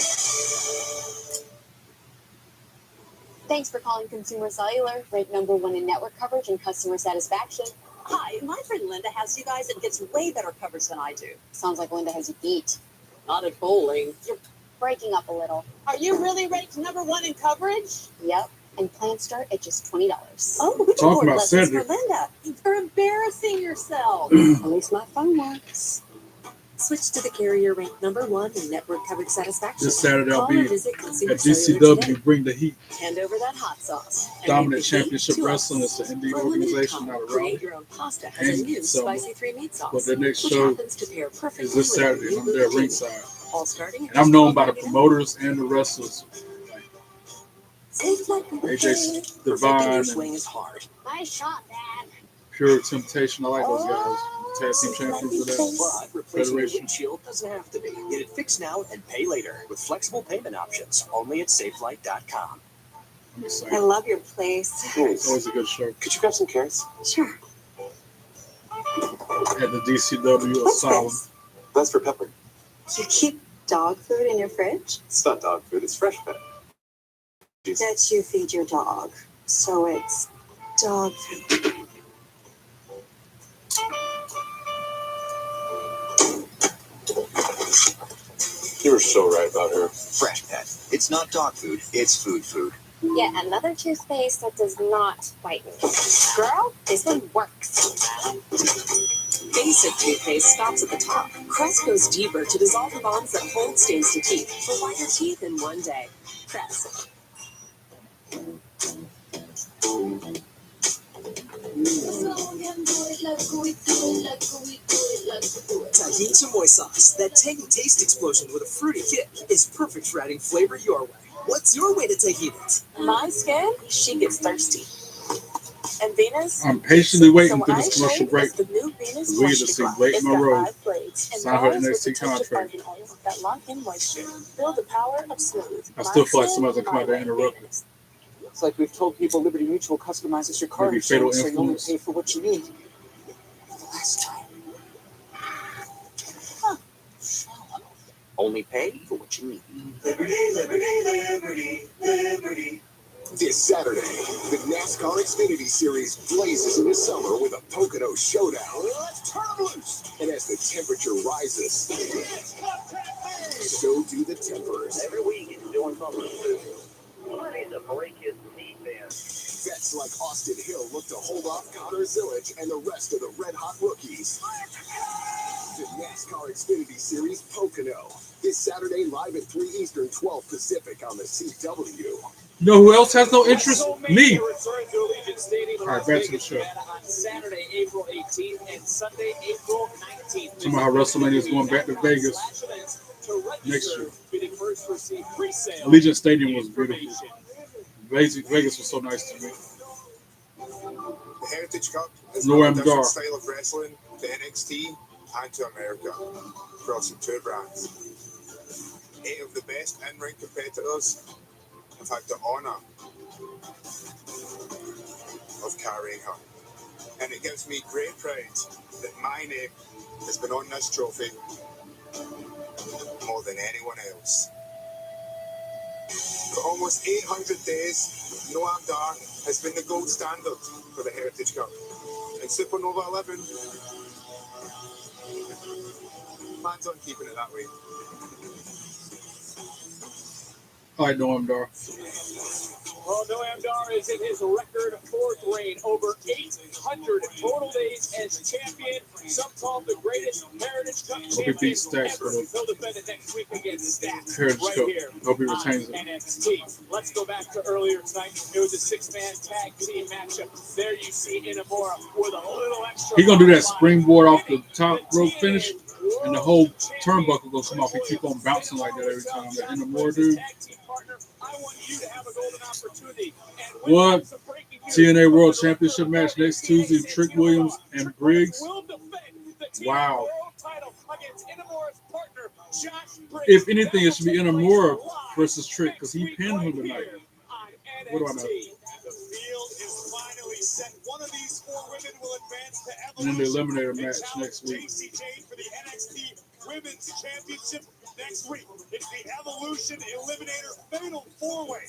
Thanks for calling Consumer Cellular, ranked #1 in network coverage and customer satisfaction. Hi, my friend Linda has you guys and gets way better coverage than I do. Sounds like Linda has you beat. Not at bowling. You're breaking up a little. Are you really ranked #1 in coverage? Yep. And plans start at just $20. Oh, we can Talking afford about lessons Cedric. for Linda. You're embarrassing yourself. At least my phone works. Switch to the carrier ranked #1 in network coverage satisfaction. This Saturday I'll Call be or visit at Consumer Cellular today. DCW Bring the Heat. Hand over that hot sauce. and Dominant make the heat Championship to Wrestling us. is an indie For a limited organization time, out of create Raleigh. your own pasta has a new So, spicy 3-meat sauce, but the next which show happens to pair perfectly is this with Saturday, and I'm there new ringside. all starting at And I'm just known by the $12.99. promoters and the wrestlers. Safe like a AJ Perfecting Divine your and swing is hard. Nice shot, Dad. Pure Temptation. I like those guys. Tag team champions of that But replacing the federation. windshield doesn't have to be. Get it fixed now and pay later with flexible payment options only at safelight.com. I'm I excited. love your place. It's always a good show. Could you grab some carrots? Sure. At the DCW What's Asylum. this? That's for Pepper. You keep dog food in your fridge? It's not dog food, it's fresh pet. That you feed your dog. So it's dog food. You were so right about her. Fresh pet. It's not dog food, it's food. Yet another toothpaste that does not whiten. Girl, this one works. Basic toothpaste stops at the top. Crest goes deeper to dissolve the bonds that hold stains to teeth for whiter teeth in one day. Crest. Tahini chamoy sauce, that tangy taste explosion with a fruity kick, is perfect for adding flavor your way. What's your way to tahini it? My skin, she gets thirsty. And Venus, I'm patiently waiting so through I this commercial shave break. is the new Venus We get to Moisture see Glide. Blake It's Monroe got 5 blades and sign her bars with NXT a touch of contract. argan oil that lock in moisture. Feel the power of smooth. I still feel like My somebody's skin, gonna come out there and my way, interrupt me. Venus. It's like we've told people Liberty Mutual customizes your car Maybe Fatal insurance, so you only Influence. pay for what you need. For the last time. Only pay for what you need. Liberty. This Saturday, the NASCAR Xfinity Series blazes into summer with a Pocono showdown. Let's turn 'em loose. And as the temperature rises, so do the tempers. Every week he's doing something new. Somebody to break his defense. Vets like Austin Hill look to hold off Connor Zillage and the rest of the red-hot rookies. The NASCAR Xfinity Series Pocono. This Saturday, live at 3 Eastern, 12 Pacific on the CW. You know who else has no interest? Me. Return to Allegiant Stadium in All right, Las back to the Vegas, show. Nevada on Saturday, April 18th and Sunday, April 19th. Talking about how WrestleMania is going back to Vegas next year. Be the first to receive pre-sale Allegiant Stadium was beautiful. Vegas was so nice to me. The Heritage Cup is Noam a different Dar. style of wrestling to NXT and to America, crossing 2 brands. 8 of the best in-ring competitors have had the honour of carrying her. And it gives me great pride that my name has been on this trophy more than anyone else. For almost 800 days, Noam Dar has been the gold standard for the Heritage Cup. And Supernova 11 plans on keeping it that way. All right, Noam Dar. Well, Noam Dar is in his record 4th reign, over 800 total days as champion. Some call him the greatest Heritage Cup Hope he champion beats Stacks for ever. the He'll defend it next week against Stacks Heritage right Cup. here Hope he on retains it. NXT. Let's go back to earlier tonight. It was a 6-man tag team matchup. There you see Inamura with a little extra. He gonna do that springboard off the top rope finish, and the whole turnbuckle gonna come off. He keep on bouncing like that every time. That Inamura dude. What? TNA World Championship match next Tuesday. Trick Williams and Briggs. Wow. If anything, it should be Inamura versus Trick because he pinned him tonight. What do I know? The field is finally set. One of these 4 women will advance to And then the Evolution Eliminator and match challenge next week. Jacy Jayne for the NXT Women's Championship. Next week, it's the Evolution Eliminator Fatal 4-Way.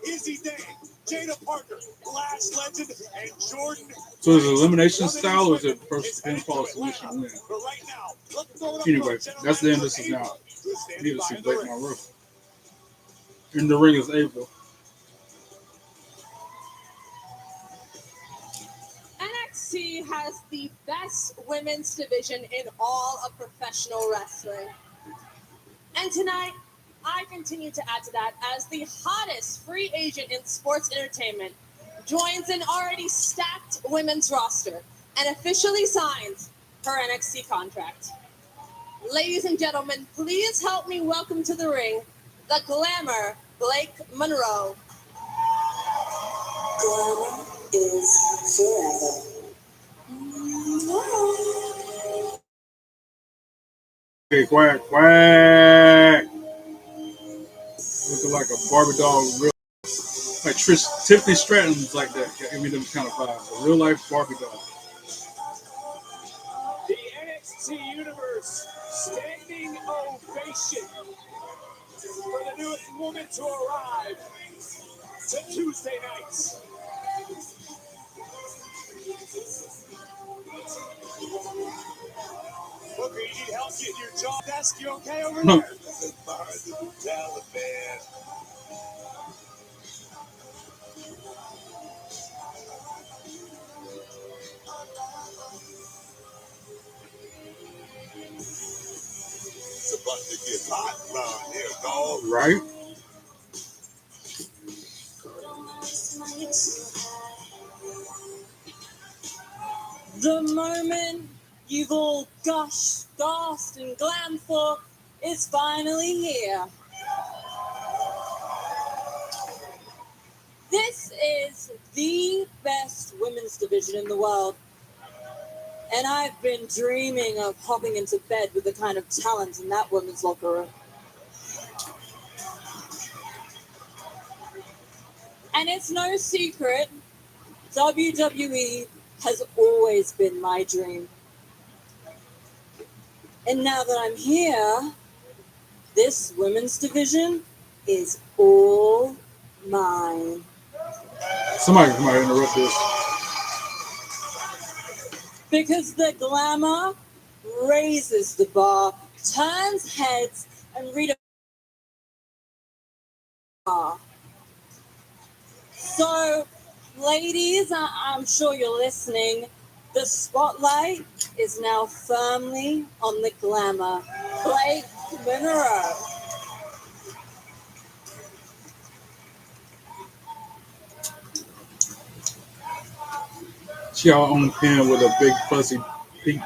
Izzy Dane, Jada Parker, Lash Legend, and Jordan. So is it elimination style or is it first pinfall submission win? But right now, let's throw it up Anyway, to that's the end. This is now. I need to see Blake Monroe. In the ring is Ava. NXT has the best women's division in all of professional wrestling. And tonight, I continue to add to that as the hottest free agent in sports entertainment joins an already stacked women's roster and officially signs her NXT contract. Ladies and gentlemen, please help me welcome to the ring the Glamour Blake Monroe. Glamour is forever. Okay, quack, quack. Looking like a Barbie doll, real like Tiffany Stratton's like that. Give me them kind of vibes. A real life Barbie doll. The NXT Universe standing ovation for the newest woman to arrive to Tuesday nights. Booker, you need help getting your jaw desk? You okay over there? As far as the Taliban. It's about to get hot around here, dog. Right? The moment you've all gushed, gasped, and glammed for is finally here. This is the best women's division in the world. And I've been dreaming of hopping into bed with the kind of talent in that women's locker room. And it's no secret, WWE has always been my dream. And now that I'm here, this women's division is all mine. Somebody might interrupt this. Because the Glamour raises the bar, turns heads, and redefines. So, ladies, I'm sure you're listening. The spotlight is now firmly on the Glamour. Blake Monroe. She got her own pen with a big fuzzy pink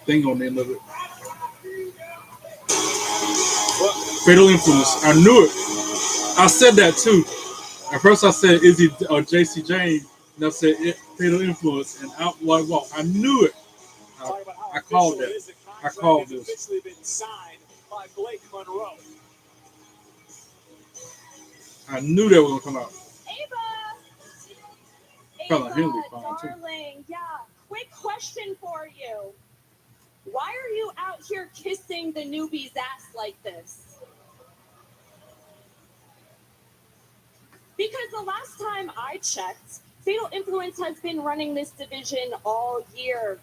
thing on the end of it. Fatal Influence. I knew it. I said that too. At first I said Izzy or JC Jane, and I said Fatal Influence, and I knew it. I called that. I called this. Officially been signed by Blake Monroe. I knew they were gonna come out. Ava, darling, yeah. Quick question for you. Why are you out here kissing the newbie's ass like this? Because the last time I checked, Fatal Influence has been running this division all year.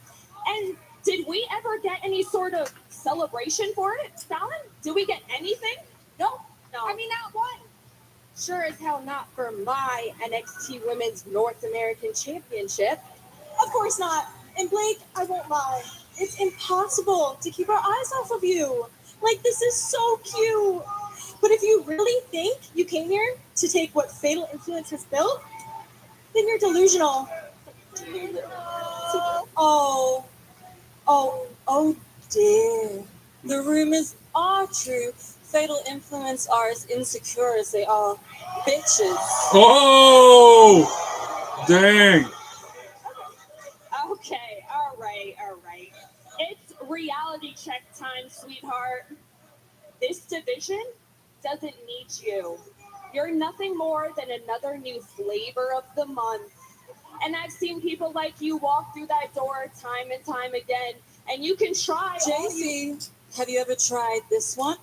And did we ever get any sort of celebration for it, Fallon? Did we get anything? No. I mean, not one. Sure as hell not for my NXT Women's North American Championship. Of course not. And Blake, I won't lie. It's impossible to keep our eyes off of you. Like, this is so cute. But if you really think you came here to take what Fatal Influence has built, then you're delusional. Oh dear. The rumors are true. Fatal Influence are as insecure as they are bitches. Oh, dang. Okay, all right. It's reality check time, sweetheart. This division doesn't need you. You're nothing more than another new flavor of the month. And I've seen people like you walk through that door time and time again, and you can try. JC, Have you ever tried this one?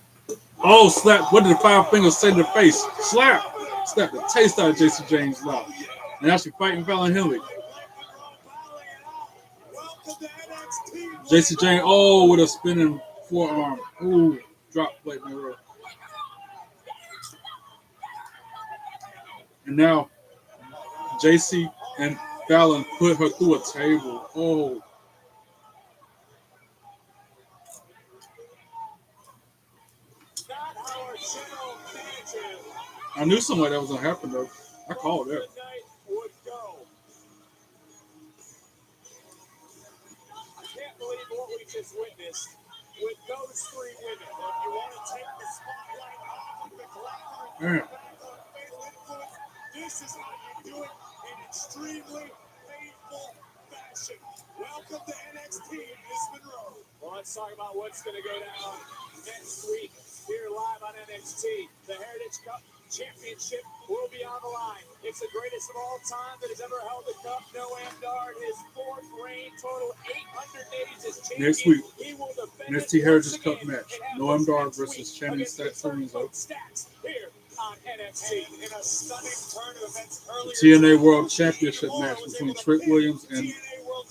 Oh, slap. What did the five fingers say to the face? Slap. Slap the taste out of JC James' mouth. And now she's fighting Fallon Henley. JC James, oh, with a spinning forearm. Ooh, drop plate Monroe. And now JC and Fallon put her through a table. Oh. I knew somewhere that was going to happen, though. I called that. I can't believe what we just witnessed with those three women. If you want to take the spotlight off of the collector, this is how you do it in extremely faithful fashion. Welcome to NXT, Miss Monroe. Well, let's talk about what's going to go down next week here live on NXT. The Heritage Cup Championship will be on the line. It's the greatest of all time that has ever held the cup. Noam Dar, his fourth reign, total 800 days as champion. Next week, He will defend NXT it Heritage once Cup again match. and have Noam this Dar next versus week Channing against the Stacks. Stacks here on NXT in a stunning turn of events earlier. TNA World Championship match between Trick Williams and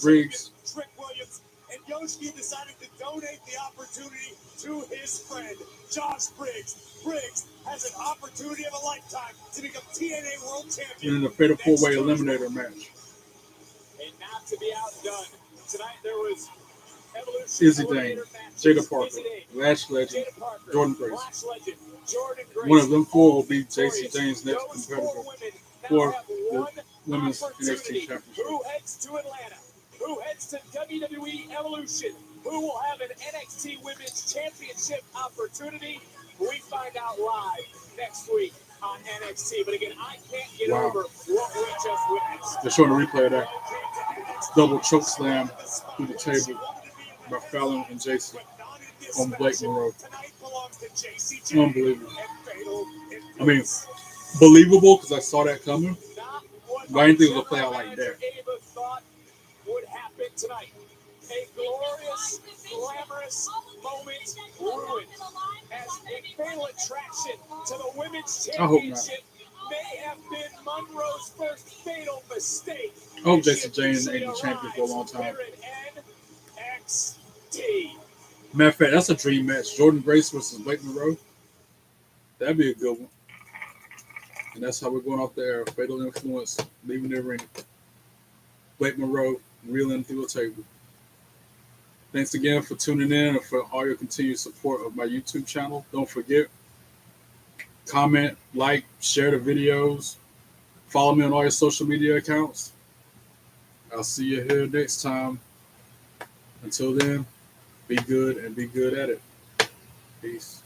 Briggs. Trick Williams and Yoshiki decided to donate the opportunity to his friend, Josh Briggs. Briggs has an opportunity of a lifetime to become TNA World Champion. And in a fatal four-way eliminator match. And not to be outdone, tonight there was Evolution Izzy Dane, Jada Parker, Lash Legend, Jordan Grace. One of them four will be JC James' next competitor for the Women's NXT Championship. Who heads to Atlanta? Who heads to WWE Evolution? Who will have an NXT Women's Championship opportunity? We find out live next week on NXT. But again, I can't get over what we just witnessed. They're showing a replay of that. Double choke slam through the table by Fallon and JC on Blake Monroe. Unbelievable. I mean, believable because I saw that coming. But I didn't think it was a play out like that. Would happen tonight. A glorious, glamorous moment ruined as a fatal attraction to the Women's Championship may have been Monroe's first fatal mistake. I hope JC James ain't the champion for a long time. NXT. Matter of fact, that's a dream match. Jordan Grace versus Blake Monroe. That'd be a good one. And that's how we're going off the air. Fatal Influence, leaving the arena. Blake Monroe reeling through a table. Thanks again for tuning in and for all your continued support of my YouTube channel. Don't forget, comment, like, share the videos. Follow me on all your social media accounts. I'll see you here next time. Until then, be good and be good at it. Peace.